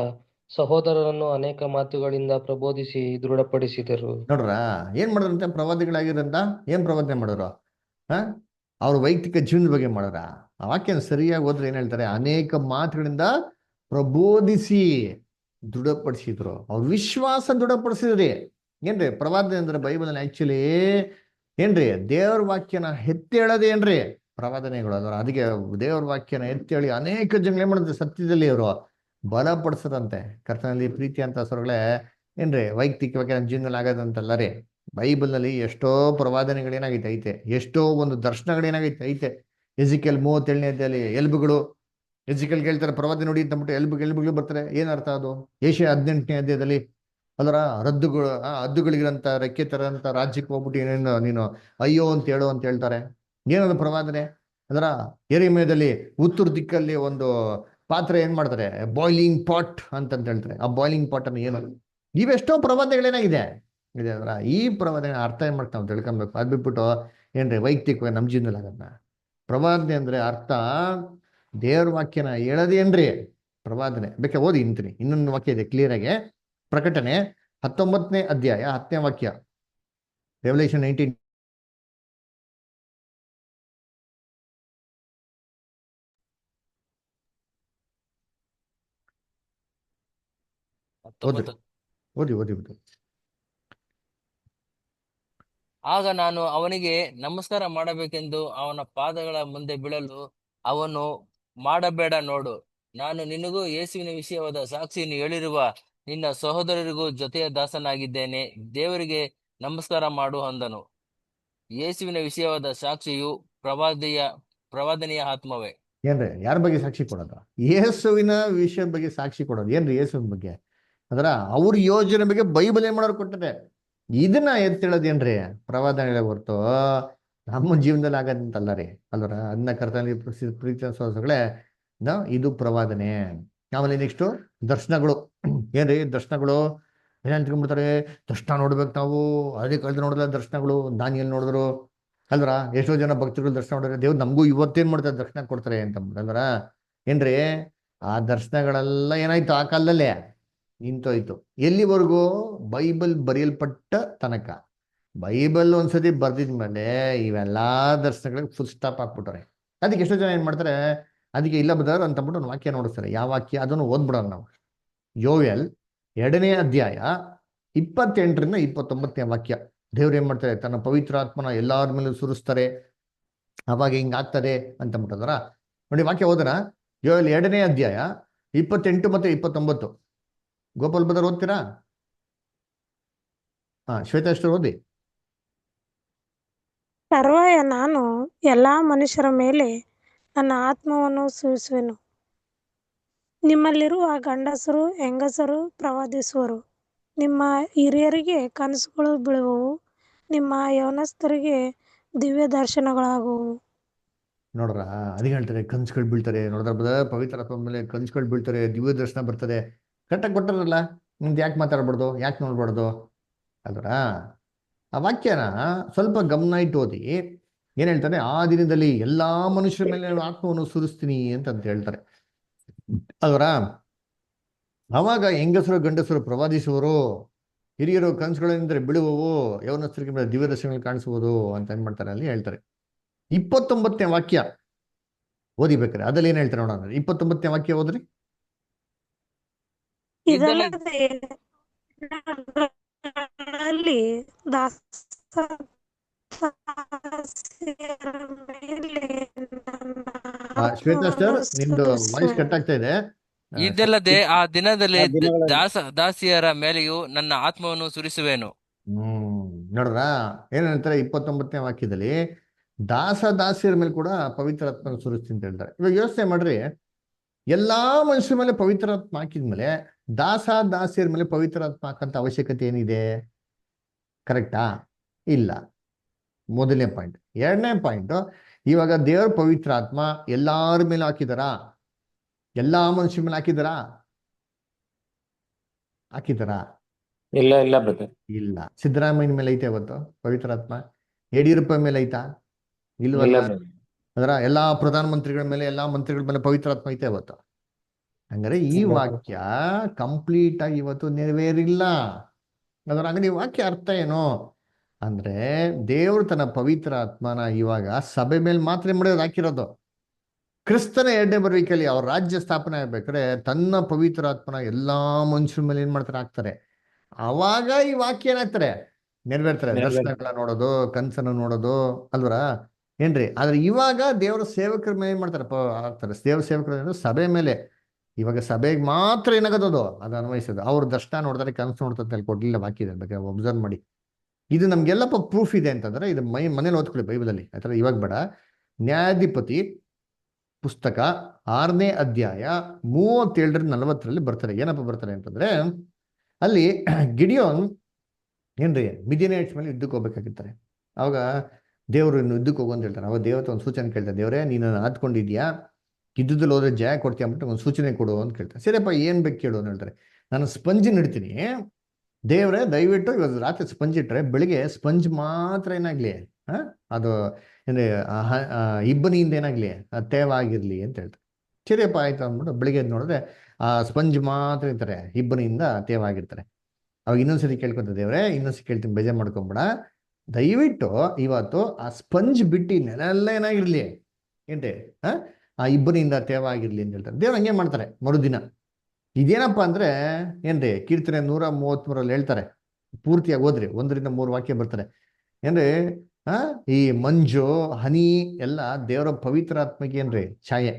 ಸಹೋದರರನ್ನು ಅನೇಕ ಮಾತುಗಳಿಂದ ಪ್ರಬೋಧಿಸಿ ದೃಢಪಡಿಸಿದರು. ನೋಡ್ರ, ಏನ್ ಮಾಡಿದ್ರಂತೆ? ಪ್ರವಾದಿಗಳಾಗಿರಂತ ಏನ್ ಪ್ರವಾದನೆ ಮಾಡೋರು? ಅವ್ರ ವೈಯಕ್ತಿಕ ಜೀವನದ ಬಗ್ಗೆ ಮಾಡೋರ? ಆ ವಾಕ್ಯ ಸರಿಯಾಗಿ ಹೋದ್ರೆ ಏನ್ ಹೇಳ್ತಾರೆ? ಅನೇಕ ಮಾತುಗಳಿಂದ ಪ್ರಬೋಧಿಸಿ ದೃಢಪಡಿಸಿದ್ರು. ಅವ್ರ ವಿಶ್ವಾಸ ದೃಢಪಡಿಸಿದ್ರಿ. ಏನ್ರಿ ಪ್ರವಾದನೆ ಅಂದ್ರೆ? ಬೈಬಲ್ ಆಕ್ಚುಲಿ ಏನ್ರಿ ದೇವ್ರ ವಾಕ್ಯನ ಎತ್ತೇಳೋದೇ ಏನ್ರಿ ಪ್ರವಾದನೆಗಳು. ಅದರ ಅದಕ್ಕೆ ದೇವ್ರ ವಾಕ್ಯನ ಎತ್ತೇಳಿ ಅನೇಕ ಜನ ಏನ್ ಮಾಡಿದ್ರೆ ಸತ್ಯದಲ್ಲಿ ಅವರು ಬಲಪಡಿಸದಂತೆ. ಕರ್ತನಲ್ಲಿ ಪ್ರೀತಿ ಅಂತ ಸ್ವರಗಳೇ ಏನ್ರಿ ವೈಯಕ್ತಿಕವಾಗಿ ನಮ್ಮ ಜೀವನದಲ್ಲಿ ಆಗೋದಂತಲ್ಲ ರೀ. ಬೈಬಲ್ನಲ್ಲಿ ಎಷ್ಟೋ ಪ್ರವಾದನೆಗಳೇನಾಗೈತೆ ಐತೆ, ಎಷ್ಟೋ ಒಂದು ದರ್ಶನಗಳೇನಾಗೈತೆ ಐತೆ. ಎಜಿಕೇಲ್ 37ನೇ ಅಧ್ಯಾಯದಲ್ಲಿ ಎಲುಬುಗಳು, ಎಜಿಕೇಲ್ ಹೇಳ್ತಾರೆ ಪ್ರವಾದನೆ ನೋಡಿ ಅಂತ ಅಂದ್ಬಿಟ್ಟು ಎಲುಬುಗಳು ಬರ್ತಾರೆ. ಏನರ್ಥ ಅದು? ಏಷ್ಯಾ 18ನೇ ಅಧ್ಯಾಯದಲ್ಲಿ ಅದರ ಹದ್ದುಗಳಿಗಿರಂತ ರೆಕ್ಕೆ ತರಂತ ರಾಜ್ಯಕ್ಕೆ ಹೋಗ್ಬಿಟ್ಟು ಏನೇನು ನೀನು ಅಯ್ಯೋ ಅಂತ ಹೇಳು ಅಂತ ಹೇಳ್ತಾರೆ. ಏನದು ಪ್ರವಾದನೆ? ಅದರ ಯೆರೆಮೀಯದಲ್ಲಿ ಉತ್ತರ ದಿಕ್ಕಲ್ಲಿ ಒಂದು ಪಾತ್ರೆ ಏನ್ ಮಾಡ್ತಾರೆ, ಬಾಯ್ಲಿಂಗ್ ಪಾಟ್ ಅಂತ ಹೇಳ್ತಾರೆ. ಆ ಬಾಯ್ಲಿಂಗ್ ಪಾಟ್ ಅನ್ನು ಏನು, ಇವೆಷ್ಟೋ ಪ್ರವಾದನೆಗಳೇನಾಗಿದೆ ಇದೆ ಅಂದ್ರ ಈ ಪ್ರವಾದನೆ ಅರ್ಥ ಏನ್ ಮಾಡ್ತಾ ನಾವು ತಿಳ್ಕೊಬೇಕು. ಅದ್ ಬಿಟ್ಬಿಟ್ಟು ಏನ್ರಿ ವೈಯಕ್ತಿಕವಾಗಿ ನಮ್ಮ ಜೀವನದಲ್ಲಿ ಆಗತ್ತ. ಪ್ರವಾದನೆ ಅಂದ್ರೆ ಅರ್ಥ ದೇವ್ರ ವಾಕ್ಯನ ಹೇಳೋದೇನ್ರಿ ಪ್ರವಾದನೆ. ಬೇಕಾ ಓದಿ ಇಂತೀನಿ, ಇನ್ನೊಂದು ವಾಕ್ಯ ಇದೆ ಕ್ಲಿಯರ್ ಆಗಿ. ಪ್ರಕಟಣೆ 19ನೇ ಅಧ್ಯಾಯ 10ನೇ ವಾಕ್ಯ, ರೆವಲ್ಯೂಷನ್ 19. ಓದಿ ಓದಿ ಓದಿ. ಆಗ ನಾನು ಅವನಿಗೆ ನಮಸ್ಕಾರ ಮಾಡಬೇಕೆಂದು ಅವನ ಪಾದಗಳ ಮುಂದೆ ಬೀಳಲು ಅವನು, ಮಾಡಬೇಡ, ನೋಡು, ನಾನು ನಿನಗೂ ಯೇಸುವಿನ ವಿಷಯವಾದ ಸಾಕ್ಷಿಯನ್ನು ಹೇಳಿರುವ ನಿನ್ನ ಸಹೋದರರಿಗೂ ಜೊತೆಯ ದಾಸನಾಗಿದ್ದೇನೆ, ದೇವರಿಗೆ ನಮಸ್ಕಾರ ಮಾಡು ಅಂದನು. ಯೇಸುವಿನ ವಿಷಯವಾದ ಸಾಕ್ಷಿಯು ಪ್ರವಾದನೆಯ ಆತ್ಮವೇ. ಏನ್ರಿ ಯಾರ ಬಗ್ಗೆ ಸಾಕ್ಷಿ ಕೊಡೋದು? ಯೇಸುವಿನ ವಿಷಯದ ಬಗ್ಗೆ ಸಾಕ್ಷಿ ಕೊಡೋದು. ಏನ್ರಿ ಯೇಸುವಿನ ಬಗ್ಗೆ? ಅದರ ಅವ್ರ ಯೋಜನೆ ಬಗ್ಗೆ ಬೈಬಲ್ ಏನ್ ಮಾಡೋರು ಕೊಟ್ಟಿದೆ. ಇದನ್ನ ಎತ್ತೇಳೋದೇನ್ರಿ ಪ್ರವಾದನೆ ಹೊರ್ತು ನಮ್ಮ ಜೀವನದಲ್ಲಿ ಆಗದಂತಲ್ಲ ರೀ. ಅಲ್ವರ ಅದನ್ನ ಕರ್ತನಲ್ಲಿ ಪ್ರೀತಿ ಸೋಸಗಳೇ ಇದು ಪ್ರವಾದನೆ. ಆಮೇಲೆ ನೆಕ್ಸ್ಟ್ ದರ್ಶನಗಳು. ಏನ್ರಿ ದರ್ಶನಗಳು? ಏನ್ ತಿಳ್ಕೊಂಡ್ಬಿಡ್ತಾರೆ, ದರ್ಶನ ನೋಡ್ಬೇಕು ನಾವು. ಅದೇ ಕಳೆದ ನೋಡಿದ ದರ್ಶನಗಳು ದಾನಿಯಲ್ಲಿ ನೋಡಿದ್ರು ಅಲ್ವರ. ಎಷ್ಟೋ ಜನ ಭಕ್ತರುಗಳು ದರ್ಶನ ನೋಡಿದ್ರೆ ದೇವ್ರು ನಮಗೂ ಇವತ್ತೇನ್ ಮಾಡ್ತಾರೆ, ದರ್ಶನ ಕೊಡ್ತಾರೆ ಅಂತ ಅಲ್ವರ. ಏನ್ರಿ ಆ ದರ್ಶನಗಳೆಲ್ಲ ಏನಾಯ್ತು ಆ ಕಾಲದಲ್ಲೇ ನಿಂತೋಯ್ತು. ಎಲ್ಲಿವರೆಗೂ? ಬೈಬಲ್ ಬರೆಯಲ್ಪಟ್ಟ ತನಕ. ಬೈಬಲ್ ಒಂದ್ಸತಿ ಬರ್ದಿದ್ಮೇಲೆ ಇವೆಲ್ಲಾ ದರ್ಶನಗಳಿಗೆ ಫುಲ್ ಸ್ಟಾಪ್ ಹಾಕ್ಬಿಟ್ಟಾರೆ. ಅದಕ್ಕೆ ಎಷ್ಟೋ ಜನ ಏನ್ ಮಾಡ್ತಾರೆ, ಅದಕ್ಕೆ ಇಲ್ಲ ಬದಾರ ಅಂತ ಅಂದ್ಬಿಟ್ಟು ಒಂದು ವಾಕ್ಯ ನೋಡಿಸ್ತಾರೆ. ಯಾವ ವಾಕ್ಯ? ಅದನ್ನು ಓದ್ಬಿಡೋಣ ನಾವು. ಯೋವೆಲ್ 2ನೇ ಅಧ್ಯಾಯ 28ರಿಂದ 29ನೇ ವಾಕ್ಯ. ದೇವ್ರು ಏನ್ ಮಾಡ್ತಾರೆ, ತನ್ನ ಪವಿತ್ರ ಆತ್ಮನ ಎಲ್ಲಾರ ಮೇಲೂ ಸುರಿಸ್ತಾರೆ, ಅವಾಗ ಹಿಂಗಾಗ್ತದೆ ಅಂತ ಅಂದ್ಬಿಟ್ಟದ್ರ ನೋಡಿ. ವಾಕ್ಯ ಓದನ. ಯೋವೆಲ್ 2ನೇ ಅಧ್ಯಾಯ 28 ಮತ್ತೆ 29. ಗೋಪಾಲ್ ಬದರ್ ಓದ್ತೀರಾ? ಶ್ವೇತಾ ಎಷ್ಟು ಓದಿ. ತರುವಾಯ ನಾನು ಎಲ್ಲಾ ಮನುಷ್ಯರ ಮೇಲೆ ನನ್ನ ಆತ್ಮವನ್ನು ಸುರಿಸುವೆನು. ನಿಮ್ಮಲ್ಲಿರುವ ಗಂಡಸರು ಹೆಂಗಸರು ಪ್ರವಾದಿಸುವರು. ನಿಮ್ಮ ಹಿರಿಯರಿಗೆ ಕನಸುಗಳು ಬೀಳುವವು. ನಿಮ್ಮ ಯೌವನಸ್ಥರಿಗೆ ದಿವ್ಯ ದರ್ಶನಗಳಾಗುವವು. ನೋಡ್ರ ಅದಕ್ಕೆ ಹೇಳ್ತಾರೆ ಕನ್ಸುಗಳು ಬೀಳ್ತಾರೆ. ನೋಡಿದ್ರ ಪವಿತ್ರ ಆತ್ಮ ಮೇಲೆ ಕನ್ಸುಗಳು ಬೀಳ್ತಾರೆ, ದಿವ್ಯ ದರ್ಶನ ಬರ್ತದೆ. ಕರೆಕ್ಟಾಗಿ ಕೊಟ್ಟಾರಲ್ಲ, ನಿಮ್ದು ಯಾಕೆ ಮಾತಾಡ್ಬಾರ್ದು, ಯಾಕೆ ನೋಡ್ಬಾರ್ದು ಅಲ್ವರ? ಆ ವಾಕ್ಯನ ಸ್ವಲ್ಪ ಗಮನ ಇಟ್ಟು ಓದಿ. ಏನ್ ಹೇಳ್ತಾರೆ, ಆ ದಿನದಲ್ಲಿ ಎಲ್ಲಾ ಮನುಷ್ಯರ ಮೇಲೆ ನಾನು ಆತ್ಮವನ್ನು ಸುರಿಸ್ತೀನಿ ಅಂತ ಹೇಳ್ತಾರೆ ಅಲ್ವರ. ಅವಾಗ ಹೆಂಗಸರು ಗಂಡಸರು ಪ್ರವಾದಿಸುವರು, ಹಿರಿಯರು ಕನಸುಗಳಿಂದ ಬೀಳುವವು, ಯೌವನಸ್ಥರಿಗೆ ಮೇಲೆ ದಿವ್ಯ ದರ್ಶನಗಳು ಕಾಣಿಸುವುದು ಅಂತ ಏನ್ ಮಾಡ್ತಾರೆ ಅಲ್ಲಿ ಹೇಳ್ತಾರೆ. 29ನೇ ವಾಕ್ಯ ಓದಿಬೇಕಾರೆ ಅದ್ರಲ್ಲಿ ಏನ್ ಹೇಳ್ತಾರೆ ನೋಡೋಣ. 29ನೇ ವಾಕ್ಯ ಓದ್ರಿ. ಇದಲ್ಲದೆ ಶ್ವೇತಾ ಸರ್ ನಿಮ್ದು ವಾಯ್ಸ್ ಕಟ್ ಆಗ್ತಾ ಇದೆ. ಇದಲ್ಲದೆ ಆ ದಿನದಲ್ಲಿ ದಾಸಿಯರ ಮೇಲೆಯೂ ನನ್ನ ಆತ್ಮವನ್ನು ಸುರಿಸುವೆನು. ನೋಡ್ರ ಏನ್ ಹೇಳ್ತಾರೆ 29ನೇ ವಾಕ್ಯದಲ್ಲಿ, ದಾಸಿಯರ ಮೇಲೆ ಕೂಡ ಪವಿತ್ರ ಆತ್ಮ ಸುರಿಸ್ತೀನಿ ಅಂತ ಹೇಳ್ತಾರೆ. ಇವಾಗ ಯೋಚನೆ ಮಾಡ್ರಿ, ಎಲ್ಲಾ ಮನುಷ್ಯರ ಮೇಲೆ ಪವಿತ್ರ ಆತ್ಮ ಹಾಕಿದ್ಮೇಲೆ ದಾಸಿಯರ ಮೇಲೆ ಪವಿತ್ರ ಆತ್ಮ ಹಾಕಂತ ಅವಶ್ಯಕತೆ ಏನಿದೆ? ಕರೆಕ್ಟಾ? ಇಲ್ಲ. ಮೊದಲನೇ ಪಾಯಿಂಟ್. 2ನೇ ಪಾಯಿಂಟ್, ಇವಾಗ ದೇವ್ರ ಪವಿತ್ರ ಆತ್ಮ ಎಲ್ಲಾರ ಮೇಲೆ ಹಾಕಿದಾರಾ? ಎಲ್ಲಾ ಮನುಷ್ಯರ ಮೇಲೆ ಹಾಕಿದಾರಾ? ಇಲ್ಲ ಇಲ್ಲ ಬ್ರದರ್. ಇಲ್ಲ. ಸಿದ್ದರಾಮಯ್ಯನ ಮೇಲೆ ಐತೆ ಇವತ್ತು ಪವಿತ್ರ ಆತ್ಮ? ಯಡಿಯೂರಪ್ಪ ಮೇಲೆ ಐತಾ? ಇಲ್ವಲ್ಲ. ಅದರ ಎಲ್ಲಾ ಪ್ರಧಾನಮಂತ್ರಿಗಳ ಮೇಲೆ, ಎಲ್ಲಾ ಮಂತ್ರಿಗಳ ಮೇಲೆ ಪವಿತ್ರ ಆತ್ಮ ಐತೆ ಇವತ್ತು. ಹಂಗಾರೆ ಈ ವಾಕ್ಯ ಕಂಪ್ಲೀಟ್ ಆಗಿ ಇವತ್ತು ನೆರವೇರಿಲ್ಲ. ಅದರ ಹಂಗಾರೆ ಈ ವಾಕ್ಯ ಅರ್ಥ ಏನು ಅಂದ್ರೆ, ದೇವರು ತನ್ನ ಪವಿತ್ರ ಆತ್ಮನ ಇವಾಗ ಸಭೆ ಮೇಲೆ ಮಾತ್ರ ಮಾಡೋದು ಹಾಕಿರೋದು. ಕ್ರಿಸ್ತನ 2ನೇ ಬರುವಿಕೆಯಲ್ಲಿ ಅವ್ರ ರಾಜ್ಯ ಸ್ಥಾಪನೆ ಆಗ್ಬೇಕಾದ್ರೆ ತನ್ನ ಪವಿತ್ರ ಆತ್ಮನ ಎಲ್ಲಾ ಮನುಷ್ಯರ ಮೇಲೆ ಏನ್ ಮಾಡ್ತಾರೆ, ಹಾಕ್ತಾರೆ. ಅವಾಗ ಈ ವಾಕ್ಯ ಏನಾಗ್ತಾರೆ, ನೆರವೇರ್ತಾರೆ. ದರ್ಶನಗಳ ನೋಡೋದು, ಕನ್ಸನ್ನು ನೋಡೋದು ಅಲ್ವರ ಏನ್ರಿ. ಆದ್ರೆ ಇವಾಗ ದೇವರ ಸೇವಕರ ಮೇಲೆ ಏನ್ ಮಾಡ್ತಾರೆ, ಹಾಕ್ತಾರೆ. ದೇವ್ರ ಸೇವಕರ ಸಭೆ ಮೇಲೆ ಇವಾಗ ಸಭೆಗೆ ಮಾತ್ರ ಏನಾಗೋದು ಅದು ಅನ್ವಯಿಸೋದು. ಅವ್ರ ದರ್ಶನ ನೋಡ್ತಾರೆ, ಕನಸು ನೋಡ್ತಾರೆ ಅಲ್ಲಿ ಕೊಡ್ಲಿಲ್ಲ, ಬಾಕಿ ಇದೆ ಬೇಕಾದ್ರೆ ಒಬ್ಸರ್ವ್ ಮಾಡಿ. ಇದು ನಮ್ಗೆಲ್ಲಪ್ಪ ಪ್ರೂಫ್ ಇದೆ ಅಂತಂದ್ರೆ ಇದು ಮನೇಲಿ ಓದ್ಕೊಳ್ಳಿ ಬೈಬಲಲ್ಲಿ, ಆ ಥರ ಇವಾಗ ಬೇಡ. ನ್ಯಾಯಾಧಿಪತಿ ಪುಸ್ತಕ 6ನೇ ಅಧ್ಯಾಯ 37-40 ಬರ್ತಾರೆ. ಏನಪ್ಪ ಬರ್ತಾರೆ ಅಂತಂದ್ರೆ ಅಲ್ಲಿ ಗಿಡಿಯೋನ್ ಏನ್ರಿ ಮಿದಿಯನೈಟ್ಸ್ ಮೇಲೆ ಯುದ್ಧಕ್ಕೆ ಹೋಗ್ಬೇಕಾಗಿರ್ತಾರೆ. ಅವಾಗ ದೇವರು ಇನ್ನು ಯುದ್ಧಕ್ಕೆ ಹೋಗು ಅಂತ ಹೇಳ್ತಾರೆ. ಅವಾಗ ದೇವತೆ ಒಂದು ಸೂಚನೆ ಕೇಳ್ತಾರೆ, ದೇವರೇ ನೀನು ಆದ್ಕೊಂಡಿದ್ಯಾ, ಯುದ್ಧದಲ್ಲಿ ಹೋದ್ರೆ ಜಯ ಕೊಡ್ತೀಯ ಅಂದ್ಬಿಟ್ಟು ಒಂದು ಸೂಚನೆ ಕೊಡು ಅಂತ ಕೇಳ್ತಾರೆ. ಸರಿಯಪ್ಪ ಏನು ಬೇಕು ಕೇಳು ಅಂತ ಹೇಳ್ತಾರೆ. ನಾನು ಸ್ಪಂಜ್ ಇಡ್ತೀನಿ, ದೇವರೇ ದಯವಿಟ್ಟು ಇವತ್ತು ರಾತ್ರಿ ಸ್ಪಂಜ್ ಇಟ್ಟರೆ ಬೆಳಿಗ್ಗೆ ಸ್ಪಂಜ್ ಮಾತ್ರ ಏನಾಗ್ಲಿ ಅದು ಅಂದರೆ ಇಬ್ಬನಿಯಿಂದ ಏನಾಗ್ಲಿ ತೇವಾಗಿರ್ಲಿ ಅಂತ ಹೇಳ್ತಾರೆ. ಸರಿಯಪ್ಪ ಆಯ್ತು ಅಂದ್ಬಿಟ್ಟು ಬೆಳಿಗ್ಗೆ ನೋಡಿದ್ರೆ ಆ ಸ್ಪಂಜ್ ಮಾತ್ರ ಇರ್ತಾರೆ, ಇಬ್ಬನಿಯಿಂದ ತೇವಾಗಿರ್ತಾರೆ. ಅವಾಗ ಇನ್ನೊಂದ್ಸರಿ ಕೇಳ್ಕೊಂತ, ದೇವ್ರೆ ಇನ್ನೊಂದ್ಸರಿ ಕೇಳ್ತೀನಿ, ಬೇಜಾರು ಮಾಡ್ಕೊಂಬೇಡ, ದಯವಿಟ್ಟು ಇವತ್ತು ಆ ಸ್ಪಂಜ್ ಬಿಟ್ಟು ನೆಲ ಏನಾಗಿರ್ಲಿ ಏನ್ರಿ ಆ ಇಬ್ಬನಿಯಿಂದ ತೇವಾಗಿರ್ಲಿ ಅಂತ ಹೇಳ್ತಾರೆ. ದೇವ್ರು ಹಂಗೆ ಮಾಡ್ತಾರೆ. ಮರುದಿನ ಇದೇನಪ್ಪ ಅಂದ್ರೆ ಏನ್ರಿ ಕೀರ್ತನೆ 133 ಹೇಳ್ತಾರೆ, ಪೂರ್ತಿಯಾಗಿ ಹೋದ್ರಿ 1-3 ವಾಕ್ಯ ಬರ್ತಾರೆ. ಏನ್ರಿ ಈ ಮಂಜು ಹನಿ ಎಲ್ಲ ದೇವರ ಪವಿತ್ರ ಆತ್ಮಕ್ಕೆ ಏನ್ರಿ ಛಾಯೆ.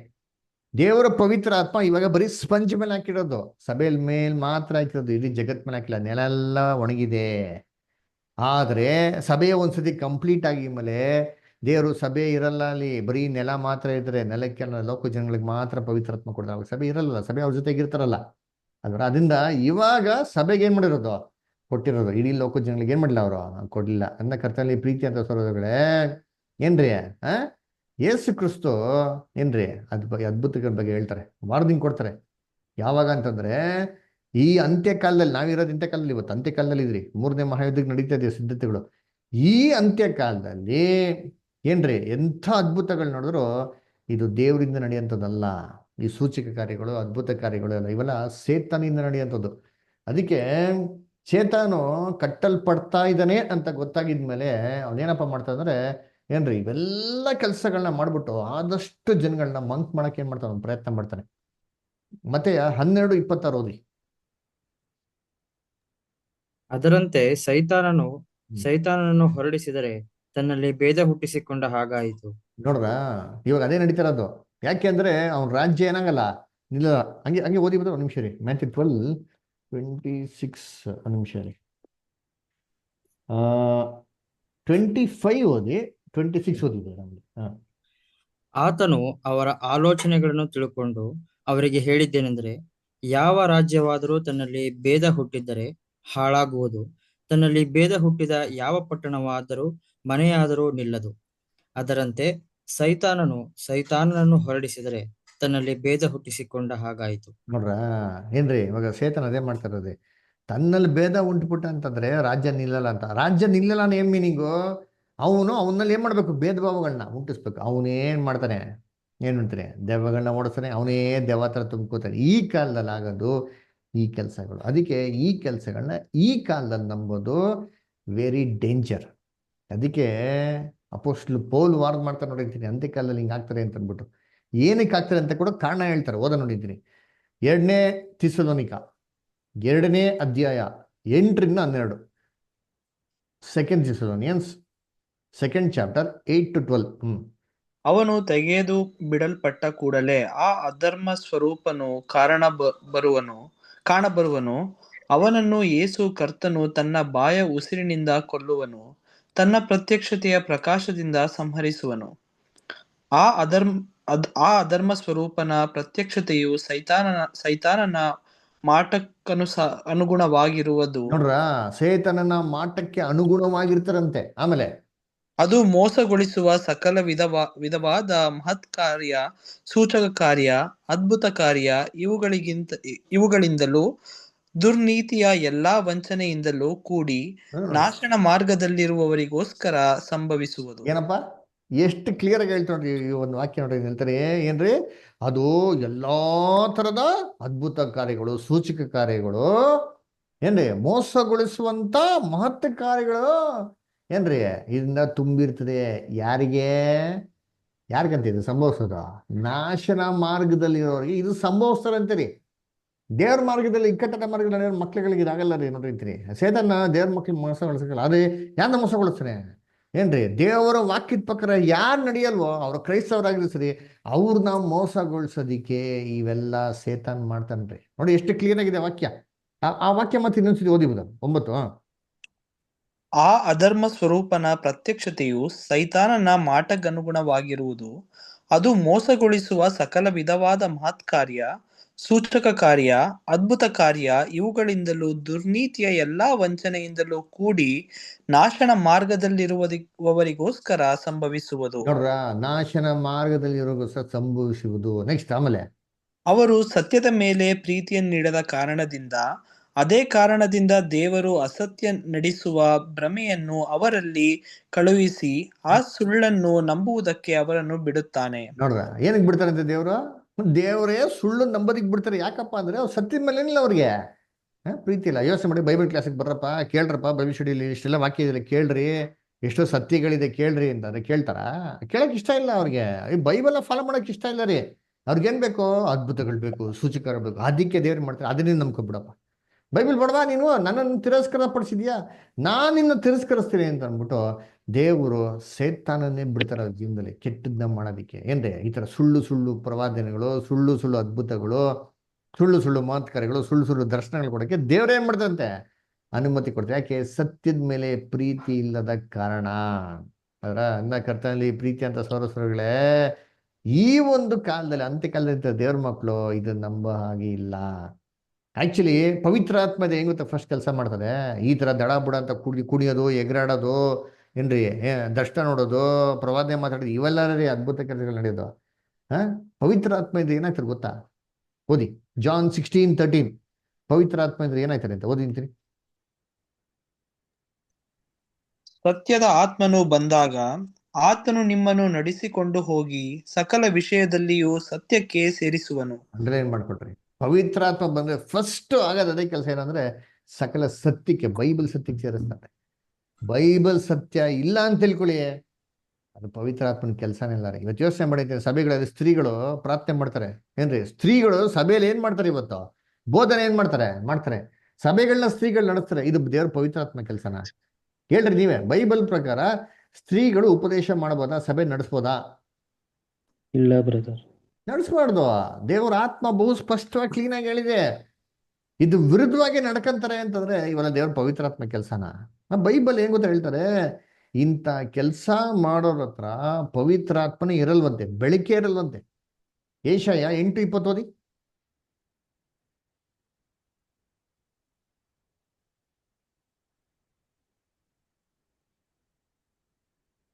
ದೇವರ ಪವಿತ್ರ ಆತ್ಮ ಇವಾಗ ಬರೀ ಸ್ಪಂಜ್ ಮೇಲೆ ಹಾಕಿರೋದು, ಸಭೆಯ ಮೇಲ್ ಮಾತ್ರ ಹಾಕಿರೋದು, ಇಡೀ ಜಗತ್ ಮೇಲೆ ಹಾಕಿಲ್ಲ. ನೆಲ ಎಲ್ಲ ಒಣಗಿದೆ. ಆದ್ರೆ ಸಭೆಯ ಒಂದ್ಸತಿ ಕಂಪ್ಲೀಟ್ ಆಗಿ ಮೇಲೆ ದೇವರು ಸಭೆ ಇರಲ್ಲ, ಅಲ್ಲಿ ಬರೀ ನೆಲ ಮಾತ್ರ ಇದ್ರೆ, ನೆಲಕ್ಕೆಲ್ಲ ಲೋಕ ಜನಗಳಿಗೆ ಮಾತ್ರ ಪವಿತ್ರಾತ್ಮ ಕೊಡ್ತಾರೆ. ಸಭೆ ಇರಲ್ಲ, ಸಭೆ ಅವ್ರ ಜೊತೆಗೆ ಇರ್ತಾರಲ್ಲ. ಅದರಿಂದ ಇವಾಗ ಸಭೆಗೆ ಏನ್ ಮಾಡಿರೋದು ಕೊಟ್ಟಿರೋದು, ಇಡೀ ಲೋಕ ಜನಗಳಿಗೆ ಏನ್ ಮಾಡಿಲ್ಲ ಅವರು ಕೊಡ್ಲಿಲ್ಲ. ಅನ್ನ ಕರ್ತನಲ್ಲಿ ಪ್ರೀತಿ ಅಂತ ಸರೋದಗಳೇ ಏನ್ರಿ ಯೇಸು ಕ್ರಿಸ್ತು ಏನ್ರಿ ಅದ್ಭುತಗಳ ಬಗ್ಗೆ ಹೇಳ್ತಾರೆ, ವಾರ್ನಿಂಗ್ ಕೊಡ್ತಾರೆ. ಯಾವಾಗ ಅಂತಂದ್ರೆ ಈ ಅಂತ್ಯಕಾಲದಲ್ಲಿ, ನಾವಿರೋದು ಅಂತ್ಯಕಾಲದಲ್ಲಿ, ಇವತ್ತು ಅಂತ್ಯಕಾಲದಲ್ಲಿ ಇದ್ರಿ, 3ನೇ ಮಹಾಯುದ್ಧಕ್ಕೆ ನಡೀತಾ ಇದೆ ಸಿದ್ಧತೆಗಳು. ಈ ಅಂತ್ಯಕಾಲದಲ್ಲಿ ಏನ್ರಿ ಎಂಥ ಅದ್ಭುತಗಳು ನೋಡಿದ್ರು ಇದು ದೇವರಿಂದ ನಡೆಯುವಂಥದ್ದಲ್ಲ. ಈ ಸೂಚಕ ಕಾರ್ಯಗಳು, ಅದ್ಭುತ ಕಾರ್ಯಗಳು ಎಲ್ಲ ಇವೆಲ್ಲ ಸೇತಾನಿಂದ ನಡೆಯುವಂಥದ್ದು. ಅದಕ್ಕೆ ಸೇತಾನು ಕಟ್ಟಲ್ಪಡ್ತಾ ಇದ್ದಾನೆ ಅಂತ ಗೊತ್ತಾಗಿದ್ಮೇಲೆ ಅವನೇನಪ್ಪ ಮಾಡ್ತಾ ಅಂದ್ರೆ ಏನ್ರಿ ಇವೆಲ್ಲ ಕೆಲಸಗಳನ್ನ ಮಾಡ್ಬಿಟ್ಟು ಆದಷ್ಟು ಜನಗಳನ್ನ ಮಂಕ್ ಮಾಡಕ್ಕೆ ಏನ್ ಮಾಡ್ತಾನೆ, ಪ್ರಯತ್ನ ಮಾಡ್ತಾನೆ. ಮತ್ತೆ 12:26 ಓದಿ. ಅದರಂತೆ ಸೈತಾನನನ್ನು ಹೊರಡಿಸಿದರೆ ತನ್ನಲ್ಲಿ ಭೇದ ಹುಟ್ಟಿಸಿಕೊಂಡ ಹಾಗಾಯಿತು. ನೋಡ್ರ, ಇವಾಗ ಅದೇ ನಡೀತಿರೋದು. ಯಾಕೆ ಅಂದ್ರೆ ಅವನ ರಾಜ್ಯ ಏನಾಗಲ್ಲ, ನಿಲ್ಲ. ಹಂಗೆ ಓದಿ ಒಂದು ನಿಮಿಷ ರೀ. ಮ್ಯಾಥ್ಯೂ 12:26 ನಿಮಿಷ ರೀ. 25 ಓದಿ, 26 ಓದಿದೆ ನಮ್ಗೆ. ಆತನು ಅವರ ಆಲೋಚನೆಗಳನ್ನು ತಿಳ್ಕೊಂಡು ಅವರಿಗೆ ಹೇಳಿದ್ದೇನೆಂದರೆ, ಯಾವ ರಾಜ್ಯವಾದರೂ ತನ್ನಲ್ಲಿ ಭೇದ ಹುಟ್ಟಿದ್ದರೆ ಹಾಳಾಗುವುದು. ತನ್ನಲ್ಲಿ ಭೇದ ಹುಟ್ಟಿದ ಯಾವ ಪಟ್ಟಣವಾದರೂ ಮನೆಯಾದರೂ ನಿಲ್ಲದು. ಅದರಂತೆ ಸೈತಾನನನ್ನು ಹೊರಡಿಸಿದರೆ ತನ್ನಲ್ಲಿ ಭೇದ ಹುಟ್ಟಿಸಿಕೊಂಡ ಹಾಗಾಯಿತು. ನೋಡ್ರ ಏನ್ರಿ ಇವಾಗ ಸೇತನ ಅದೇ ಮಾಡ್ತಾ ಇರೋದು. ತನ್ನಲ್ಲಿ ಭೇದ ಉಂಟುಬಿಟ್ಟ ಅಂತಂದ್ರೆ ರಾಜ್ಯ ನಿಲ್ಲಲ್ಲ ಅಂತ. ರಾಜ್ಯ ನಿಲ್ಲಲ್ಲ ಏನ್ ಮೀನಿಂಗು? ಅವನಲ್ಲಿ ಏನ್ ಮಾಡ್ಬೇಕು, ಭೇದ ಭಾವಗಳನ್ನ ಹುಟ್ಟಿಸ್ಬೇಕು. ಅವನೇನ್ ಮಾಡ್ತಾನೆ, ಏನ್ ಮಾಡ್ತಾನೆ, ದೆವ್ವಗಳನ್ನ ಓಡಿಸ್ತಾನೆ, ಅವನೇ ದೆವ್ವ ಹತ್ರ ತುಂಬ್ಕೋತಾನೆ. ಈ ಕಾಲದಲ್ಲಿ ಆಗೋದು ಈ ಕೆಲಸಗಳು. ಅದಕ್ಕೆ ಈ ಕೆಲಸಗಳನ್ನ ಈ ಕಾಲದಲ್ಲಿ ನಂಬೋದು ವೆರಿ ಡೇಂಜರ್. ಅದಕ್ಕೆ ಅಪೋಸ್ಟಲ್ ಪೌಲ್ ವಾರ್ನ್ ಮಾಡ್ತಾ ನೋಡಿರ್ತೀನಿ, ಅಂತ್ಯ ಕಾಲದಲ್ಲಿ ಹಿಂಗೆ ಆಗ್ತಾರೆ ಅಂತ ಅಂದ್ಬಿಟ್ಟು. ಏನಕ್ಕೆ ಆಗ್ತಾರೆ ಅಂತ ಕೂಡ ಕಾರಣ ಹೇಳ್ತಾರೆ, ಓದ ನೋಡಿದ್ದೀನಿ. 2ನೇ ಥೆಸಲೋನಿಕ 2ನೇ ಅಧ್ಯಾಯ 8-12. 2 ಥೆಸಲೋನಿಯನ್ಸ್ 2nd ಚಾಪ್ಟರ್ 8-12. ಅವನು ತೆಗೆದು ಬಿಡಲ್ಪಟ್ಟ ಕೂಡಲೇ ಆ ಅಧರ್ಮ ಸ್ವರೂಪನು ಕಾಣಬರುವನು. ಅವನನ್ನು ಯೇಸು ಕರ್ತನು ತನ್ನ ಬಾಯ ಉಸಿರಿನಿಂದ ಕೊಲ್ಲುವನು, ತನ್ನ ಪ್ರತ್ಯಕ್ಷತೆಯ ಪ್ರಕಾಶದಿಂದ ಸಂಹರಿಸುವನು. ಆ ಅಧರ್ಮ ಸ್ವರೂಪನ ಪ್ರತ್ಯಕ್ಷತೆಯು ಸೈತಾನನ ಅನುಗುಣವಾಗಿರುವುದು. ನೋಡ್ರ, ಸೈತಾನನ ಮಾಟಕ್ಕೆ ಅನುಗುಣವಾಗಿರ್ತಾರಂತೆ. ಆಮೇಲೆ ಅದು ಮೋಸಗೊಳಿಸುವ ಸಕಲ ವಿಧವಾದ ಮಹತ್ ಕಾರ್ಯ, ಸೂಚಕ ಕಾರ್ಯ, ಅದ್ಭುತ ಕಾರ್ಯ ಇವುಗಳಿಂದಲೂ ದುರ್ನೀತಿಯ ಎಲ್ಲಾ ವಂಚನೆಯಿಂದಲೂ ಕೂಡಿ ನಾಶನ ಮಾರ್ಗದಲ್ಲಿರುವವರಿಗೋಸ್ಕರ ಸಂಭವಿಸುವುದು. ಏನಪ್ಪಾ ಎಷ್ಟು ಕ್ಲಿಯರ್ ಆಗಿ ಹೇಳ್ತಾ ನೋಡ್ರಿ ಈ ಒಂದು ವಾಕ್ಯ ನೋಡ್ರಿ. ಹೇಳ್ತಾರೆ ಏನ್ರಿ, ಅದು ಎಲ್ಲಾ ತರದ ಅದ್ಭುತ ಕಾರ್ಯಗಳು, ಸೂಚಕ ಕಾರ್ಯಗಳು, ಏನ್ರಿ ಮೋಸಗೊಳಿಸುವಂತ ಮಹತ್ವ ಕಾರ್ಯಗಳು ಏನ್ರಿ ಇದರಿಂದ ತುಂಬಿರ್ತದೆ. ಯಾರಿಗಂತ ಇದು ಸಂಭವಿಸೋದು? ನಾಶನ ಮಾರ್ಗದಲ್ಲಿರೋರಿಗೆ ಇದು ಸಂಭವಿಸ್ತಾರಂತೀರಿ. ದೇವ್ರ ಮಾರ್ಗದಲ್ಲಿ, ಇಕ್ಕಟ್ಟದ ಮಾರ್ಗದಲ್ಲಿ ಮಕ್ಳುಗಳಿಗೆ ಇದಾಗಲ್ಲ ರೀ. ನೋಡಿರ್ತೀರಿ, ಸೇತನ ದೇವ್ರ ಮಕ್ಳಿಗೆ ಮೋಸಗೊಳಿಸಲ್ಲ. ಅದೇ ಯಾರನ್ನ ಮೋಸಗೊಳಿಸ್ತಾನೆ? ಏನ್ರಿ, ದೇವರ ವಾಕ್ಯದ ಪ್ರಕಾರ ಯಾರು ನಡೆಯಲ್ವೋ ಅವ್ರು ಕ್ರೈಸ್ತವರಾಗಿದ್ರು ಸರಿ, ಅವ್ರನ್ನ ಮೋಸಗೊಳಿಸೋದಿಕ್ಕೆ ಇವೆಲ್ಲ ಸೇತಾನ್ ಮಾಡ್ತಾನ್ರಿ. ನೋಡಿ ಎಷ್ಟು ಕ್ಲಿಯರ್ ಆಗಿದೆ ವಾಕ್ಯ. ಆ ವಾಕ್ಯ ಮತ್ತೆ ಇನ್ನೊಂದ್ಸತಿ ಓದಿಬೋದು 9. ಆ ಅಧರ್ಮ ಸ್ವರೂಪನ ಪ್ರತ್ಯಕ್ಷತೆಯು ಸೈತಾನನ ಮಾಟಗನುಗುಣವಾಗಿರುವುದು. ಅದು ಮೋಸಗೊಳಿಸುವ ಸಕಲ ವಿಧವಾದ ಮಹತ್ಕಾರ್ಯ, ಸೂಚಕ ಕಾರ್ಯ, ಅದ್ಭುತ ಕಾರ್ಯ ಇವುಗಳಿಂದಲೂ ದುರ್ನೀತಿಯ ಎಲ್ಲಾ ವಂಚನೆಯಿಂದಲೂ ಕೂಡಿ ನಾಶನ ಮಾರ್ಗದಲ್ಲಿರುವವರಿಗೋಸ್ಕರ ಸಂಭವಿಸುವುದು. ನೋಡ್ರ, ನಾಶನ ಮಾರ್ಗದಲ್ಲಿರೋಗೋಸ್ಕರ ಸಂಭವಿಸುವುದು. ನೆಕ್ಸ್ಟ್ ಆಮೇಲೆ ಅವರು ಸತ್ಯದ ಮೇಲೆ ಪ್ರೀತಿಯನ್ನಿಡದ ಕಾರಣದಿಂದ, ಅದೇ ಕಾರಣದಿಂದ ದೇವರು ಅಸತ್ಯ ನಡೆಸುವ ಭ್ರಮೆಯನ್ನು ಅವರಲ್ಲಿ ಕಳುಹಿಸಿ ಆ ಸುಳ್ಳನ್ನು ನಂಬುವುದಕ್ಕೆ ಅವರನ್ನು ಬಿಡುತ್ತಾನೆ. ನೋಡ್ರ, ಏನಕ್ಕೆ ಬಿಡ್ತಾರೆ ಅಂತ ದೇವರೇ ಸುಳ್ಳು ನಂಬೋದಿಕ್ ಬಿಡ್ತಾರೆ. ಯಾಕಪ್ಪ ಅಂದ್ರೆ ಅವ್ರು ಸತ್ಯದ ಮೇಲೆ ಏನಿಲ್ಲ ಅವ್ರಿಗೆ ಪ್ರೀತಿ ಇಲ್ಲ. ಯೋಚನೆ ಮಾಡಿ, ಬೈಬಲ್ ಕ್ಲಾಸಿಗೆ ಬರ್ರಪ್ಪ, ಕೇಳ್ರಪ್ಪ, ಬೈಬಲ್ ಸ್ಟಡಿಲಿ ಇಷ್ಟೆಲ್ಲ ವಾಕ್ಯ ಇದೆ ಕೇಳ್ರಿ, ಎಷ್ಟೋ ಸತ್ಯಗಳಿದೆ ಕೇಳ್ರಿ ಅಂತಂದ್ರೆ ಕೇಳ್ತಾರ? ಕೇಳಕ್ ಇಷ್ಟ ಇಲ್ಲ ಅವ್ರಿಗೆ. ಈ ಬೈಬಲ್ನ ಫಾಲೋ ಮಾಡಕ್ ಇಷ್ಟ ಇಲ್ಲ ರೀ. ಅವ್ರಿಗೇನ್ ಬೇಕು? ಅದ್ಭುತಗಳು ಬೇಕು, ಸೂಚಕ ಬೇಕು. ಅದಕ್ಕೆ ದೇವ್ರು ಮಾಡ್ತಾರೆ, ಅದನ್ನೇ ನಂಬ್ಕೊಬಿಡಪ್ಪ. ಬೈಬಲ್ ಬಡವಾ, ನೀನು ನನ್ನನ್ನು ತಿರಸ್ಕಾರ ಪಡಿಸಿದ್ಯಾ, ನಾನು ನಿನ್ನ ತಿರಸ್ಕರಿಸ್ತೀನಿ ಅಂತ ಅಂದ್ಬಿಟ್ಟು ದೇವರು ಸೇತಾನನ್ನೇ ಬಿಡ್ತಾರೆ ಅವ್ರ ಜೀವನದಲ್ಲಿ ಕೆಟ್ಟದ್ನ ಮಾಡೋದಿಕ್ಕೆ. ಏನ್ರಿ, ಈ ತರ ಸುಳ್ಳು ಸುಳ್ಳು ಪ್ರವಾದನೆಗಳು, ಸುಳ್ಳು ಸುಳ್ಳು ಅದ್ಭುತಗಳು, ಸುಳ್ಳು ಸುಳ್ಳು ಮಾತುಕರೆಗಳು, ಸುಳ್ಳು ಸುಳ್ಳು ದರ್ಶನಗಳು ಕೊಡೋಕ್ಕೆ ದೇವ್ರು ಏನ್ ಮಾಡ್ತಾರಂತೆ? ಅನುಮತಿ ಕೊಡ್ತಾರೆ. ಯಾಕೆ? ಸತ್ಯದ ಮೇಲೆ ಪ್ರೀತಿ ಇಲ್ಲದ ಕಾರಣ. ಅದರ ಅನ್ನ ಕರ್ತನಲ್ಲಿ ಪ್ರೀತಿ ಅಂತ ಸೌರಸ್ವರಗಳೇ, ಈ ಒಂದು ಕಾಲದಲ್ಲಿ, ಅಂತ್ಯಕಾಲದಲ್ಲಿ ದೇವ್ರ ಮಕ್ಕಳು ಇದನ್ನ ನಂಬೋ ಹಾಗೆ ಇಲ್ಲ. ಆಕ್ಚುಲಿ ಪವಿತ್ರಾತ್ಮ ಹೆಂಗ್ ಗೊತ್ತಾ ಫಸ್ಟ್ ಕೆಲಸ ಮಾಡ್ತದೆ? ಈ ತರ ದಡ ಬುಡ ಅಂತ ಕುಣಿಯೋದು, ಎಗರಾಡೋದು, ಏನ್ರಿ, ದರ್ಶನ ನೋಡೋದು, ಪ್ರವಾದನೆ ಮಾತಾಡೋದು, ಇವೆಲ್ಲ ರೀ ಅದ್ಭುತ ಕೆಲಸಗಳು ನಡೆಯೋದು. ಪವಿತ್ರಾತ್ಮ ಇದ್ರೆ ಏನಾಗ್ತದೆ ಗೊತ್ತಾ? ಓದಿ ಜಾನ್ 16:13. ಪವಿತ್ರಾತ್ಮ ಇದ್ರೆ ಏನಾಯ್ತಾರೆ ಅಂತ ಓದಿಂತೀರಿ. ಸತ್ಯದ ಆತ್ಮನು ಬಂದಾಗ ಆತನು ನಿಮ್ಮನ್ನು ನಡೆಸಿಕೊಂಡು ಹೋಗಿ ಸಕಲ ವಿಷಯದಲ್ಲಿಯೂ ಸತ್ಯಕ್ಕೆ ಸೇರಿಸುವನು. ಅಂದ್ರೆ ಏನ್ ಮಾಡ್ಕೊಟ್ರಿ? ಪವಿತ್ರಾತ್ಮ ಬಂದ್ರೆ ಫಸ್ಟ್ ಆಗೋದು ಅದೇ ಕೆಲಸ. ಏನಂದ್ರೆ ಸಕಲ ಸತ್ಯಕ್ಕೆ, ಬೈಬಲ್ ಸತ್ಯಕ್ಕೆ ಸೇರಿಸ್ತಾರೆ. ಬೈಬಲ್ ಸತ್ಯ ಇಲ್ಲ ಅಂತ ತಿಳ್ಕೊಳ್ಳಿ, ಅದು ಪವಿತ್ರಾತ್ಮನ ಕೆಲಸನೇ ಇಲ್ಲ ರೀ. ಇವತ್ತು ಯೋಚನೆ ಮಾಡಿದ್ರೆ ಸಭೆಗಳಲ್ಲಿ ಸ್ತ್ರೀಗಳು ಪ್ರಾರ್ಥನೆ ಮಾಡ್ತಾರೆ. ಏನ್ರಿ, ಸ್ತ್ರೀಗಳು ಸಭೆಯಲ್ಲಿ ಏನ್ ಮಾಡ್ತಾರೆ? ಇವತ್ತು ಬೋಧನೆ ಏನ್ ಮಾಡ್ತಾರೆ ಸಭೆಗಳನ್ನ ಸ್ತ್ರೀಗಳು ನಡೆಸ್ತಾರೆ. ಇದು ದೇವ್ರ ಪವಿತ್ರಾತ್ಮ ಕೆಲಸನ? ಹೇಳ್ರಿ ನೀವೇ, ಬೈಬಲ್ ಪ್ರಕಾರ ಸ್ತ್ರೀಗಳು ಉಪದೇಶ ಮಾಡಬಹುದಾ? ಸಭೆ ನಡೆಸ್ಬೋದಾ? ಇಲ್ಲ ಬ್ರದರ್, ನಡೆಸ್ಬಾರ್ದು. ದೇವರ ಆತ್ಮ ಬಹು ಸ್ಪಷ್ಟವಾಗಿ ಕ್ಲೀನ್ ಆಗಿ ಹೇಳಿದೆ. ಇದು ವಿರುದ್ಧವಾಗಿ ನಡ್ಕಂತಾರೆ ಅಂತಂದ್ರೆ ಇವೆಲ್ಲ ದೇವ್ರ ಪವಿತ್ರಾತ್ಮ ಕೆಲಸನ? ಬೈಬಲ್ ಏನ್ ಗೊತ್ತಾ ಹೇಳ್ತಾರೆ? ಇಂಥ ಕೆಲಸ ಮಾಡೋರ ಹತ್ರ ಪವಿತ್ರಾತ್ಮನೇ ಇರಲ್ವಂತೆ, ಬೆಳಿಗ್ಗೆ ಇರಲ್ವಂತೆ. ಏಷಯ 8:20 ಓದಿ.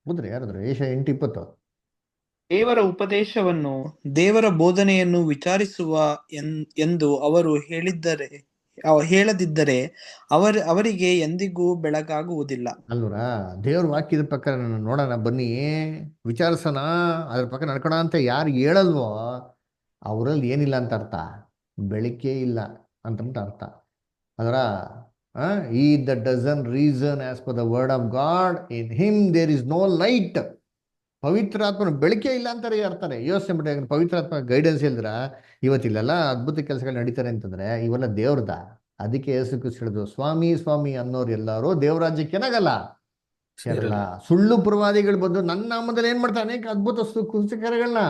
ಓದ್ರಿ ಯಾರಾದ್ರು, ಏಷಯ 8:20. ದೇವರ ಉಪದೇಶವನ್ನು, ದೇವರ ಬೋಧನೆಯನ್ನು ವಿಚಾರಿಸುವ ಎಂದು ಅವರು ಹೇಳದಿದ್ದರೆ ಅವರಿಗೆ ಎಂದಿಗೂ ಬೆಳಗಾಗುವುದಿಲ್ಲ. ಅಲ್ವರ, ದೇವ್ರ ವಾಕ್ಯದ ಪ್ರಕಾರ ನೋಡೋಣ ಬನ್ನಿ, ವಿಚಾರಿಸೋಣ, ಅದ್ರ ಪ್ರಕಾರ ನಡ್ಕೋಣ ಅಂತ ಯಾರು ಹೇಳಲ್ವೋ ಅವರಲ್ಲಿ ಏನಿಲ್ಲ ಅಂತ ಅರ್ಥ? ಬೆಳಕೆ ಇಲ್ಲ ಅಂತಂದ್ಬಿಟ್ಟು ಅರ್ಥ. ಅದರ ಈ the dozen reason as per the word of God, in him there is no light. ಪವಿತ್ರಾತ್ಮನ ಬೆಳಕೆ ಇಲ್ಲ ಅಂತಾರೆ ಅರ್ಥನೆ. ಯೋಚನೆ ಮಾಡಿ, ಪವಿತ್ರಾತ್ಮ ಗೈಡೆನ್ಸ್ ಇಲ್ದ್ರ ಇವತ್ತಿಲ್ಲೆಲ್ಲ ಅದ್ಭುತ ಕೆಲಸಗಳು ನಡೀತಾರೆ ಅಂತಂದ್ರೆ ಇವೆಲ್ಲ ದೇವ್ರದ. ಅದಕ್ಕೆ ಯೇಸು ಕ್ರಿಸ್ತ ಹೇಳಿದ್ರು, ಸ್ವಾಮಿ ಸ್ವಾಮಿ ಅನ್ನೋರು ಎಲ್ಲರೂ ದೇವರಾಜ್ಯಕ್ಕೆ ಏನಾಗಲ್ಲ, ಸೇರಲ್ಲ. ಸುಳ್ಳು ಪ್ರವಾದಿಗಳು ಬಂದು ನನ್ನ ನಾಮದಲ್ಲಿ ಏನ್ ಮಾಡ್ತಾರೆ? ಅನೇಕ ಅದ್ಭುತ ಕಾರ್ಯಗಳನ್ನ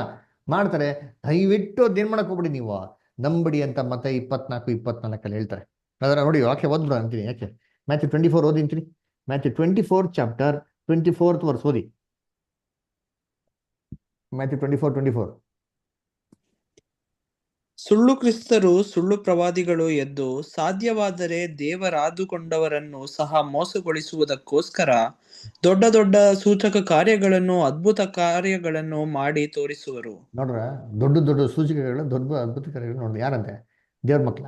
ಮಾಡ್ತಾರೆ. ದಯವಿಟ್ಟು ಅದೇನ್ ಮಾಡಕ್ ಹೋಗ್ಬಿಡಿ, ನೀವು ನಂಬಡಿ ಅಂತ ಮತ್ತೆ 24:24 ಹೇಳ್ತಾರೆ. ಅದರ ನೋಡಿ ವಾಕ್ಯ ಓದ್ಬಿಡ ಅಂತೀನಿ. ಯಾಕೆ? ಮ್ಯಾಥ್ಯೂ 24 ಓದಿಂತೀನಿ. ಮ್ಯಾಥ್ಯೂ 24 ಚಾಪ್ಟರ್ 24th ವರ್ಸ್ ಓದಿ. ಮ್ಯಾಥ್ಯೂ 24:24. ಸುಳ್ಳು ಕ್ರಿಸ್ತರು, ಸುಳ್ಳು ಪ್ರವಾದಿಗಳು ಎದ್ದು ಸಾಧ್ಯವಾದರೆ ದೇವರಾದುಕೊಂಡವರನ್ನು ಸಹ ಮೋಸಗೊಳಿಸುವುದಕ್ಕೋಸ್ಕರ ದೊಡ್ಡ ದೊಡ್ಡ ಸೂಚಕ ಕಾರ್ಯಗಳನ್ನು, ಅದ್ಭುತ ಕಾರ್ಯಗಳನ್ನು ಮಾಡಿ ತೋರಿಸುವರು. ನೋಡ್ರ, ದೊಡ್ಡ ದೊಡ್ಡ ಸೂಚಕಗಳು, ದೊಡ್ಡ ಅದ್ಭುತ ಕಾರ್ಯಗಳು ನೋಡ್ರಿ. ಯಾರಂತೆ? ದೇವ್ರ ಮಕ್ಳ,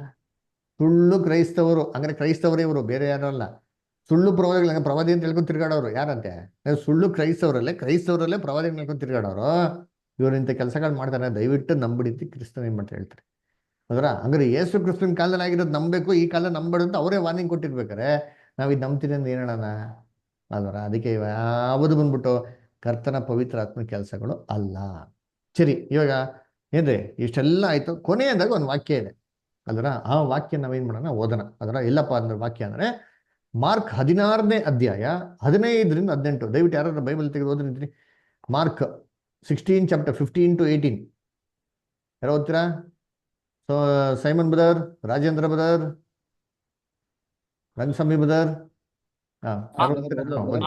ಸುಳ್ಳು ಕ್ರೈಸ್ತವರು. ಅಂದ್ರೆ ಕ್ರೈಸ್ತವರೇ ಇವರು, ಬೇರೆ ಯಾರಲ್ಲ. ಸುಳ್ಳು ಪ್ರವಾದಿಗಳ ಪ್ರವಾದಿ ಅಂತ ಹೇಳ್ಕೊಂಡು ತಿರ್ಗಾಡೋರು ಯಾರಂತೆ? ಸುಳ್ಳು ಕ್ರೈಸ್ತವರಲ್ಲೇ ಪ್ರವಾದಿ ಹೇಳ್ಕೊಂಡು ತಿರ್ಗಾಡೋರು. ಇವರು ಇಂಥ ಕೆಲಸಗಳು ಮಾಡ್ತಾರೆ, ದಯವಿಟ್ಟು ನಂಬಿಡಿತಿ ಕ್ರಿಸ್ತನ ಏನ್ ಮಾಡ್ತಾರೆ ಹೇಳ್ತಾರೆ. ಅದರ ಹಂಗಾರೆ ಯೇಸು ಕ್ರಿಸ್ತನ ಕಾಲದಲ್ಲಿ ಆಗಿರೋದು ನಂಬಬೇಕು, ಈ ಕಾಲದಲ್ಲಿ ನಂಬಬೇಡ ಅಂತ ಅವರೇ ವಾರ್ನಿಂಗ್ ಕೊಟ್ಟಿರ್ಬೇಕಾರೆ ನಾವು ಇದು ನಂಬ್ತೀನಿ ಅಂತ ಏನ್ ಹೇಳೋಣ? ಅದರ ಅದಕ್ಕೆ ಯಾವುದು ಬಂದ್ಬಿಟ್ಟು ಕರ್ತನ ಪವಿತ್ರ ಆತ್ಮ ಕೆಲಸಗಳು ಅಲ್ಲ. ಸರಿ, ಇವಾಗ ಏನ್ರಿ ಇಷ್ಟೆಲ್ಲ ಆಯ್ತು. ಕೊನೆಯದಾಗ ಒಂದು ವಾಕ್ಯ ಇದೆ. ಅದರ ಆ ವಾಕ್ಯ ನಾವೇನ್ ಮಾಡೋಣ? ಓದೋಣ. ಅದರ ಎಲ್ಲಪ್ಪ ಅಂದ್ರೆ ವಾಕ್ಯ ಅಂದ್ರೆ ಮಾರ್ಕ್ 16ನೇ ಅಧ್ಯಾಯ 15-18. ದಯವಿಟ್ಟು ಯಾರಾದ್ರೂ ಬೈಬಲ್ ತೆಗೆದು ಓದ್ರಿ. ಮಾರ್ಕ್ 16 ಚಾಪ್ಟರ್ 15-18 ಯಾರು ಓದ್ತೀರಾ? So Simon brother, Rajendra brother, Rangaswamy brother, ಯಾರು ಓದ್ತೀರಾ? ಓದಿ.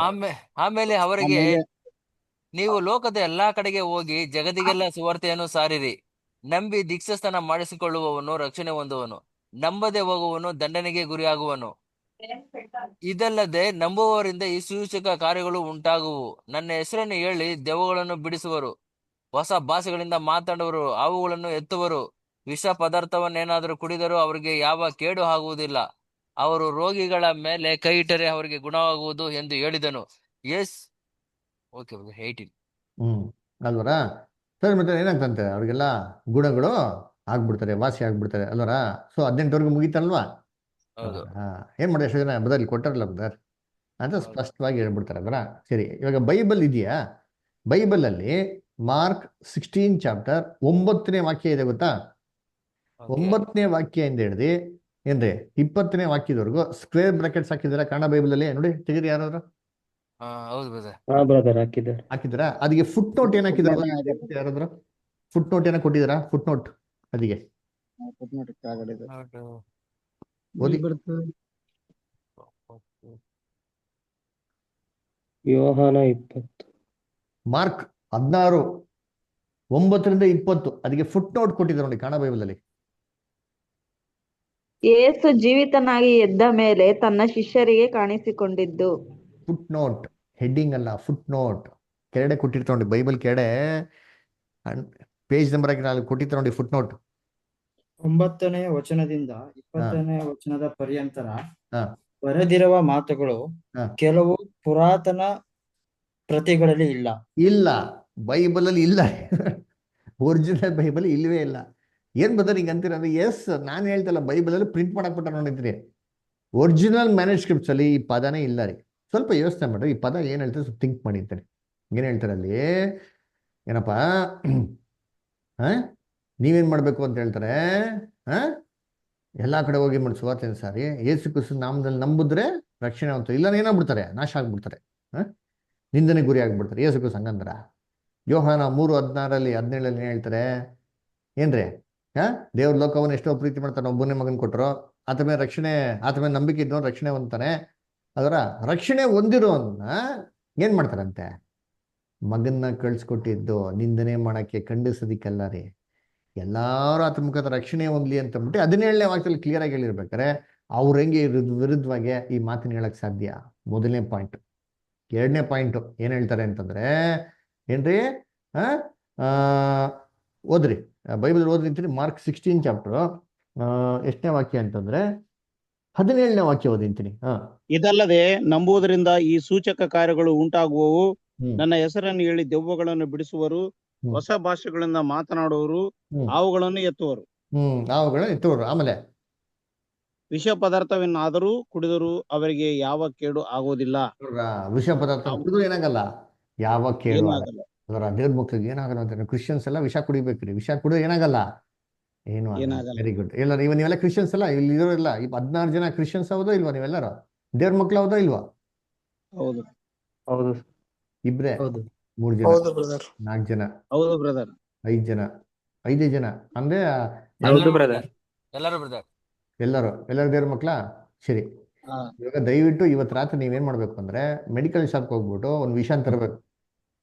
ಆಮೇಲೆ ಅವರಿಗೆ, ನೀವು ಲೋಕದ ಎಲ್ಲಾ ಕಡೆಗೆ ಹೋಗಿ ಜಗತ್ತಿಗೆಲ್ಲ ಸುವಾರ್ತೆಯನ್ನು ಸಾರಿರಿ. ನಂಬಿ ದೀಕ್ಷಾಸ್ನಾನ ಮಾಡಿಸಿಕೊಳ್ಳುವವನು ರಕ್ಷಣೆ ಹೊಂದುವನು, ನಂಬದೆ ಹೋಗುವವನು ದಂಡನೆಗೆ ಗುರಿಯಾಗುವನು. ಇದಲ್ಲದೆ ನಂಬುವವರಿಂದ ಈ ಸೂಚಕ ಕಾರ್ಯಗಳು ಉಂಟಾಗುವು. ನನ್ನ ಹೆಸರನ್ನು ಹೇಳಿ ದೆವ್ವಗಳನ್ನು ಬಿಡಿಸುವರು, ಹೊಸ ಭಾಷೆಗಳಿಂದ ಮಾತಾಡುವರು, ಅವುಗಳನ್ನು ಎತ್ತುವರು. ವಿಷ ಪದಾರ್ಥವನ್ನೇನಾದರೂ ಕುಡಿದರೂ ಅವರಿಗೆ ಯಾವ ಕೇಡು ಆಗುವುದಿಲ್ಲ. ಅವರು ರೋಗಿಗಳ ಮೇಲೆ ಕೈ ಇಟ್ಟರೆ ಅವರಿಗೆ ಗುಣವಾಗುವುದು ಎಂದು ಹೇಳಿದನು. Yes okay 18. ಅಲ್ವರಾ? ಸರಿ, ಮತ್ತೆ ಏನಾಗ್ತಂತೆ? ಅವ್ರಿಗೆಲ್ಲ ಗುಣಗಳು ಆಗ್ಬಿಡ್ತಾರೆ, ವಾಸಿ ಆಗ್ಬಿಡ್ತಾರೆ ಅಲ್ವರಾ? ಸೊ 18ವರೆಗೂ ಮುಗೀತಲ್ವಾ? ಹೌದು. ಏನ್ ಮಾಡಿ ಎಷ್ಟು ಜನ ಬದಲಿ ಕೊಟ್ಟಾರಲ್ಲ ಬದರ್ ಅಂತ ಸ್ಪಷ್ಟವಾಗಿ ಹೇಳ್ಬಿಡ್ತಾರೆ ಅದರ. ಸರಿ, ಇವಾಗ ಬೈಬಲ್ ಇದೆಯಾ? ಬೈಬಲ್ ಅಲ್ಲಿ ಮಾರ್ಕ್ 16 ಚಾಪ್ಟರ್ 9ನೇ ವಾಕ್ಯ ಇದೆ ಗೊತ್ತಾ? 9ನೇ ವಾಕ್ಯದಿಂದ ಹಿಡಿದು ಏನ್ರಿ 20ನೇ ವಾಕ್ಯದವರೆಗೂ ಸ್ಕ್ವೇರ್ ಬ್ರಾಕೆಟ್ಸ್ ಹಾಕಿದಾರೆ ಕನ್ನಡ ಬೈಬಲ್ ಅಲ್ಲಿ. ನೋಡಿ, ತೆಗೀರಿ ಯಾರಾದ್ರು. ಹೌದು ಬ್ರದರ್. ಬ್ರದರ್ ಹಾಕಿದ್ದಾರೆ. ಹಾಕಿದಾರಾ? ಅದಕ್ಕೆ ಫುಟ್ ನೋಟ್ ಏನ್ ಹಾಕಿದಾರೆ ಯಾರಾದ್ರು? ಫುಟ್ ನೋಟ್ ಏನ ಕೊಟ್ಟಿದಾರಾ? ಫುಟ್ ನೋಟ್ ಅದಕ್ಕೆ ಓದಿ. ಯೋಹಾನ 20. ಮಾರ್ಕ್ 16 9-20 ಅದಕ್ಕೆ ಫುಟ್ ನೋಟ್ ಕೊಟ್ಟಿದ್ದಾರೆ ನೋಡಿ ಕನ್ನಡ ಬೈಬಲ್ ಅಲ್ಲಿ. ಯೇಸು ಜೀವಿತನಾಗಿ ಎದ್ದ ಮೇಲೆ ತನ್ನ ಶಿಷ್ಯರಿಗೆ ಕಾಣಿಸಿಕೊಂಡಿದ್ದು. ಫುಟ್ ನೋಟ್, ಹೆಡ್ಡಿಂಗ್ ಅಲ್ಲ, ಫುಟ್ ನೋಟ್ ಕೆಳಗಡೆ ಕೊಟ್ಟಿರ್ತಾರೆ ನೋಡಿ. ಬೈಬಲ್ ಕೆಳಗಡೆ ಪೇಜ್ ನಂಬರ್ ಆಗಿ ನಾಲ್ಕು ಕೊಟ್ಟಿರ್ತಾರೆ ನೋಡಿ ಫುಟ್ ನೋಟ್. 9ನೇ ವಚನದಿಂದ 20ನೇ ವಚನದ ಪರ್ಯಂತರ ಬರೆದಿರುವ ಮಾತುಗಳು ಕೆಲವು ಪುರಾತನ ಪ್ರತಿಗಳಲ್ಲಿ ಇಲ್ಲ. ಬೈಬಲ್ ಅಲ್ಲಿ ಇಲ್ಲ. ಒರಿಜಿನಲ್ ಬೈಬಲ್ ಇಲ್ವೇ ಇಲ್ಲ. ಏನ್ ಬದರ್ ಹಿಂಗ ಅಂತೀರ ಅಂದ್ರೆ, ಎಸ್ ನಾನು ಹೇಳ್ತಲ್ಲ, ಬೈಬಲ್ ಅಲ್ಲಿ ಪ್ರಿಂಟ್ ಮಾಡಕ್ ಬಿಟ್ಟ ನೋಡಿದ್ರಿ. ಒರಿಜಿನಲ್ ಮ್ಯಾನುಸ್ಕ್ರಿಪ್ಟ್ಸ್ ಅಲ್ಲಿ ಈ ಪದನೇ ಇಲ್ಲ ರೀ. ಸ್ವಲ್ಪ ಯೋಚನೆ ಮಾಡ್ರಿ, ಈ ಪದ ಏನ್ ಹೇಳ್ತಾರೆ ಸ್ವಲ್ಪ ಥಿಂಕ್ ಮಾಡಿರ್ತಾರೆ. ಏನ್ ಹೇಳ್ತಾರೆ ಅಲ್ಲಿ? ಏನಪ್ಪಾ ನೀವೇನ್ ಮಾಡ್ಬೇಕು ಅಂತ ಹೇಳ್ತಾರೆ? ಎಲ್ಲಾ ಕಡೆ ಹೋಗಿ ಮಾಡಿ ಸುವಾರ್ತೆಯನ್ನು ಸಾರಿ, ಯೇಸು ಕ್ರಿಸ್ತ ನಾಮದಲ್ಲಿ ನಂಬಿದ್ರೆ ರಕ್ಷಣೆ ಅಂತ, ಇಲ್ಲ ಏನಾಗ್ಬಿಡ್ತಾರೆ, ನಾಶ ಆಗ್ಬಿಡ್ತಾರೆ, ನಿಂದನೆ ಗುರಿ ಆಗ್ಬಿಡ್ತಾರೆ. ಯೇಸು ಕ್ರಿಸ್ತ ಹಂಗಂದ್ರ ಯೋಹಾನ 3:16 17 ಏನ್ ಹೇಳ್ತಾರೆ? ಏನ್ರಿ ದೇವ್ರ ಲೋಕವನ್ನು ಎಷ್ಟೋ ಪ್ರೀತಿ ಮಾಡ್ತಾನೆ, ಒಬ್ಬನೇ ಮಗನ್ ಕೊಟ್ಟರು, ಆತ ಮೇಲೆ ರಕ್ಷಣೆ, ಆತ ಮೇಲೆ ನಂಬಿಕೆ ಇದ್ದವನು ರಕ್ಷಣೆ ಹೊಂದ್ತಾನೆ. ಅದರ ರಕ್ಷಣೆ ಹೊಂದಿರೋನ್ನ ಏನ್ ಮಾಡ್ತಾರಂತೆ? ಮಗನ್ನ ಕಳ್ಸಿಕೊಟ್ಟಿದ್ದು ನಿಂದನೆ ಮಾಡಕ್ಕೆ, ಖಂಡಿಸೋದಿಕ್ಕಲ್ಲ ರೀ. ಎಲ್ಲಾರು ಆತ ಮುಖಾಂತರ ರಕ್ಷಣೆ ಹೊಂದ್ಲಿ ಅಂತ ಅಂದ್ಬಿಟ್ಟು 17ನೇ ವಾಕ್ಯದಲ್ಲಿ ಕ್ಲಿಯರ್ ಆಗಿ ಹೇಳಿರ್ಬೇಕಾರೆ ಅವ್ರ ಹೆಂಗೆ ವಿರುದ್ಧವಾಗಿ ಈ ಮಾತಿನ ಹೇಳಕ್ ಸಾಧ್ಯ? ಮೊದಲನೇ ಪಾಯಿಂಟ್. 2ನೇ ಪಾಯಿಂಟ್ ಏನ್ ಹೇಳ್ತಾರೆ ಅಂತಂದ್ರೆ ಏನ್ರಿ? ಓದ್ರಿ ಬೈಬಲ್ ಓದ್ರಿ ಅಂತೀನಿ. ಮಾರ್ಕ್ 16 ಚಾಪ್ಟರ್ ಎಷ್ಟನೇ ವಾಕ್ಯ ಅಂತಂದ್ರೆ 17ನೇ ವಾಕ್ಯ ಓದಿಂತೀನಿ. ಇದಲ್ಲದೆ ನಂಬುವುದರಿಂದ ಈ ಸೂಚಕ ಕಾರ್ಯಗಳು ಉಂಟಾಗುವವು. ನನ್ನ ಹೆಸರನ್ನು ಹೇಳಿ ದೆವ್ವಗಳನ್ನು ಬಿಡಿಸುವರು, ಹೊಸ ಭಾಷೆಗಳಿಂದ ಮಾತನಾಡುವರು, ಅವುಗಳನ್ನು ಎತ್ತುವರು. ಅವುಗಳನ್ನ ಎತ್ತುವರು. ಆಮೇಲೆ ವಿಷ ಪದಾರ್ಥವನ್ನಾದರೂ ಕುಡಿದರೂ ಅವರಿಗೆ ಯಾವ ಕೇಡು ಆಗೋದಿಲ್ಲ. ವಿಷ ಪದಾರ್ಥ ಕುಡಿದ್ರು ಏನಾಗಲ್ಲ, ಯಾವ ಕೇಡು ಆಗಲ್ಲ. ಅದರ ದೇವ್ರ ಮಕ್ಳಿಗೆ ಏನಾಗಲ್ಲ ಅಂತ. ಕ್ರಿಶ್ಚಿಯನ್ಸ್ ಎಲ್ಲ ವಿಷ ಕುಡಿಬೇಕ್ರಿ. ವಿಷ ಕುಡಿದ್ರೆ ಏನಾಗಲ್ಲ, ಏನು ಆಗಲ್ಲ. Very good. ಎಲ್ಲ ನೀವೆಲ್ಲ ಕ್ರಿಶ್ಚಿಯನ್ಸ್ ಎಲ್ಲ ಇಲ್ಲಿ ಇರೋರಿಲ್ಲ. 16 ಜನ ಕ್ರಿಶ್ಚಿಯನ್ಸ್ ಹೌದೋ ಇಲ್ವಾ? ನೀವೆಲ್ಲರೂ ದೇವ್ರ ಮಕ್ಳು ಹೌದೋ ಇಲ್ವಾ? ಹೌದು. ಹೌದು. ಇಬ್ರೇ? 3 ಜನ? 4 ಜನ? ಹೌದು ಬ್ರದರ್. 5 ಜನ? 5 ಜನ ಅಂದ್ರೆ ಎಲ್ಲರೂ ದೇವ್ರ ಮಕ್ಳ? ಸರಿ, ಇವಾಗ ದಯವಿಟ್ಟು ಇವತ್ತು ರಾತ್ರಿ ನೀವೇನ್ ಮಾಡ್ಬೇಕು ಅಂದ್ರೆ ಮೆಡಿಕಲ್ ಶಾಪ್ಗೆ ಹೋಗ್ಬಿಟ್ಟು ಒಂದು ವಿಷ ಅಂತ ತರಬೇಕು.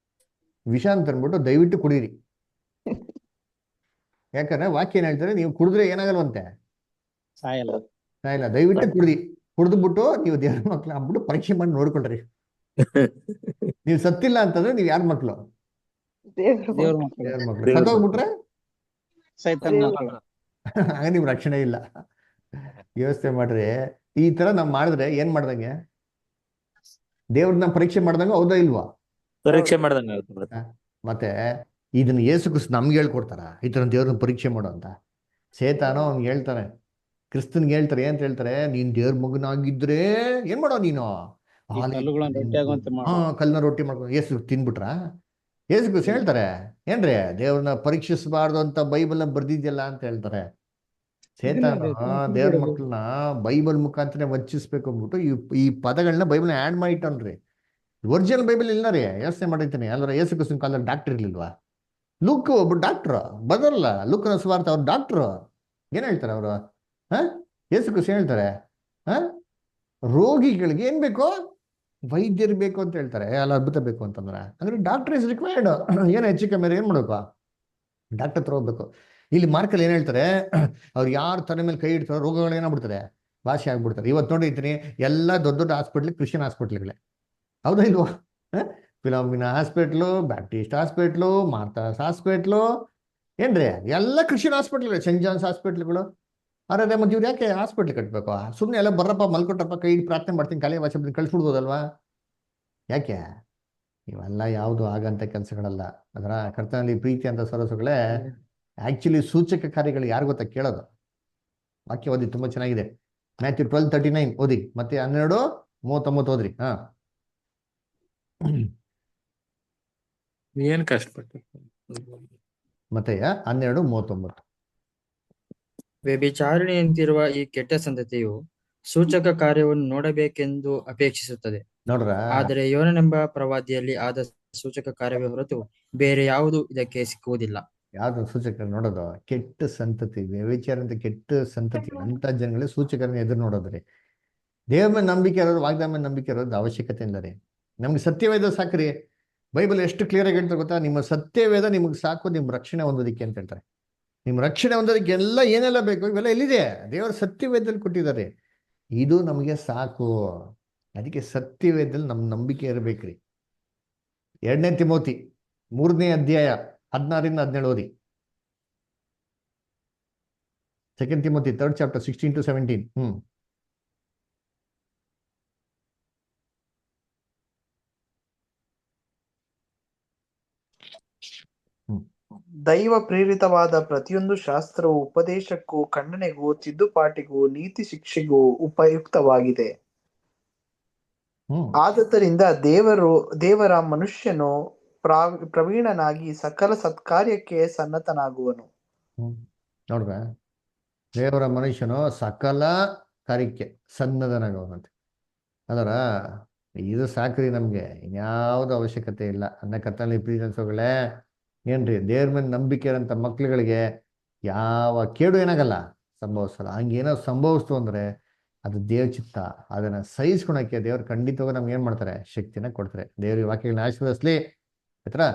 ವಿಷ ಅಂತ ಅಂದ್ಬಿಟ್ಟು ದಯವಿಟ್ಟು ಕುಡೀರಿ. ಯಾಕಂದ್ರೆ ವಾಕ್ಯ ಏನ್ ಹೇಳ್ತಾರೆ, ನೀವು ಕುಡಿದ್ರೆ ಏನಾಗಲ್ವಂತೆ, ಸಾಯಲ್ಲ. ದಯವಿಟ್ಟು ಕುಡಿದ್ಬಿಟ್ಟು ನೀವು ದೇವ್ರ ಮಕ್ಳು ಅಂದ್ಬಿಟ್ಟು ಪರೀಕ್ಷೆ ಮಾಡಿ ನೋಡ್ಕೊಳ್ರಿ. ನೀವು ಸತ್ತಿಲ್ಲ ಅಂತಂದ್ರೆ ನೀವ್ ಯಾರ ಮಕ್ಳು? ದೇವ್ರ ಮಕ್ಳು. ಸತ್ತೋಗ್ಬಿಟ್ರೆ ಆಗ ನಿಮ್ ರಕ್ಷಣೆ ಇಲ್ಲ. ವ್ಯವಸ್ಥೆ ಮಾಡ್ರಿ. ಈ ತರ ನಾವ್ ಮಾಡಿದ್ರೆ ಏನ್ ಮಾಡ್ದಂಗೆ? ದೇವ್ರನ್ನ ಪರೀಕ್ಷೆ ಮಾಡ್ದಂಗ ಹೌದಾ ಇಲ್ವಾ? ಪರೀಕ್ಷೆ ಮಾಡ್ದಂಗ. ಮತ್ತೆ ಇದನ್ನ ಯೇಸು ಕ್ರಿಸ್ತ ನಮ್ಗೆ ಹೇಳ್ಕೊಡ್ತಾರ ಈ ತರ ದೇವ್ರನ್ನ ಪರೀಕ್ಷೆ ಮಾಡೋ ಅಂತ? ಸೇತಾನೋ ಅವ್ನಿಗೆ ಹೇಳ್ತಾನೆ, ಕ್ರಿಸ್ತನ್ಗೆ ಹೇಳ್ತಾರೆ. ಏನ್ ಹೇಳ್ತಾರೆ? ನೀನ್ ದೇವ್ರ ಮಗನಾಗಿದ್ರೆ ಏನ್ ಮಾಡೋ ನೀನು? ಕಲ್ಲನ್ನ ರೊಟ್ಟಿ ಮಾಡ್ಕೊಂಡು ಯೇಸು ತಿನ್ಬಿಟ್ರ? ಯೇಸು ಕ್ರಿಸ್ತ ಹೇಳ್ತಾರೆ ಏನ್ರಿ? ದೇವ್ರನ್ನ ಪರೀಕ್ಷಿಸಬಾರ್ದು ಅಂತ ಬೈಬಲ್ ಬರ್ದಿದ್ಯಲ್ಲ ಅಂತ ಹೇಳ್ತಾರೆ. ಸೇತಾನು ದೇವ್ರ ಮಕ್ಕಳನ್ನ ಬೈಬಲ್ ಮುಖಾಂತರ ವಂಚಿಸ್ಬೇಕು ಅಂದ್ಬಿಟ್ಟು ಈ ಪದಗಳನ್ನ ಬೈಬಲ್ ಆ್ಯಡ್ ಮಾಡಿಟ್ಟನ್ರಿ. ಒರಿಜಿನಲ್ ಬೈಬಲ್ ಇಲ್ಲ ರೀ. ಯೋಚನೆ ಮಾಡಿರ್ತೀನಿ, ಅಲ್ವರ ಯೇಸು ಕ್ರಿಸ್ತನ ಕಾಲದಲ್ಲಿ ಡಾಕ್ಟರ್ ಇರ್ಲಿಲ್ವಾ? ಲೂಕ್ ಒಬ್ಬ ಡಾಕ್ಟ್ರು ಬದಲ್ಲ, ಲೂಕನ ಸುವಾರ್ತೆ ಅವ್ರ ಡಾಕ್ಟ್ರು ಏನ್ ಹೇಳ್ತಾರೆ ಅವರು? ಯೇಸು ಕ್ರಿಸ್ತ ಹೇಳ್ತಾರೆ, ರೋಗಿಗಳಿಗೆ ಏನ್ ಬೇಕು? ವೈದ್ಯರು ಬೇಕು ಅಂತ ಹೇಳ್ತಾರೆ. ಅಲ್ಲ ಅದ್ಭುತ ಬೇಕು ಅಂತಂದ್ರೆ ಅಂದ್ರೆ ಡಾಕ್ಟರ್ ಇಸ್ ರಿಕ್ವೈರ್ಡ್. ಏನು ಹೆಚ್ಚು ಕಮ್ಮಿ ಏನ್ ಮಾಡ್ಬೇಕು? ಡಾಕ್ಟರ್ ಹತ್ರ ಹೋಗ್ಬೇಕು. ಇಲ್ಲಿ ಮಾರ್ಕಲ್ಲಿ ಏನ್ ಹೇಳ್ತಾರೆ, ಅವ್ರು ಯಾರು ತಲೆ ಮೇಲೆ ಕೈ ಇಡ್ತಾರೋ ರೋಗಗಳು ಏನಾಗ್ಬಿಡ್ತಾರೆ, ಭಾಷೆ ಆಗ್ಬಿಡ್ತಾರೆ. ಇವತ್ತು ನೋಡಿರ್ತೀನಿ ಎಲ್ಲ ದೊಡ್ಡ ದೊಡ್ಡ ಹಾಸ್ಪಿಟ್ಲ್ ಕ್ರಿಶ್ಚಿಯನ್ ಹಾಸ್ಪಿಟ್ಲ್ಗಳೇ, ಹೌದಾ ಇಲ್ವಾ? Philomena hospital, Baptist hospital, Martha's hospital, ಏನ್ರಿ ಎಲ್ಲ ಕ್ರಿಶ್ಚಿಯನ್ ಹಾಸ್ಪಿಟ್ಲ್ಗಳು, ಸೆಂಟ್ ಜಾನ್ಸ್ ಹಾಸ್ಪಿಟ್ಲ್ಗಳು. ಅರೆ ಮತ್ತೆ ಇವ್ರು ಯಾಕೆ ಹಾಸ್ಪಿಟ್ಲ್ ಕಟ್ಬೇಕು? ಸುಮ್ಮನೆ ಎಲ್ಲ ಬರ್ರಪ್ಪ ಮಲ್ಕೊಟ್ರಪ್ಪ ಕೈ ಇಟ್ಟು ಪ್ರಾರ್ಥನೆ ಮಾಡ್ತೀನಿ ಕಾಲೇ ಭಾಷೆ ಕಳ್ಸ್ಬಿಡ್ಬೋದಲ್ವಾ? ಯಾಕೆ? ಇವೆಲ್ಲ ಯಾವುದು ಆಗಂತ ಕೆಲಸಗಳಲ್ಲ. ಅದರ ಕರ್ತನಲ್ಲಿ ಪ್ರೀತಿ ಅಂತ ಸರಸುಗಳೇ ಆಕ್ಚುಲಿ ಸೂಚಕ ಕಾರ್ಯಗಳು ಯಾರು ಗೊತ್ತಾ ಕೇಳೋದು? ವಾಕ್ಯ ಓದಿ, ತುಂಬಾ ಚೆನ್ನಾಗಿದೆ. ಮ್ಯಾಥ್ಯೂ 12:39 ಓದಿ, ಮತ್ತೆ 12:39 ಓದ್ರಿ. ಏನ್ ಕಷ್ಟಪಟ್ಟು ಮತ್ತೆ 12:39. ವ್ಯಭಿಚಾರಿಣಿಯಂತಿರುವ ಈ ಕೆಟ್ಟ ಸಂತತಿಯು ಸೂಚಕ ಕಾರ್ಯವನ್ನು ನೋಡಬೇಕೆಂದು ಅಪೇಕ್ಷಿಸುತ್ತದೆ. ನೋಡ್ರ, ಆದರೆ ಯೋನನೆಂಬ ಪ್ರವಾದಿಯಲ್ಲಿ ಆದ ಸೂಚಕ ಕಾರ್ಯವೇ ಹೊರತು ಬೇರೆ ಯಾವುದು ಇದಕ್ಕೆ ಸಿಕ್ಕುವುದಿಲ್ಲ. ಯಾವ್ದು ಸೂಚಕ ನೋಡೋದು? ಕೆಟ್ಟ ಸಂತತಿ, ವ್ಯಭಿಚಾರ ಅಂತ ಕೆಟ್ಟ ಸಂತತಿ ಅಂತ ಜನಗಳೇ ಸೂಚಕರನ್ನ ಎದುರು ನೋಡೋದ್ರಿ. ದೇವ್ರ ಮೇಲೆ ನಂಬಿಕೆ ಇರೋದು, ವಾಗ್ದಾನ ಮೇಲೆ ನಂಬಿಕೆ ಇರೋದು ಅವಶ್ಯಕತೆ ಇಲ್ಲ ರೀ. ನಮ್ಗೆ ಸತ್ಯವೇದ ಸಾಕ್ರಿ. ಬೈಬಲ್ ಎಷ್ಟು ಕ್ಲಿಯರ್ ಆಗಿ ಹೇಳ್ತಾರೆ ಗೊತ್ತಾ? ನಿಮ್ಮ ಸತ್ಯವೇದ ನಿಮ್ಗೆ ಸಾಕು ನಿಮ್ಮ ರಕ್ಷಣೆ ಹೊಂದೋದಿಕ್ಕೆ ಅಂತ ಹೇಳ್ತಾರೆ. ನಿಮ್ಮ ರಕ್ಷಣೆ ಹೊಂದೋದಕ್ಕೆ ಎಲ್ಲ ಏನೆಲ್ಲ ಬೇಕು ಇವೆಲ್ಲ ಎಲ್ಲಿದೆ? ದೇವರ ಸತ್ಯವೇದದಲ್ಲಿ ಕೊಟ್ಟಿದ್ದಾರೆ. ಇದು ನಮಗೆ ಸಾಕು. ಅದಕ್ಕೆ ಸತ್ಯವೇದದಲ್ಲಿ ನಮ್ಮ ನಂಬಿಕೆ ಇರಬೇಕ್ರಿ. 2 ತಿಮೋತಿ 3ನೇ ಅಧ್ಯಾಯ 16-17 ಓದಿ. 2 ತಿಮೋತಿ 3rd chapter 16-17. ದೈವ ಪ್ರೇರಿತವಾದ ಪ್ರತಿಯೊಂದು ಶಾಸ್ತ್ರವು ಉಪದೇಶಕ್ಕೂ, ಖಂಡನೆಗೂ, ತಿದ್ದುಪಾಟಿಗೂ, ನೀತಿ ಶಿಕ್ಷೆಗೂ ಉಪಯುಕ್ತವಾಗಿದೆ. ಆದದರಿಂದ ದೇವರ ಮನುಷ್ಯನು ಪ್ರವೀಣನಾಗಿ ಸಕಲ ಸತ್ಕಾರ್ಯಕ್ಕೆ ಸನ್ನದ್ಧನಾಗುವನು. ನೋಡ್ರ, ದೇವರ ಮನುಷ್ಯನು ಸಕಲ ಕಾರ್ಯಕ್ಕೆ ಸನ್ನದ್ಧನಾಗುವಂತೆ. ಅದರ ಇದು ಸಾಕ್ರಿ, ನಮ್ಗೆ ಇನ್ಯಾವುದು ಅವಶ್ಯಕತೆ ಇಲ್ಲ. ಅನ್ನ ಕತ್ತಲ್ಲಿ ಪ್ರೀತಿಸೋಗಳೇ ಏನ್ರಿ, ದೇವ್ರ ಮೇಲೆ ನಂಬಿಕೆ ಇರೋಂಥ ಮಕ್ಳುಗಳಿಗೆ ಯಾವ ಕೇಡು ಏನಾಗಲ್ಲ, ಸಂಭವಿಸಲ್ಲ. ಹಂಗೇನೋ ಸಂಭವಿಸ್ತು ಅಂದ್ರೆ ಅದು ದೇವ್ರ ಚಿತ್ತ. ಅದನ್ನ ಸಹಿಸ್ಕೊಳಕ್ಕೆ ದೇವ್ರು ಖಂಡಿತವಾಗಿ ನಮ್ಗೆ ಏನ್ ಮಾಡ್ತಾರೆ? ಶಕ್ತಿನ ಕೊಡ್ತಾರೆ. ದೇವ್ರ ವಾಕ್ಯಗಳನ್ನ ಆಶೀರ್ವದಿಸ್ಲಿ. ಆಯ್ತಾ?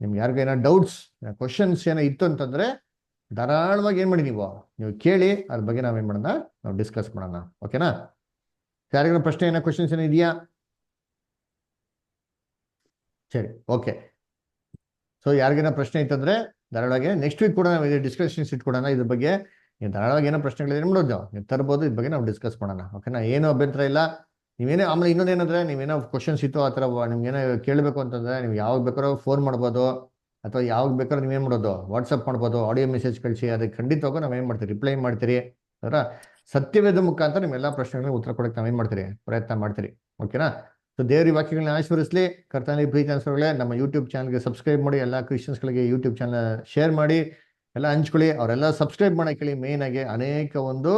ನಿಮ್ಗೆ ಯಾರಿಗೂ ಏನೋ ಡೌಟ್ಸ್, ಕ್ವಶನ್ಸ್ ಏನೋ ಇತ್ತು ಅಂತಂದ್ರೆ ಧಾರಾಳವಾಗಿ ಏನ್ ಮಾಡಿ ನೀವು ಕೇಳಿ, ಅದ್ರ ಬಗ್ಗೆ ನಾವೇನ್ ಮಾಡೋಣ, ನಾವು ಡಿಸ್ಕಸ್ ಮಾಡೋಣ. ಓಕೆನಾ? ಯಾರಿಗಾರ ಪ್ರಶ್ನೆ ಏನೋ ಕ್ವಶನ್ಸ್ ಏನೋ ಇದೆಯಾ? ಸರಿ, ಓಕೆ. ಸೊ ಯಾರಿಗೇನೋ ಪ್ರಶ್ನೆ ಇತ್ತಂದ್ರೆ ಧಾರಾಳವಾಗಿ ನೆಕ್ಸ್ಟ್ ವೀಕ್ ಕೂಡ ನಾವು ಡಿಸ್ಕಷನ್ಸ್ ಇಟ್ಕೊಡೋಣ ಇದ್ರ ಬಗ್ಗೆ. ನೀವು ಧಾರಾಳವಾಗಿ ಏನೋ ಪ್ರಶ್ನೆಗಳು ಏನು ಮಾಡೋದು ನೀವು ತರ್ಬೋದು, ಇದ್ರ ಬಗ್ಗೆ ನಾವು ಡಿಸ್ಕಸ್ ಮಾಡೋಣ. ಓಕೆನಾ? ಏನೂ ಅಭ್ಯಂತರ ಇಲ್ಲ. ನೀವೇನೇ ಆಮೇಲೆ ಇನ್ನೊಂದೇನಂದ್ರೆ ನೀವೇನೋ ಕ್ವಶನ್ಸ್ ಇತ್ತು ಆ ಥರ ನಿಮ್ಗೇನೋ ಕೇಳಬೇಕು ಅಂತಂದ್ರೆ ನೀವು ಯಾವಾಗ ಬೇಕಾದ್ರೂ ಫೋನ್ ಮಾಡ್ಬೋದು, ಅಥವಾ ಯಾವಾಗ ಬೇಕಾದ್ರೂ ನೀವೇನು ಮಾಡೋದು, ವಾಟ್ಸಪ್ ಮಾಡ್ಬೋದು, ಆಡಿಯೋ ಮೆಸೇಜ್ ಕಳಿಸಿ. ಅದಕ್ಕೆ ಖಂಡಿತವಾಗೂ ನಾವೇನು ಮಾಡ್ತೀವಿ, ರಿಪ್ಲೈ ಮಾಡ್ತೀರಿ. ಅದರ ಸತ್ಯವೇದ ಮುಖಾಂತರ ನಿಮ್ಮೆಲ್ಲ ಪ್ರಶ್ನೆಗಳಿಗೆ ಉತ್ತರ ಕೊಡೋಕೆ ನಾವೇನು ಮಾಡ್ತೀರಿ, ಪ್ರಯತ್ನ ಮಾಡ್ತೀರಿ. ಓಕೆನಾ? ಸೊ ದೇವ್ರ ವಾಕ್ಯಗಳನ್ನ ಆಶೀರ್ವದಿಸಲಿ. ಕರ್ತನಲ್ಲಿ ಪ್ರೀತಿ ಅನ್ಸೋಗಳೇ, ನಮ್ಮ ಯೂಟ್ಯೂಬ್ ಚಾನಲ್ಗೆ ಸಬ್ಸ್ಕ್ರೈಬ್ ಮಾಡಿ. ಎಲ್ಲ ಕ್ರಿಶ್ಚಿಯನ್ಸ್ಗಳಿಗೆ ಯೂಟ್ಯೂಬ್ ಚಾನಲ್ ಶೇರ್ ಮಾಡಿ, ಎಲ್ಲ ಹಂಚ್ಕೊಳ್ಳಿ. ಅವರೆಲ್ಲ ಸಬ್ಸ್ಕ್ರೈಬ್ ಮಾಡೋಕೆ ಮೇನ್ ಆಗಿ ಅನೇಕ ಒಂದು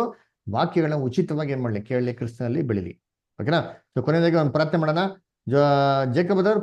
ವಾಕ್ಯಗಳನ್ನ ಉಚಿತವಾಗಿ ಏನು ಮಾಡಲಿ, ಕೇಳಲಿ, ಕ್ರಿಸ್ತನಲ್ಲಿ ಬೆಳೀಲಿ. ಓಕೆನಾ? ಸೊ ಕೊನೆಯದಾಗಿ ಒಂದು ಪ್ರಾರ್ಥನೆ ಮಾಡೋಣ. Jacob brother